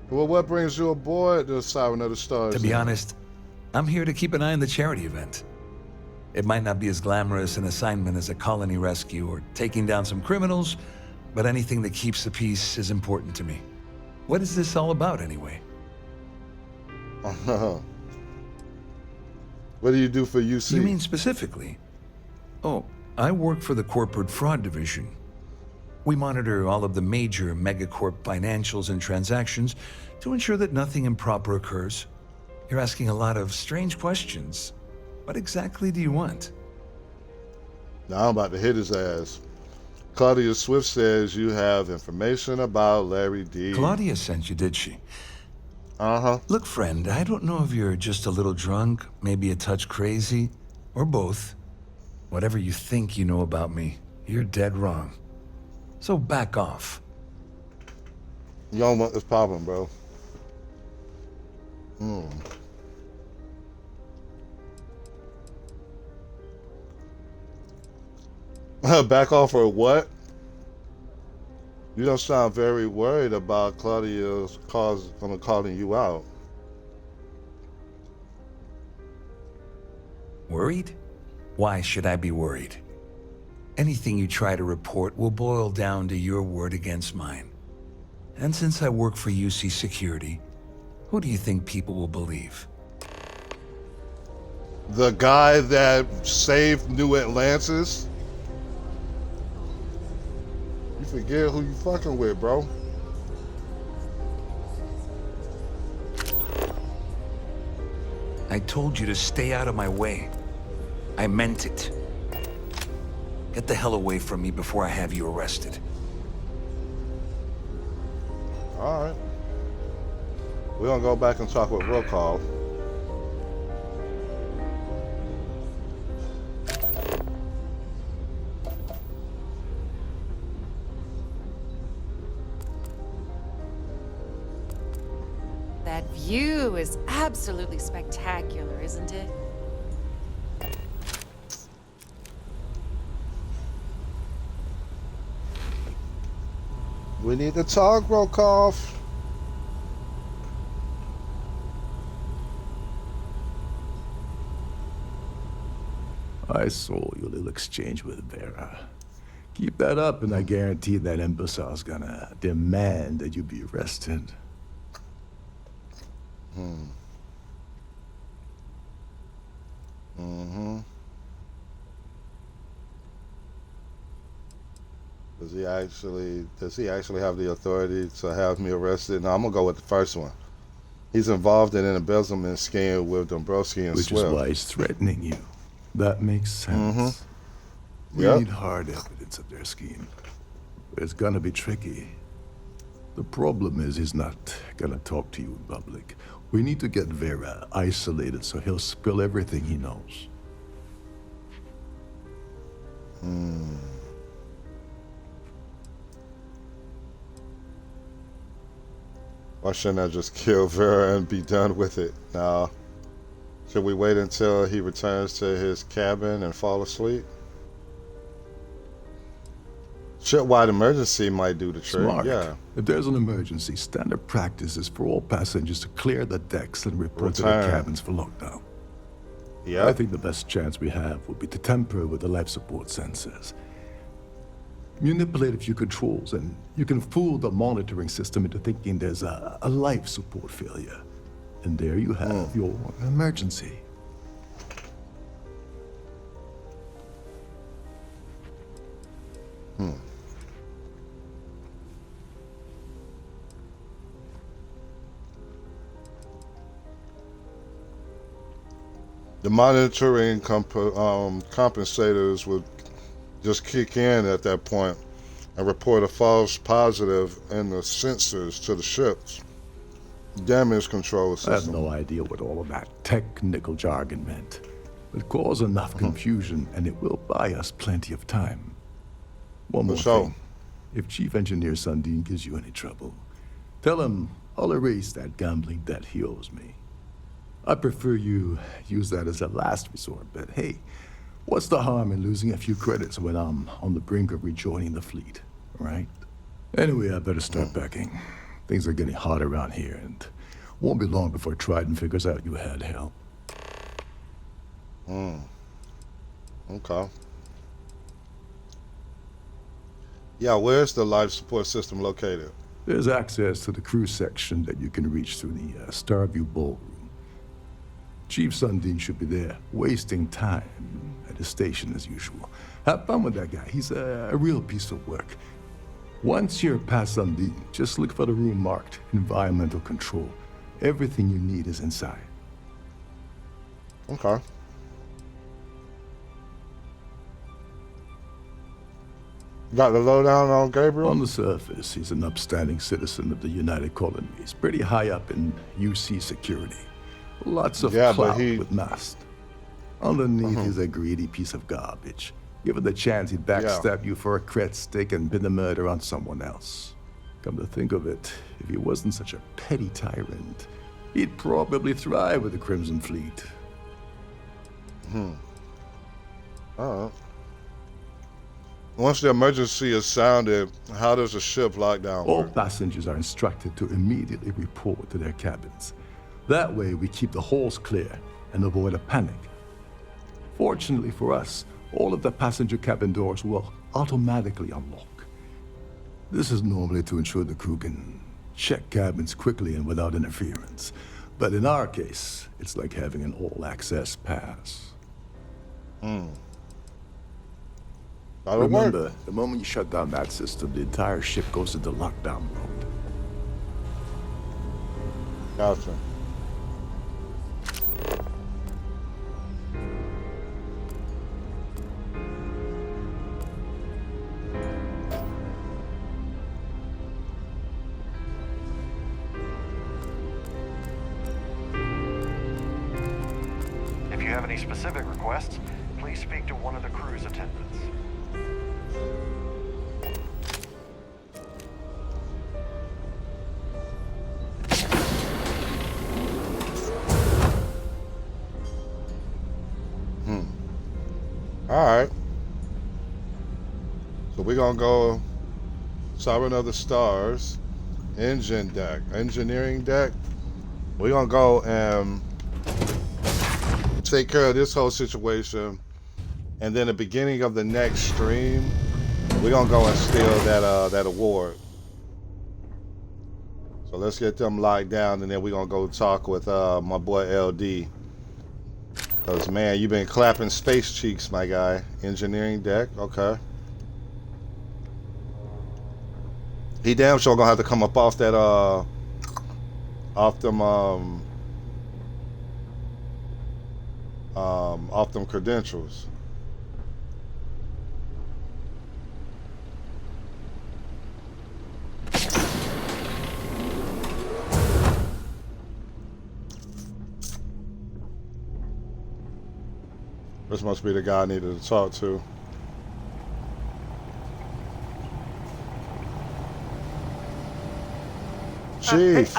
Well, what brings you aboard the Siren of the Stars?
To be honest, I'm here to keep an eye on the charity event. It might not be as glamorous an assignment as a colony rescue or taking down some criminals, but anything that keeps the peace is important to me. What is this all about, anyway?
What do you do for UC?
You mean specifically? Oh, I work for the Corporate Fraud Division. We monitor all of the major megacorp financials and transactions to ensure that nothing improper occurs. You're asking a lot of strange questions. What exactly do you want?
Now I'm about to hit his ass. Claudia Swift says you have information about Larry D.
Claudia sent you, did she? Look, friend, I don't know if you're just a little drunk, maybe a touch crazy, or both. Whatever you think you know about me, you're dead wrong. So back off.
Yo, what is poppin', bro? Back off or what? You don't sound very worried about Claudia's calling you out.
Worried? Why should I be worried? Anything you try to report will boil down to your word against mine. And since I work for UC Security, who do you think people will believe?
The guy that saved New Atlantis? You forget who you fucking with, bro.
I told you to stay out of my way. I meant it. Get the hell away from me before I have you arrested.
All right. We're gonna go back and talk with Rokov.
That view is absolutely spectacular, isn't it?
We need to talk, Rokov.
I saw your little exchange with Vera. Keep that up, and I guarantee that imbecile's gonna demand that you be arrested.
Does he actually have the authority to have me arrested? No, I'm gonna go with the first one. He's involved in an embezzlement scheme with Dombrowski and
Which
Swift.
is why he's threatening you. That makes sense. We need hard evidence of their scheme. It's gonna be tricky. The problem is he's not gonna talk to you in public. We need to get Vera isolated so he'll spill everything he knows.
Why shouldn't I just kill Vera and be done with it? Nah. Should we wait until he returns to his cabin and fall asleep? Shipwide emergency might do the trick.
Smart.
Yeah.
If there's an emergency, standard practice is for all passengers to clear the decks and report to their cabins for lockdown.
Yeah.
I think the best chance we have would be to tamper with the life support sensors. Manipulate a few controls, and you can fool the monitoring system into thinking there's a life support failure. And there you have your emergency.
The monitoring compensators would just kick in at that point and report a false positive in the sensors to the ship's damage control system.
I have no idea what all of that technical jargon meant. But cause enough confusion and it will buy us plenty of time. One more thing. If Chief Engineer Sundin gives you any trouble, tell him I'll erase that gambling debt he owes me. I prefer you use that as a last resort, but hey, what's the harm in losing a few credits when I'm on the brink of rejoining the fleet, right? Anyway, I better start packing. Things are getting hot around here, and won't be long before Trident figures out you had help.
Okay. Yeah, where's the life support system located?
There's access to the crew section that you can reach through the Starview Ballroom. Chief Sundin should be there, wasting time at his station as usual. Have fun with that guy. He's a real piece of work. Once you're past Sundin, just look for the room marked Environmental Control. Everything you need is inside.
Okay. Got the lowdown on Gabriel?
On the surface, he's an upstanding citizen of the United Colonies, pretty high up in UC security. Lots of clout with Mast. Underneath, he's a greedy piece of garbage. Given the chance, he'd backstab you for a cred stick and pin the murder on someone else. Come to think of it, if he wasn't such a petty tyrant, he'd probably thrive with the Crimson Fleet.
Alright. Once the emergency is sounded, how does the ship lockdown
All
work?
passengers are instructed to immediately report to their cabins. That way, we keep the halls clear and avoid a panic. Fortunately for us, all of the passenger cabin doors will automatically unlock. This is normally to ensure the crew can check cabins quickly and without interference. But in our case, it's like having an all-access pass. Remember, the moment you shut down that system, the entire ship goes into lockdown mode.
Gotcha.
If you have any specific requests, please speak to one of the crew's attendants.
Alright. So we're gonna go Siren of the Stars, engineering deck. We're gonna go and take care of this whole situation, and then the beginning of the next stream, we're gonna go and steal that award. So let's get them locked down, and then we're gonna go talk with my boy LD. Cause man, you've been clapping space cheeks, my guy. Engineering deck, okay. He damn sure gonna have to come up off that off them credentials. This must be the guy I needed to talk to. Chief.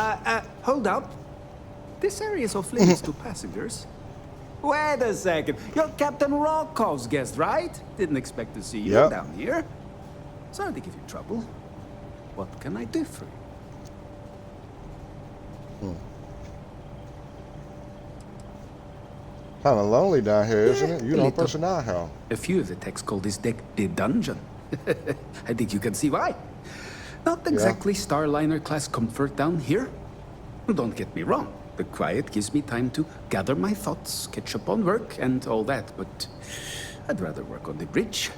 Hold up. This area is off limits to passengers. Wait a second. You're Captain Rocko's guest, right? Didn't expect to see you down here. Sorry to give you trouble. What can I do for you?
Kind of lonely down here, isn't it? You the only person down here.
A few of the techs call this deck the dungeon. I think you can see why. Not exactly Starliner class comfort down here. Don't get me wrong. The quiet gives me time to gather my thoughts, catch up on work, and all that, but I'd rather work on the bridge.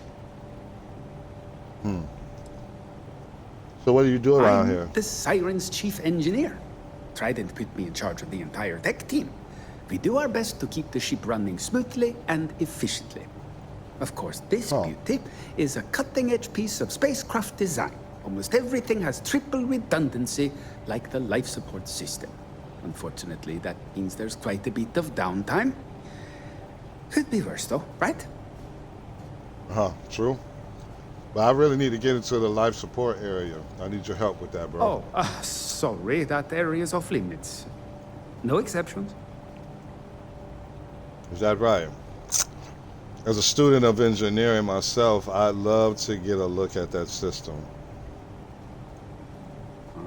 So what do you do around here?
I'm the Siren's chief engineer. Trident put me in charge of the entire tech team. We do our best to keep the ship running smoothly and efficiently. Of course, this beauty is a cutting-edge piece of spacecraft design. Almost everything has triple redundancy, like the life support system. Unfortunately, that means there's quite a bit of downtime. Could be worse, though, right?
True. But I really need to get into the life support area. I need your help with that, bro.
Oh, sorry, that area is off limits. No exceptions.
Is that right? As a student of engineering myself, I'd love to get a look at that system.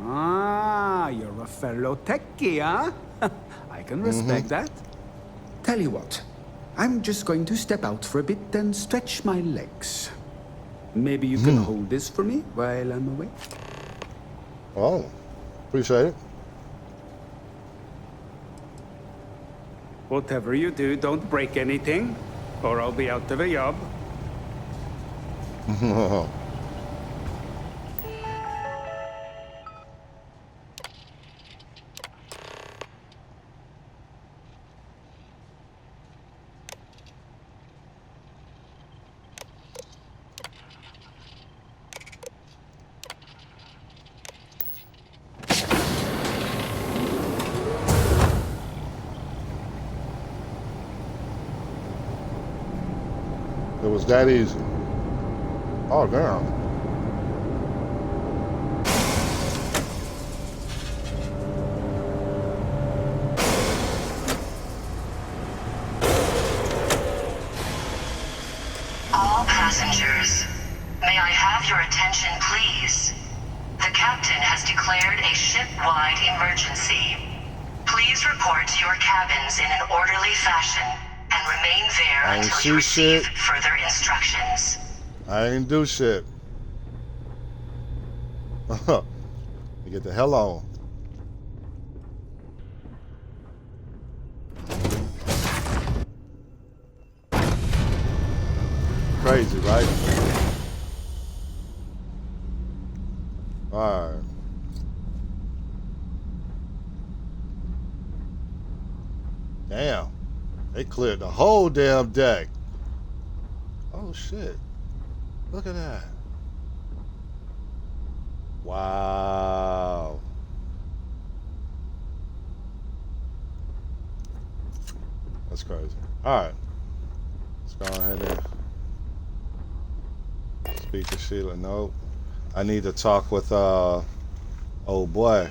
Ah, you're a fellow techie, huh? I can respect that. Tell you what, I'm just going to step out for a bit and stretch my legs. Maybe you can hold this for me while I'm away?
Oh, appreciate it.
Whatever you do, don't break anything, or I'll be out of a job.
It was that easy. Oh, damn.
All passengers, may I have your attention, please? The captain has declared a ship-wide emergency. Please report to your cabins in an orderly fashion and remain there until you receive further instructions.
I ain't do shit. You get the hell on. Crazy, right? Alright. Damn. They cleared the whole damn deck. Oh shit. Look at that. Wow. That's crazy. Alright. Let's go ahead and speak to Sheila. Nope. I need to talk with oh boy.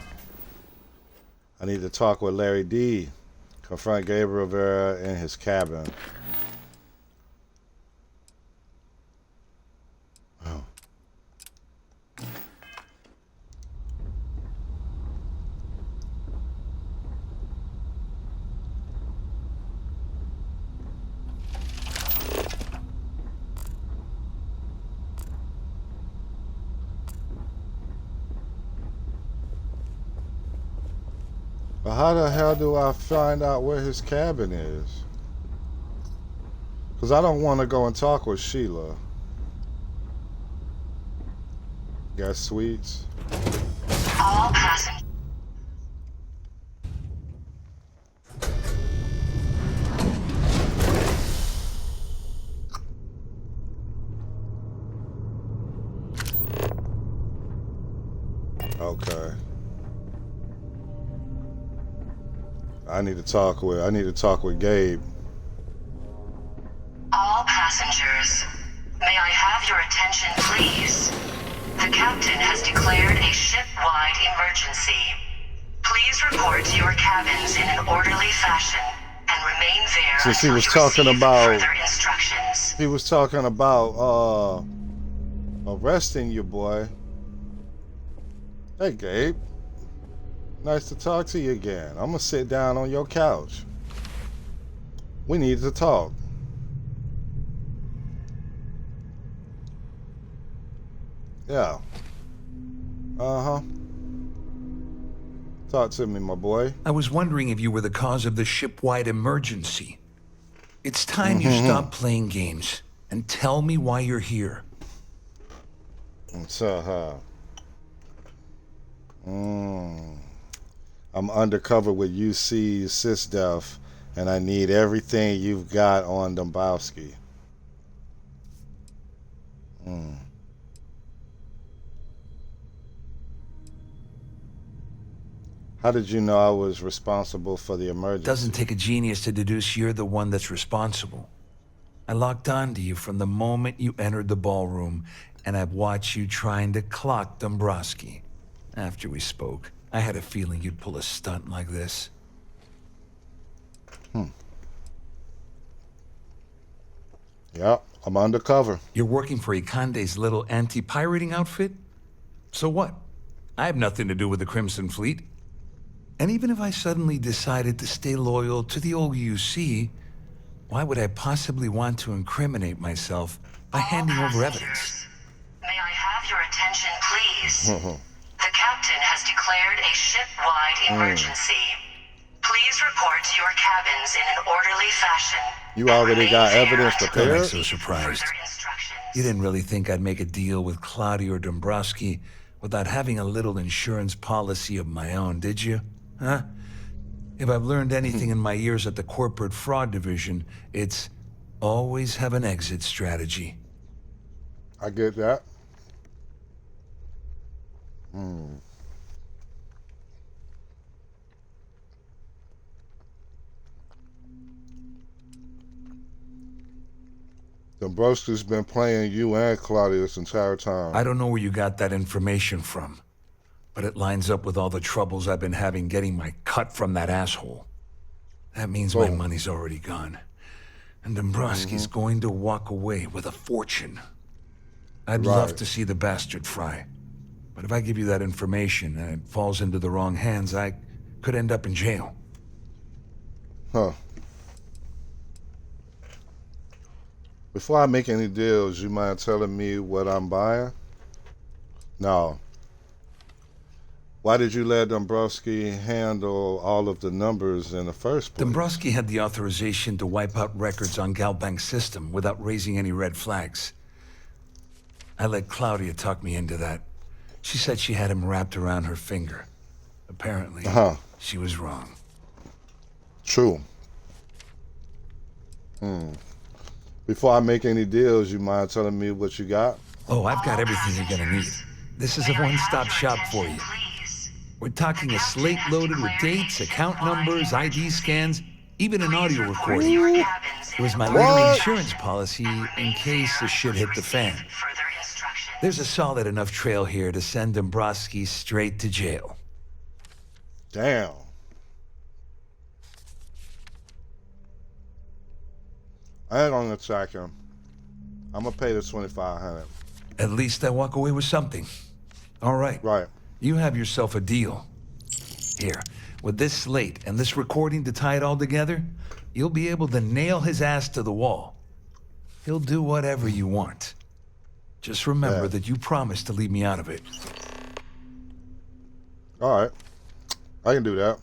I need to talk with Larry D. Confront Gabriel Vera in his cabin. Oh. But how the hell do I find out where his cabin is? Because I don't want to go and talk with Sheila. Got sweets?
All passengers.
Okay. I need to talk with Gabe.
All passengers, may I have your attention, please? The captain has declared a ship-wide emergency. Please report to your cabins in an orderly fashion and remain there
Since he
until
was
you
talking
receive
about,
further instructions.
he was talking about arresting you, boy. Hey, Gabe. Nice to talk to you again. I'm gonna sit down on your couch. We need to talk. Yeah. Uh-huh. Talk to me, my boy.
I was wondering if you were the cause of the ship-wide emergency. It's time you stop playing games and tell me why you're here.
I'm undercover with UC SysDef, and I need everything you've got on Dombrowski. How did you know I was responsible for the emergency?
Doesn't take a genius to deduce you're the one that's responsible. I locked onto you from the moment you entered the ballroom, and I've watched you trying to clock Dombrowski. After we spoke, I had a feeling you'd pull a stunt like this.
Yep, I'm undercover.
You're working for Ikande's little anti-pirating outfit? So what? I have nothing to do with the Crimson Fleet. And even if I suddenly decided to stay loyal to the old UC, why would I possibly want to incriminate myself by handing over evidence?
May I have your attention, please? The captain has declared a ship-wide emergency. Please report to your cabins in an orderly fashion.
You already got evidence prepared?
I'm so surprised. You didn't really think I'd make a deal with Claudia or Dombrowski without having a little insurance policy of my own, did you? Huh? If I've learned anything in my years at the corporate fraud division, it's always have an exit strategy.
I get that. Dombrowski's been playing you and Claudia this entire time.
I don't know where you got that information from, but it lines up with all the troubles I've been having getting my cut from that asshole. That means my money's already gone. And Dombrowski's going to walk away with a fortune. I'd love to see the bastard fry. But if I give you that information and it falls into the wrong hands, I could end up in jail.
Before I make any deals, you mind telling me what I'm buying? No. Why did you let Dombrowski handle all of the numbers in the first place?
Dombrowski had the authorization to wipe out records on Galbank's system without raising any red flags. I let Claudia talk me into that. She said she had him wrapped around her finger. Apparently, she was wrong.
True. Before I make any deals, you mind telling me what you got?
Oh, I've got everything you're gonna need. This is a one-stop shop for you. We're talking a slate loaded with dates, account numbers, ID scans, even an audio recording. It was my little insurance policy in case the shit hit the fan. There's a solid enough trail here to send Dombrowski straight to jail.
Damn. I ain't gonna attack him. I'm gonna pay the $2,500.
At least I walk away with something. All right.
Right.
You have yourself a deal. Here, with this slate and this recording to tie it all together, you'll be able to nail his ass to the wall. He'll do whatever you want. Just remember that you promised to leave me out of it.
All right. I can do that.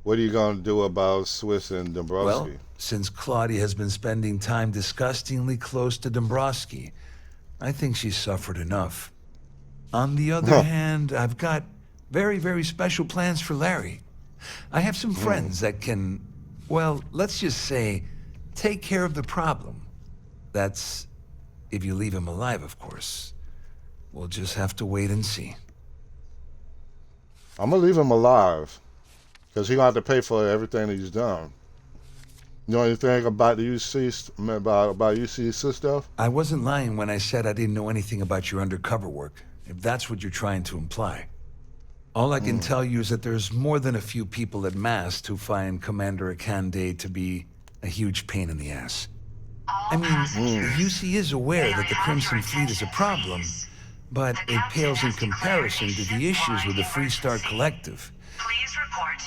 What are you going to do about Swiss and Dombrowski?
Well, since Claudia has been spending time disgustingly close to Dombrowski, I think she's suffered enough. On the other hand, I've got very, very special plans for Larry. I have some friends that can, well, let's just say, take care of the problem. That's if you leave him alive, of course. We'll just have to wait and see.
I'm going to leave him alive, because he's going to have to pay for everything that he's done. You know anything about the UC about UC stuff?
I wasn't lying when I said I didn't know anything about your undercover work, if that's what you're trying to imply. All I can tell you is that there's more than a few people at Mast who find Commander Akande to be a huge pain in the ass. I mean, UC is aware that the Crimson Fleet is a problem, but it pales in comparison to the issues with the Freestar Collective.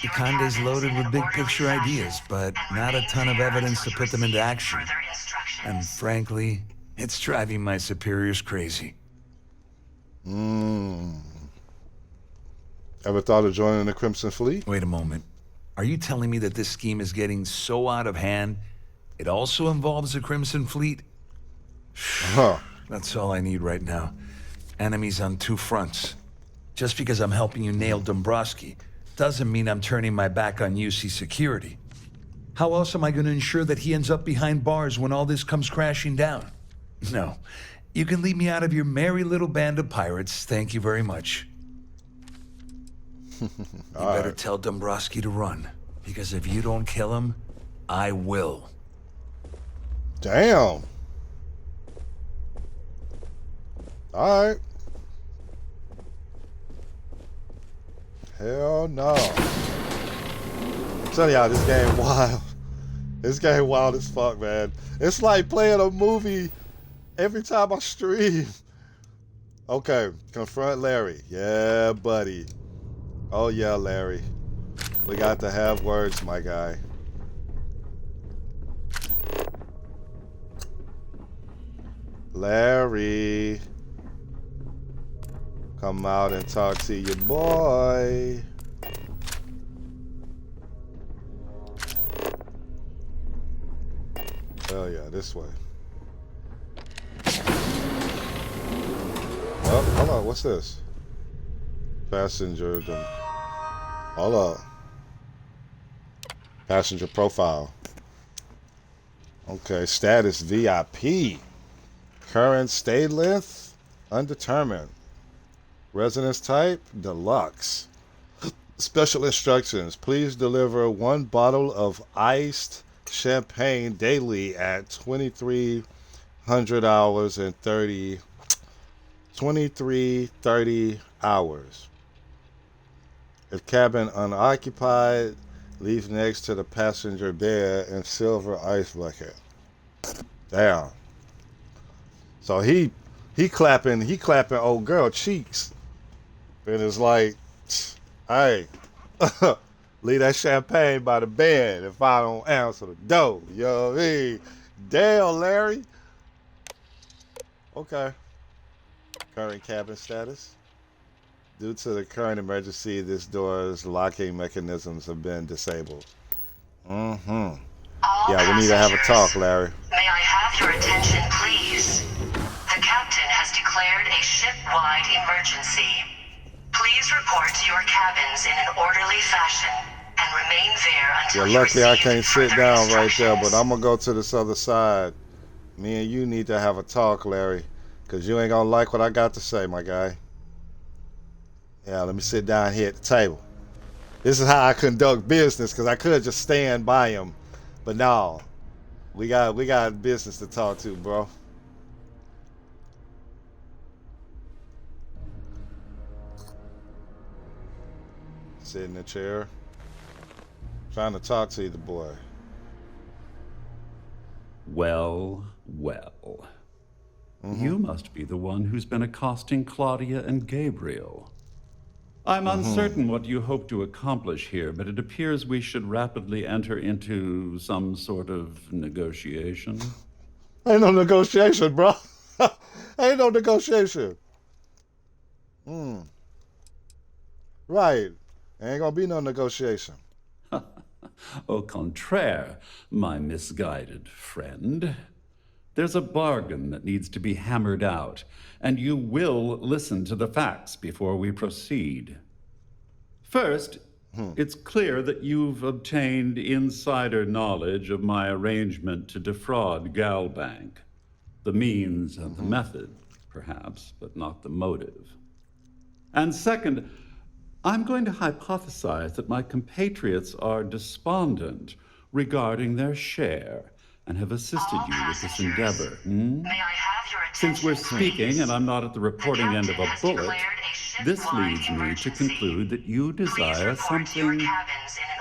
Akande's loaded with big picture ideas, but not a ton of evidence to put them into action. And frankly, it's driving my superiors crazy.
Ever thought of joining the Crimson Fleet?
Wait a moment. Are you telling me that this scheme is getting so out of hand, it also involves the Crimson Fleet?
Huh.
That's all I need right now. Enemies on two fronts. Just because I'm helping you nail Dombrowski doesn't mean I'm turning my back on UC security. How else am I going to ensure that he ends up behind bars when all this comes crashing down? No. You can leave me out of your merry little band of pirates, thank you very much. You better tell Dombrowski to run, because if you don't kill him, I will.
Damn. All right. Hell no. I'm telling y'all, this game wild. This game wild as fuck, man. It's like playing a movie every time I stream. Okay, confront Larry. Yeah, buddy. Oh yeah, Larry. We got to have words, my guy. Larry. Come out and talk to your boy. Oh yeah, this way. Oh, hold on, what's this? Passenger, hold up. Passenger profile. Okay, status VIP. Current stay length, undetermined. Residence type, deluxe. Special instructions. Please deliver 1 bottle of iced champagne daily at 2300 hours and 23:30 hours. If cabin unoccupied, leave next to the passenger bed and silver ice bucket. Damn. So he clapping old girl cheeks. And it's like, hey, leave that champagne by the bed if I don't answer the door. You know what I mean? Damn, Larry. Okay. Current cabin status. Due to the current emergency, this door's locking mechanisms have been disabled. Yeah, we need to have a talk, Larry.
May I have your attention, please? The captain has declared a ship-wide emergency. Please report to your cabins in an orderly fashion and remain there until
Yeah, luckily I can't sit down right there, but I'm gonna go to this other side. Me and you need to have a talk, Larry, because you ain't gonna like what I got to say, my guy. Yeah, let me sit down here at the table. This is how I conduct business, because I could just stand by him, but no, we got business to talk to, bro. Sit in the chair. Trying to talk to you, the boy.
Well. You must be the one who's been accosting Claudia and Gabriel. I'm uncertain what you hope to accomplish here, but it appears we should rapidly enter into some sort of negotiation.
Ain't no negotiation, bro. Ain't no negotiation. Right. Ain't gonna be no negotiation.
Au contraire, my misguided friend. There's a bargain that needs to be hammered out, and you will listen to the facts before we proceed. First, it's clear that you've obtained insider knowledge of my arrangement to defraud Galbank. The means and the method, perhaps, but not the motive. And second, I'm going to hypothesize that my compatriots are despondent regarding their share and have assisted you with this endeavor.
May I have your attention,
Since we're speaking and I'm not at the reporting end of a bullet, this leads me to conclude that you desire something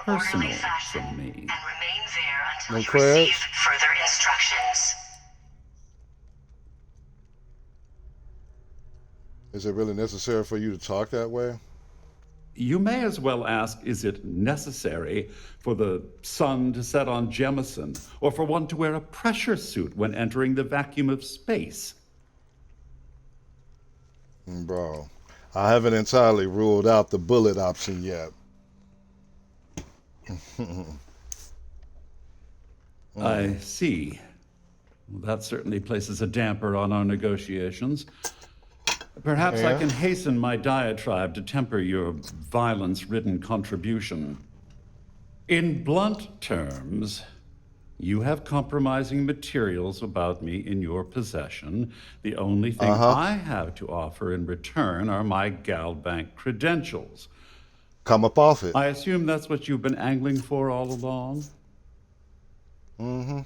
personal from me.
And remain there until
No
you
prayers?
receive further instructions.
Is it really necessary for you to talk that way?
You may as well ask, is it necessary for the sun to set on Jemison, or for one to wear a pressure suit when entering the vacuum of space?
Bro, I haven't entirely ruled out the bullet option yet.
I see. Well, that certainly places a damper on our negotiations. Perhaps I can hasten my diatribe to temper your violence-ridden contribution. In blunt terms, you have compromising materials about me in your possession. The only thing I have to offer in return are my Galbank credentials.
Come up off it.
I assume that's what you've been angling for all along?
Mm-hmm.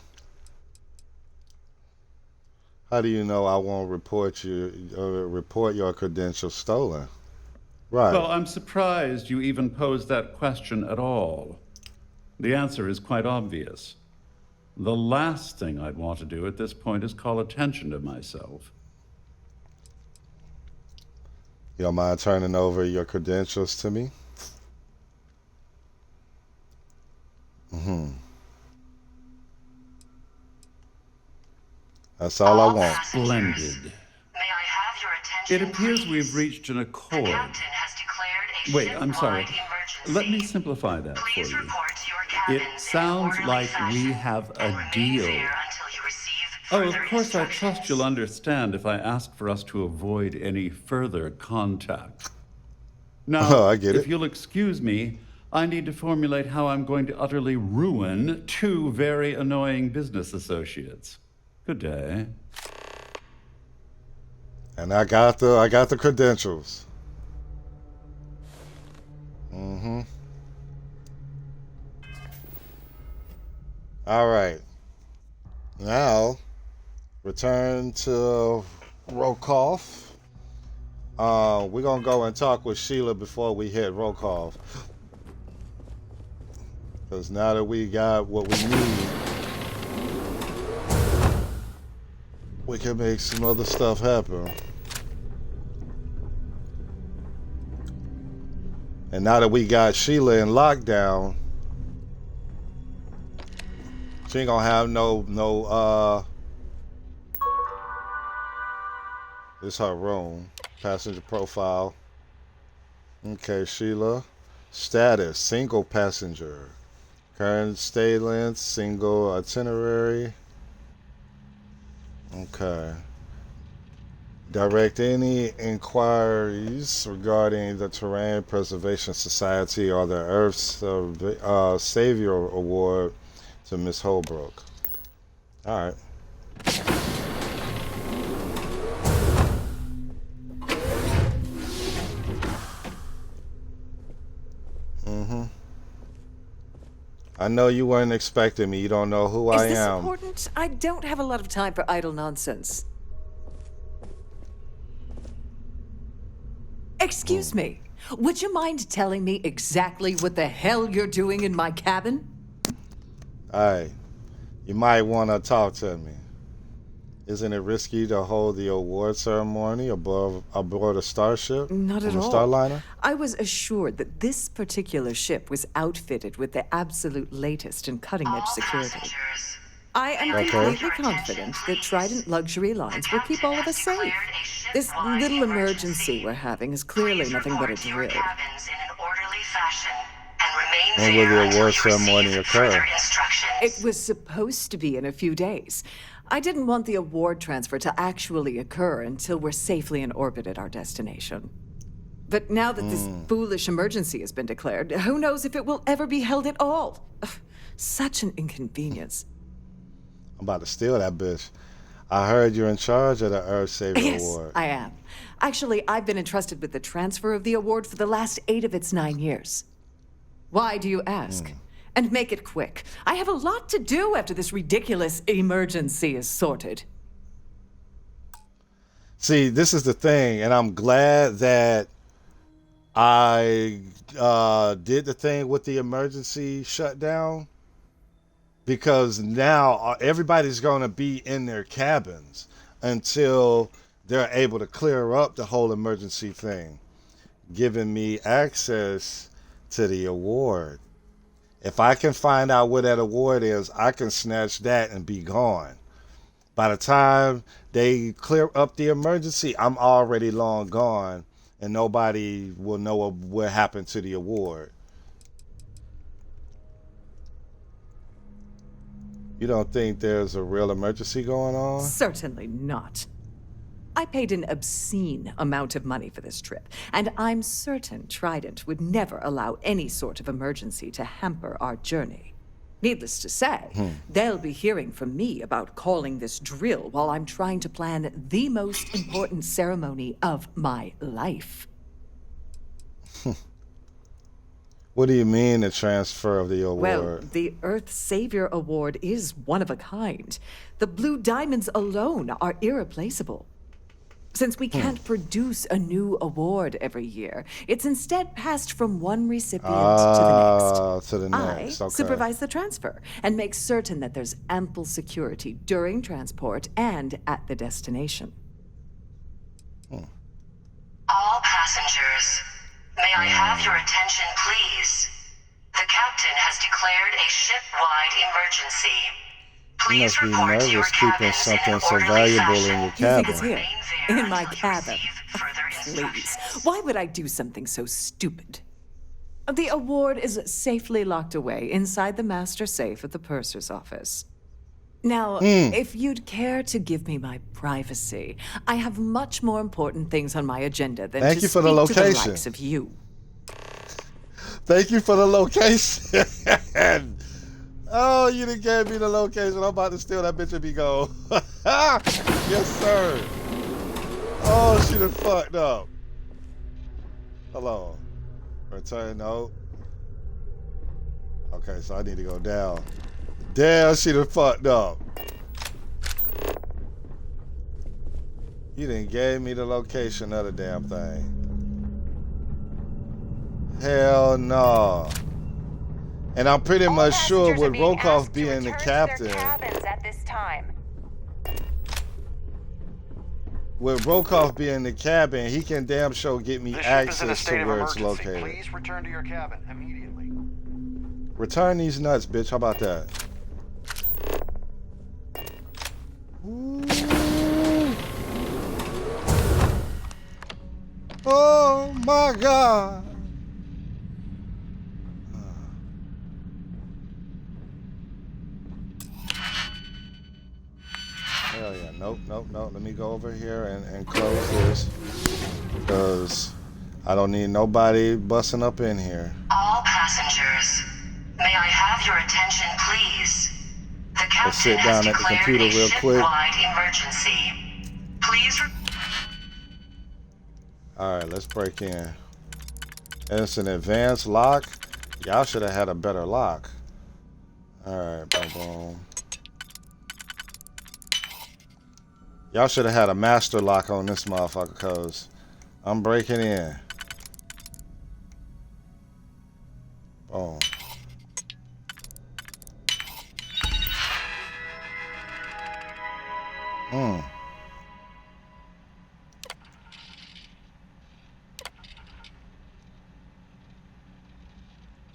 How do you know I won't report your credentials stolen? Right.
Well, I'm surprised you even posed that question at all. The answer is quite obvious. The last thing I'd want to do at this point is call attention to myself.
You don't mind turning over your credentials to me? That's all I want.
Splendid.
May I have your attention,
It appears
please?
we've reached an
The
accord.
captain has declared a
Wait, I'm sorry.
ship-wide
Let me
emergency.
simplify that for
Please
you.
report to your
It
cabins in an
sounds
orderly
like
fashion
we have
and
a
remain
deal.
there until you receive
Oh, of
further
course, I trust
instructions.
you'll understand if I ask for us to avoid any further contact. Now,
I get
if
it.
you'll excuse me, I need to formulate how I'm going to utterly ruin two very annoying business associates. Good day.
And I got the credentials. All right. Now, return to Rokoff. We're gonna go and talk with Sheila before we hit Rokoff. Because now that we got what we need, we can make some other stuff happen. And now that we got Sheila in lockdown, she ain't gonna have no this is her room. Passenger profile. Okay, Sheila. Status, single passenger. Current stay length, single itinerary. Okay. Direct any inquiries regarding the Terrain Preservation Society or the Earth's Savior Award to Miss Holbrook. All right. I know you weren't expecting me. You don't know who I
Is this
am.
important? I don't have a lot of time for idle nonsense. Excuse me. Would you mind telling me exactly what the hell you're doing in my cabin?
Hey, you might want to talk to me. Isn't it risky to hold the award ceremony aboard a starship?
Not at
on a
all.
Starliner?
I was assured that this particular ship was outfitted with the absolute latest in cutting-edge security. I am
Okay.
completely confident that Trident Luxury Lines will keep all of us safe. This little emergency we're having is clearly nothing but a drill.
Cabins in an orderly fashion and
When
remain
will
there
the
until
award
you
ceremony
receive
occur?
further instructions.
It was supposed to be in a few days. I didn't want the award transfer to actually occur until we're safely in orbit at our destination. But now that this foolish emergency has been declared, who knows if it will ever be held at all? Ugh, such an inconvenience.
I'm about to steal that bitch. I heard you're in charge of the Earth Savior
Yes,
Award.
I am. Actually, I've been entrusted with the transfer of the award for the last 8 of its 9 years. Why do you ask? And make it quick. I have a lot to do after this ridiculous emergency is sorted.
See, this is the thing, and I'm glad that I did the thing with the emergency shutdown, because now everybody's going to be in their cabins until they're able to clear up the whole emergency thing, giving me access to the award. If I can find out where that award is, I can snatch that and be gone. By the time they clear up the emergency, I'm already long gone, and nobody will know what happened to the award. You don't think there's a real emergency going on?
Certainly not. I paid an obscene amount of money for this trip, and I'm certain Trident would never allow any sort of emergency to hamper our journey. Needless to say, they'll be hearing from me about calling this drill while I'm trying to plan the most important ceremony of my life.
What do you mean the transfer of the award?
Well, the Earth Savior Award is one of a kind. The blue diamonds alone are irreplaceable. Since we can't produce a new award every year, it's instead passed from one recipient
to the next.
I supervise the transfer and make certain that there's ample security during transport and at the destination.
All passengers, may I have your attention, please? The captain has declared a ship-wide emergency.
You must be nervous keeping something so valuable in your cabin.
You think it's here? In my cabin? Please. Why would I do something so stupid? The award is safely locked away inside the master safe at the purser's office. Now, if you'd care to give me my privacy, I have much more important things on my agenda than
Thank
to
you for
speak
the
to the
location.
likes of you.
Thank you for the location. Oh, you done gave me the location. I'm about to steal that bitch and be gone. Yes, sir. Oh, she done fucked up. Hello. Return, no. Okay, so I need to go down. Damn, she done fucked up. You done gave me the location of the damn thing. Hell no. And I'm pretty much sure with Rokoff being the captain, with Rokoff being the cabin, he can damn sure get me access to where it's located.
Please return to your cabin immediately.
Return these nuts, bitch. How about that? Ooh. Oh my God. Hell yeah. Nope. Let me go over here and close this, because I don't need nobody busting up in here.
All passengers, may I have your attention, please? The captain
Let's sit down
has
at the
declared
computer
a
real quick.
ship-wide emergency. Please.
All right, let's break in. And it's an advanced lock. Y'all should have had a better lock. All right, boom, boom. Y'all should have had a master lock on this motherfucker, cause I'm breaking in. Boom.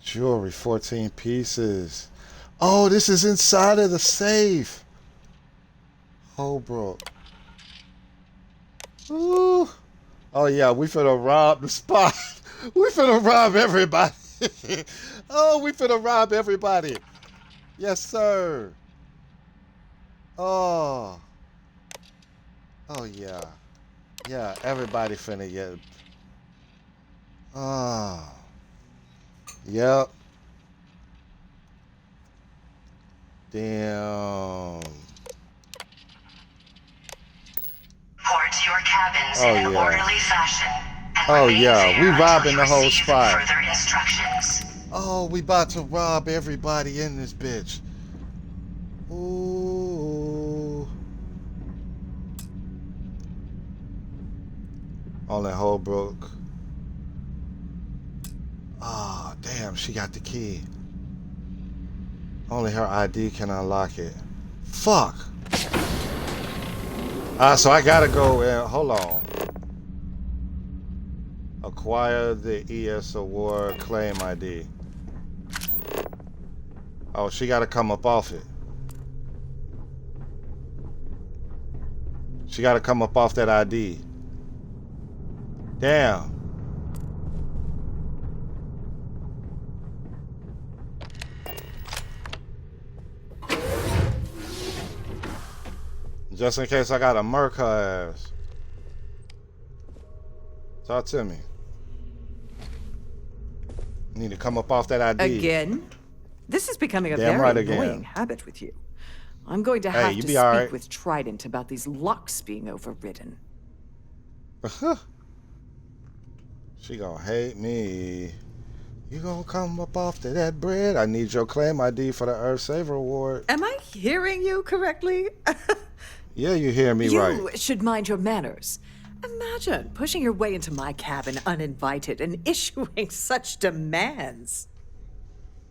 Jewelry, 14 pieces. Oh, this is inside of the safe. Holbrook. Ooh. Oh yeah, we finna rob the spot. We finna rob everybody. Oh, we finna rob everybody. Yes, sir. Oh. Oh yeah. Yeah, everybody finna get. Oh. Yep. Damn.
Report to your cabins in an orderly fashion. And
Oh
remain
yeah,
there
we
until
robbing
you
the whole
receive
spot.
Further instructions.
Oh, we about to rob everybody in this bitch. Ooh. Only Holbrook. Oh, damn, she got the key. Only her ID can unlock it. Fuck. So I gotta go and hold on. Acquire the ES award claim ID. Oh, she gotta come up off it. She gotta come up off that ID. Damn. Just in case I gotta murk her ass. Talk to me. Need to come up off that ID.
Again? This is becoming a
Damn
very
right
annoying
again.
habit with you. I'm going to
Hey,
have
you
to
be
speak
all right.
with Trident about these locks being overridden.
She gonna hate me. You gonna come up off to that bread? I need your claim ID for the Earth Saver Award.
Am I hearing you correctly?
Yeah, you hear me
You
right.
should mind your manners. Imagine pushing your way into my cabin uninvited and issuing such demands.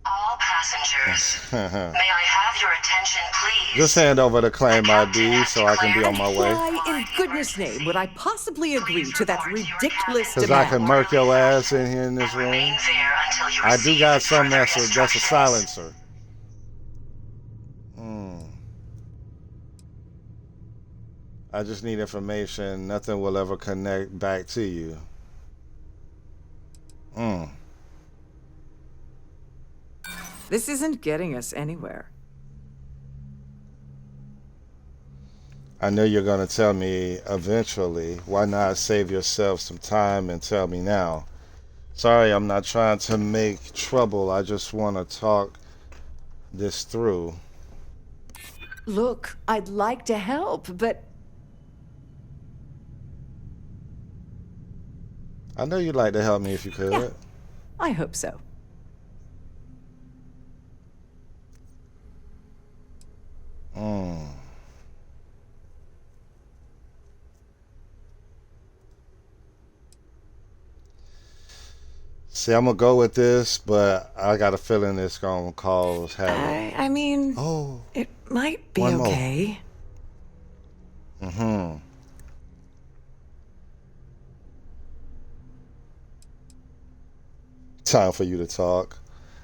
All passengers, may I have your attention, please?
Just hand over the claim ID so I can be on my way.
Why in goodness name would I possibly agree to that ridiculous
Cause I
demand?
can murk your ass in here in this room. I do got something that's a silencer. I just need information. Nothing will ever connect back to you.
This isn't getting us anywhere.
I know you're gonna tell me eventually. Why not save yourself some time and tell me now? Sorry, I'm not trying to make trouble. I just want to talk this through.
Look, I'd like to help, but
I know you'd like to help me if you could.
Yeah. I hope so.
See, I'm gonna go with this, but I got a feeling it's gonna cause havoc.
I mean, it might be
One more.
okay.
Time for you to talk.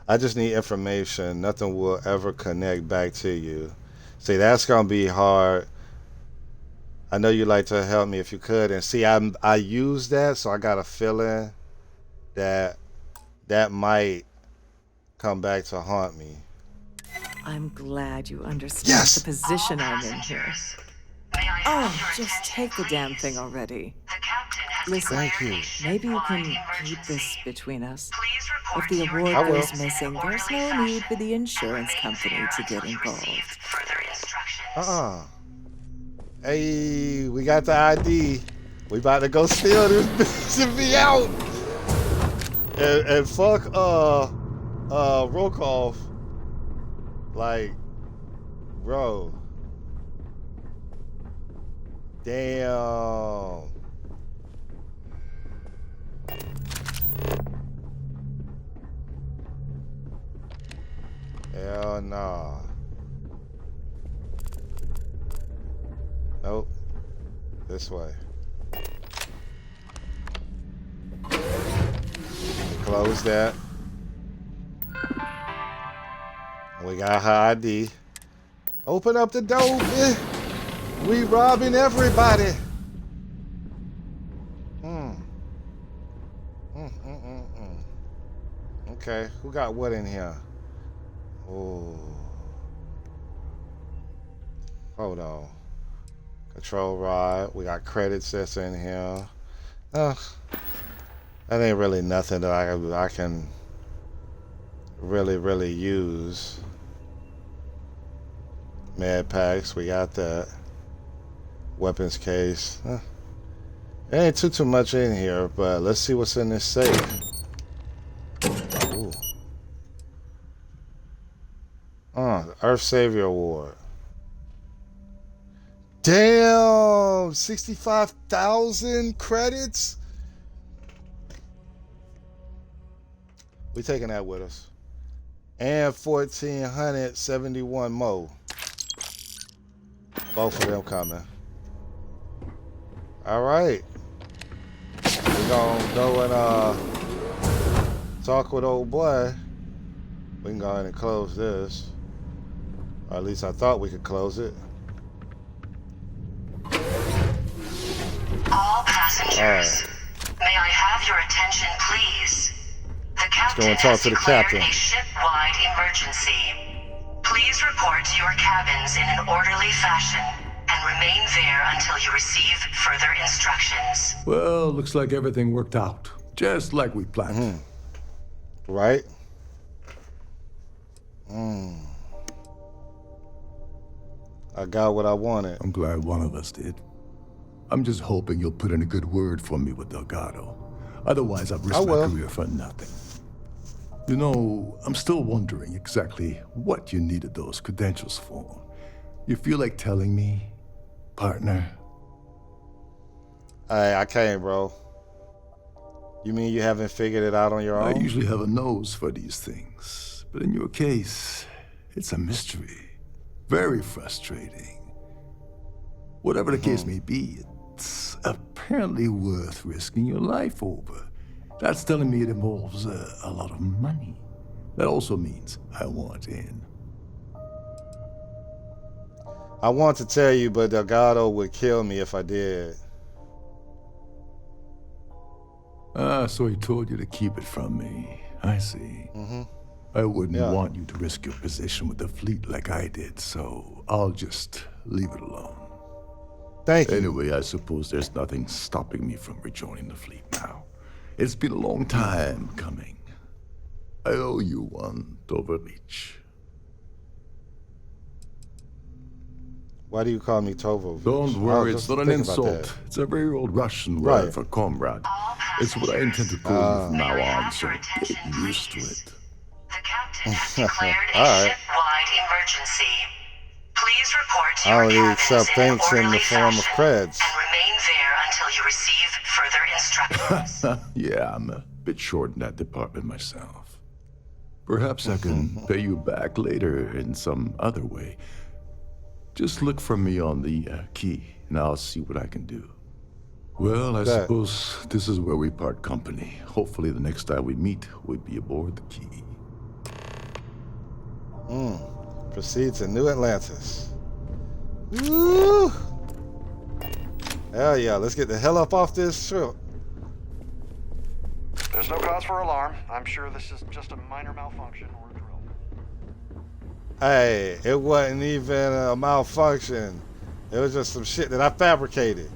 I just need information. Nothing will ever connect back to you. See, that's gonna be hard. I know you'd like to help me if you could, and see, I use that, so I got a feeling that might come back to haunt me.
I'm glad you understand the position I'm in here. Oh, just take the damn thing already. Listen,
Thank you.
maybe you can keep this between us. If the award
I will.
goes missing, there's no need for the insurance company to get involved.
Hey, we got the ID. We about to go steal this bitch and be out. And fuck Rokoff. Like, bro. Damn. Hell nah. Nope. This way. Close that. We got her ID. Open up the door, bitch. We robbing everybody. Okay, who got what in here? Oh. Hold on. Control rod. We got credits that's in here. That ain't really nothing that I can really use. Med packs, we got that. Weapons case. There ain't too much in here, but let's see what's in this safe. Ooh. Earth Savior Award. Damn, 65,000 credits. We taking that with us. And 1,471 more. Both of them coming. All right. We're gonna go and talk with old boy. We can go ahead and close this. Or at least I thought we could close it.
All passengers, may I have your attention, please? The captain has declared a ship-wide emergency. Please report to your cabins in an orderly fashion and remain there until you receive further instructions.
Well, looks like everything worked out, just like we planned.
Right? I got what I wanted.
I'm glad one of us did. I'm just hoping you'll put in a good word for me with Delgado. Otherwise, I've risked my career for nothing. You know, I'm still wondering exactly what you needed those credentials for. You feel like telling me, partner?
I can't, bro. You mean you haven't figured it out on your own?
I usually have a nose for these things, but in your case, it's a mystery. Very frustrating. Whatever the case may be, it's apparently worth risking your life over. That's telling me it involves a lot of money. That also means I want in.
I want to tell you, but Delgado would kill me if I did.
So he told you to keep it from me. I see. I wouldn't want you to risk your position with the fleet like I did, so I'll just leave it alone.
Thank you.
Anyway, I suppose there's nothing stopping me from rejoining the fleet now. It's been a long time coming. I owe you one, Tovarich.
Why do you call me Tovo?
Don't worry, it's not an insult. It's a very old Russian word for comrade. It's what I intend to call you from now on, so get used to it.
The captain has declared a ship-wide emergency. Please report to your cabins in an orderly fashion and remain there until you receive further instructions.
Yeah, I'm a bit short in that department myself. Perhaps I can pay you back later in some other way. Just look for me on the key, and I'll see what I can do. Well, I suppose this is where we part company. Hopefully the next time we meet, we'll be aboard the key.
Proceed to New Atlantis. Woo! Hell yeah, let's get the hell up off this ship.
There's no cause for alarm. I'm sure this is just a minor malfunction or a drill.
Hey, it wasn't even a malfunction. It was just some shit that I fabricated.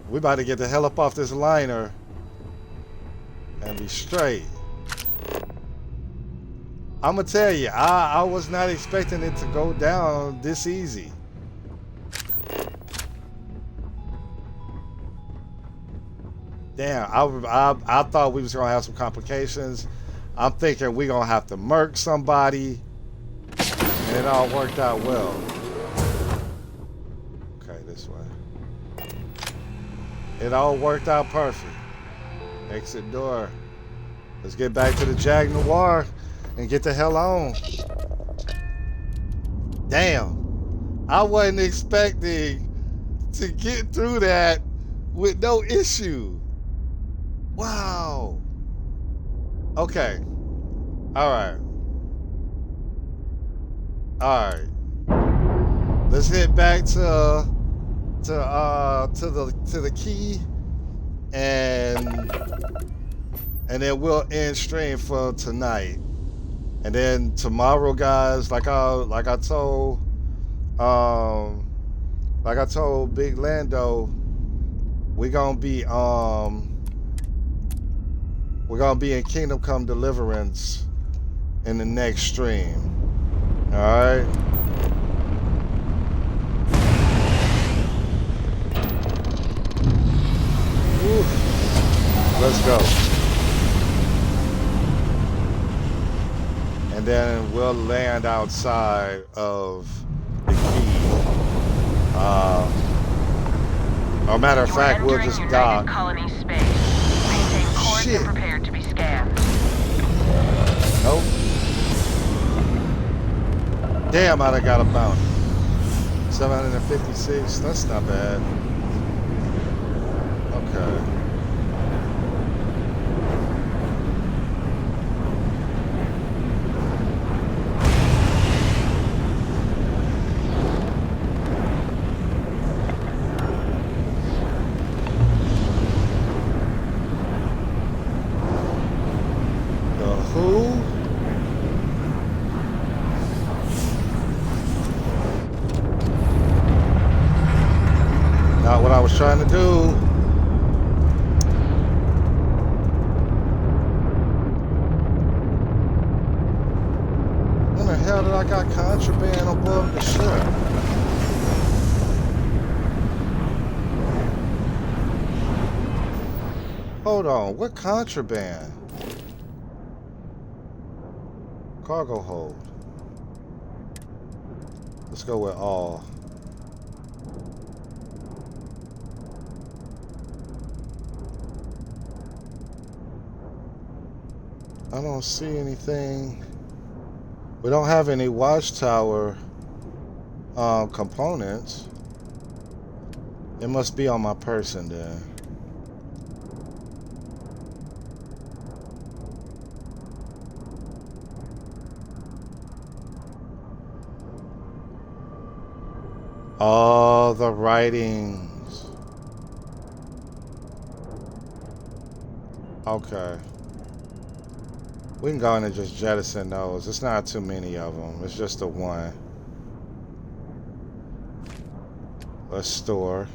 We about to get the hell up off this liner and be straight. I'm gonna tell you, I was not expecting it to go down this easy. Damn, I thought we was gonna have some complications. I'm thinking we gonna have to murk somebody, and it all worked out well. Okay, this way. It all worked out perfect. Exit door. Let's get back to the Jag Noir and get the hell on. Damn, I wasn't expecting to get through that with no issue. Wow. Okay. All right. Let's head back to the key, and then we'll end stream for tonight. And then tomorrow, guys, like I told Big Lando, we're gonna be in Kingdom Come Deliverance in the next stream. All right. Woo. Let's go. And And then we'll land outside of the key. Or matter of fact, we'll just dock.
Colony space. Maintain course and prepare to be scanned.
Nope. Damn, I done got a bounty. 756, that's not bad. Okay. Not what I was trying to do. When the hell did I got contraband above the ship? Hold on, what contraband? Cargo hold. Let's go with all. I don't see anything. We don't have any watchtower components. It must be on my person then. All the writings. Okay. We can go in and just jettison those. It's not too many of them. It's just the one. Let's store.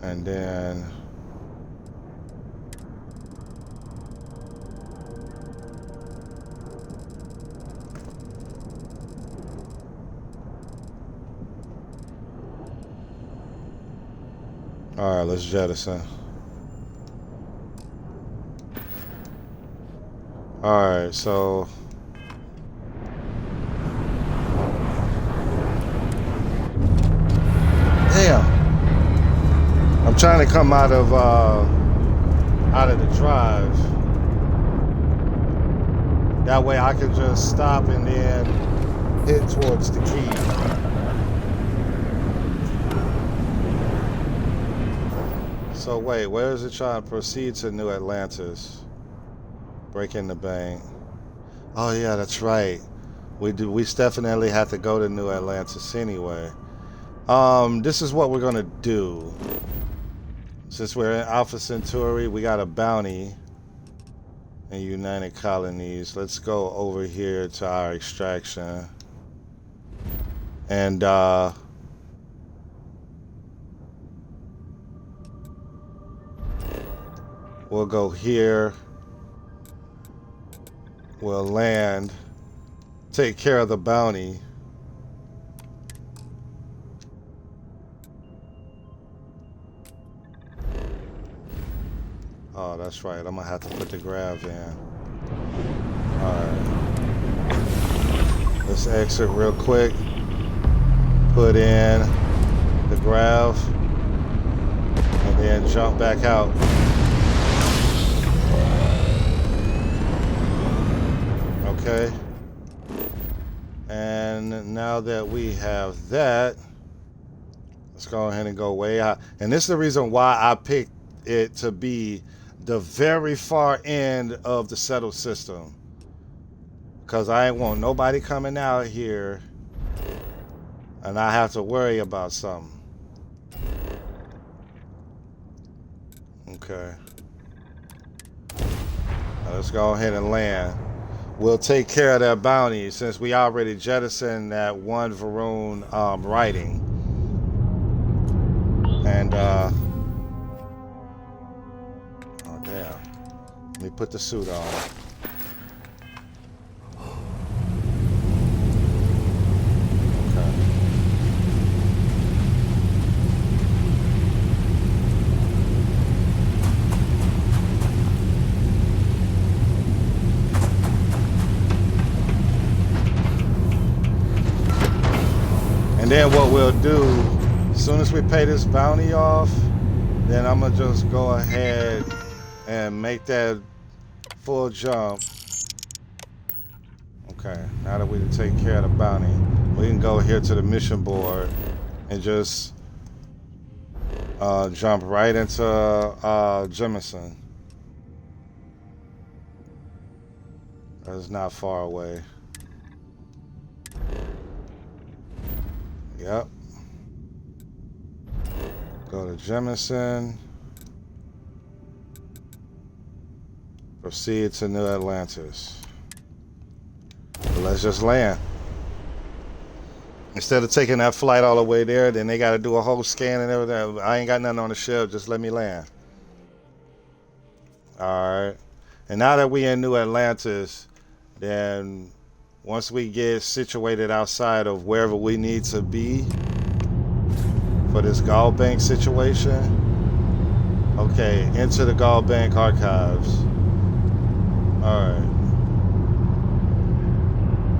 And then... all right, let's jettison. All right, so damn, I'm trying to come out of the drive. That way I can just stop and then head towards the key. So wait, where is it trying to proceed to New Atlantis? Break in the bank. Oh yeah, that's right. We definitely have to go to New Atlantis anyway. This is what we're gonna do. Since we're in Alpha Centauri, we got a bounty in United Colonies. Let's go over here to our extraction. And we'll go here. We'll land. Take care of the bounty. Oh, that's right. I'm gonna have to put the grav in. Alright. Let's exit real quick. Put in the grav. And then jump back out. Okay. And now that we have that, let's go ahead and go way out. And this is the reason why I picked it to be the very far end of the settled system. Because I ain't want nobody coming out here and I have to worry about something. Okay. Now let's go ahead and land. We'll take care of that bounty since we already jettisoned that one Varun writing. And oh damn. Let me put the suit on. then what we'll do, as soon as we pay this bounty off, then I'm gonna just go ahead and make that full jump. Okay, now that we take care of the bounty, we can go here to the mission board and just jump right into Jemison. That's not far away. Yep. Go to Jemison. Proceed to New Atlantis. But let's just land. Instead of taking that flight all the way there, then they got to do a whole scan and everything. I ain't got nothing on the ship. Just let me land. All right. And now that we in New Atlantis, then once we get situated outside of wherever we need to be for this Gall Bank situation, okay, into the Gall Bank archives. All right.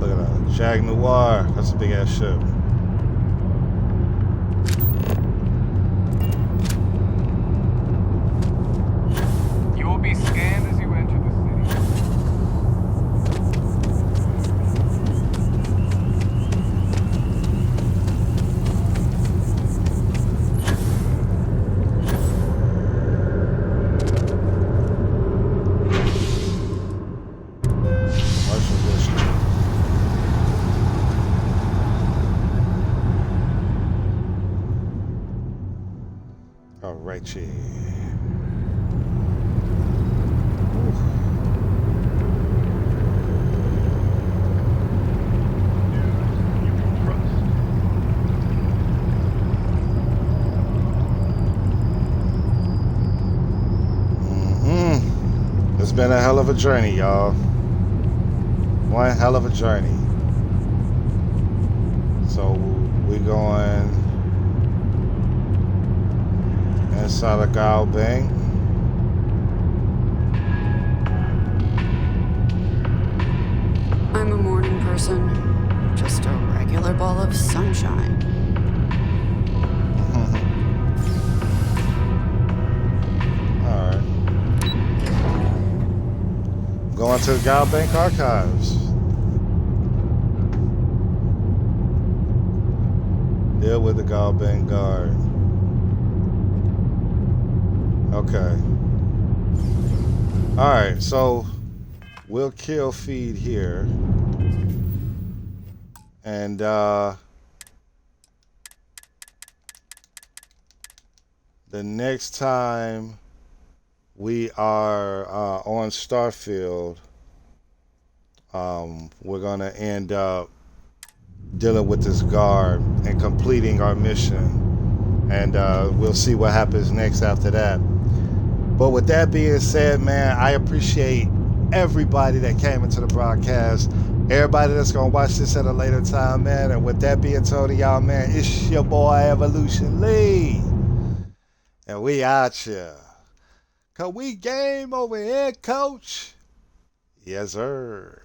Look at that. Jag Noir. That's a big ass ship.
You will be scanned as you enter the
Alrighty. It's been a hell of a journey, y'all. One hell of a journey. So we going inside of Gall Bank.
I'm a morning person. Just a regular ball of sunshine.
Alright. Going to the Gall Bank archives. Deal with the Gall Bank guard. Okay. Alright, so we'll kill feed here. And the next time we are on Starfield, we're gonna end up dealing with this guard and completing our mission. And we'll see what happens next after that. But with that being said, man, I appreciate everybody that came into the broadcast, everybody that's gonna watch this at a later time, man. And with that being told to y'all, man, it's your boy Evolution Lee, and we out here. Cause we game over here, coach. Yes, sir.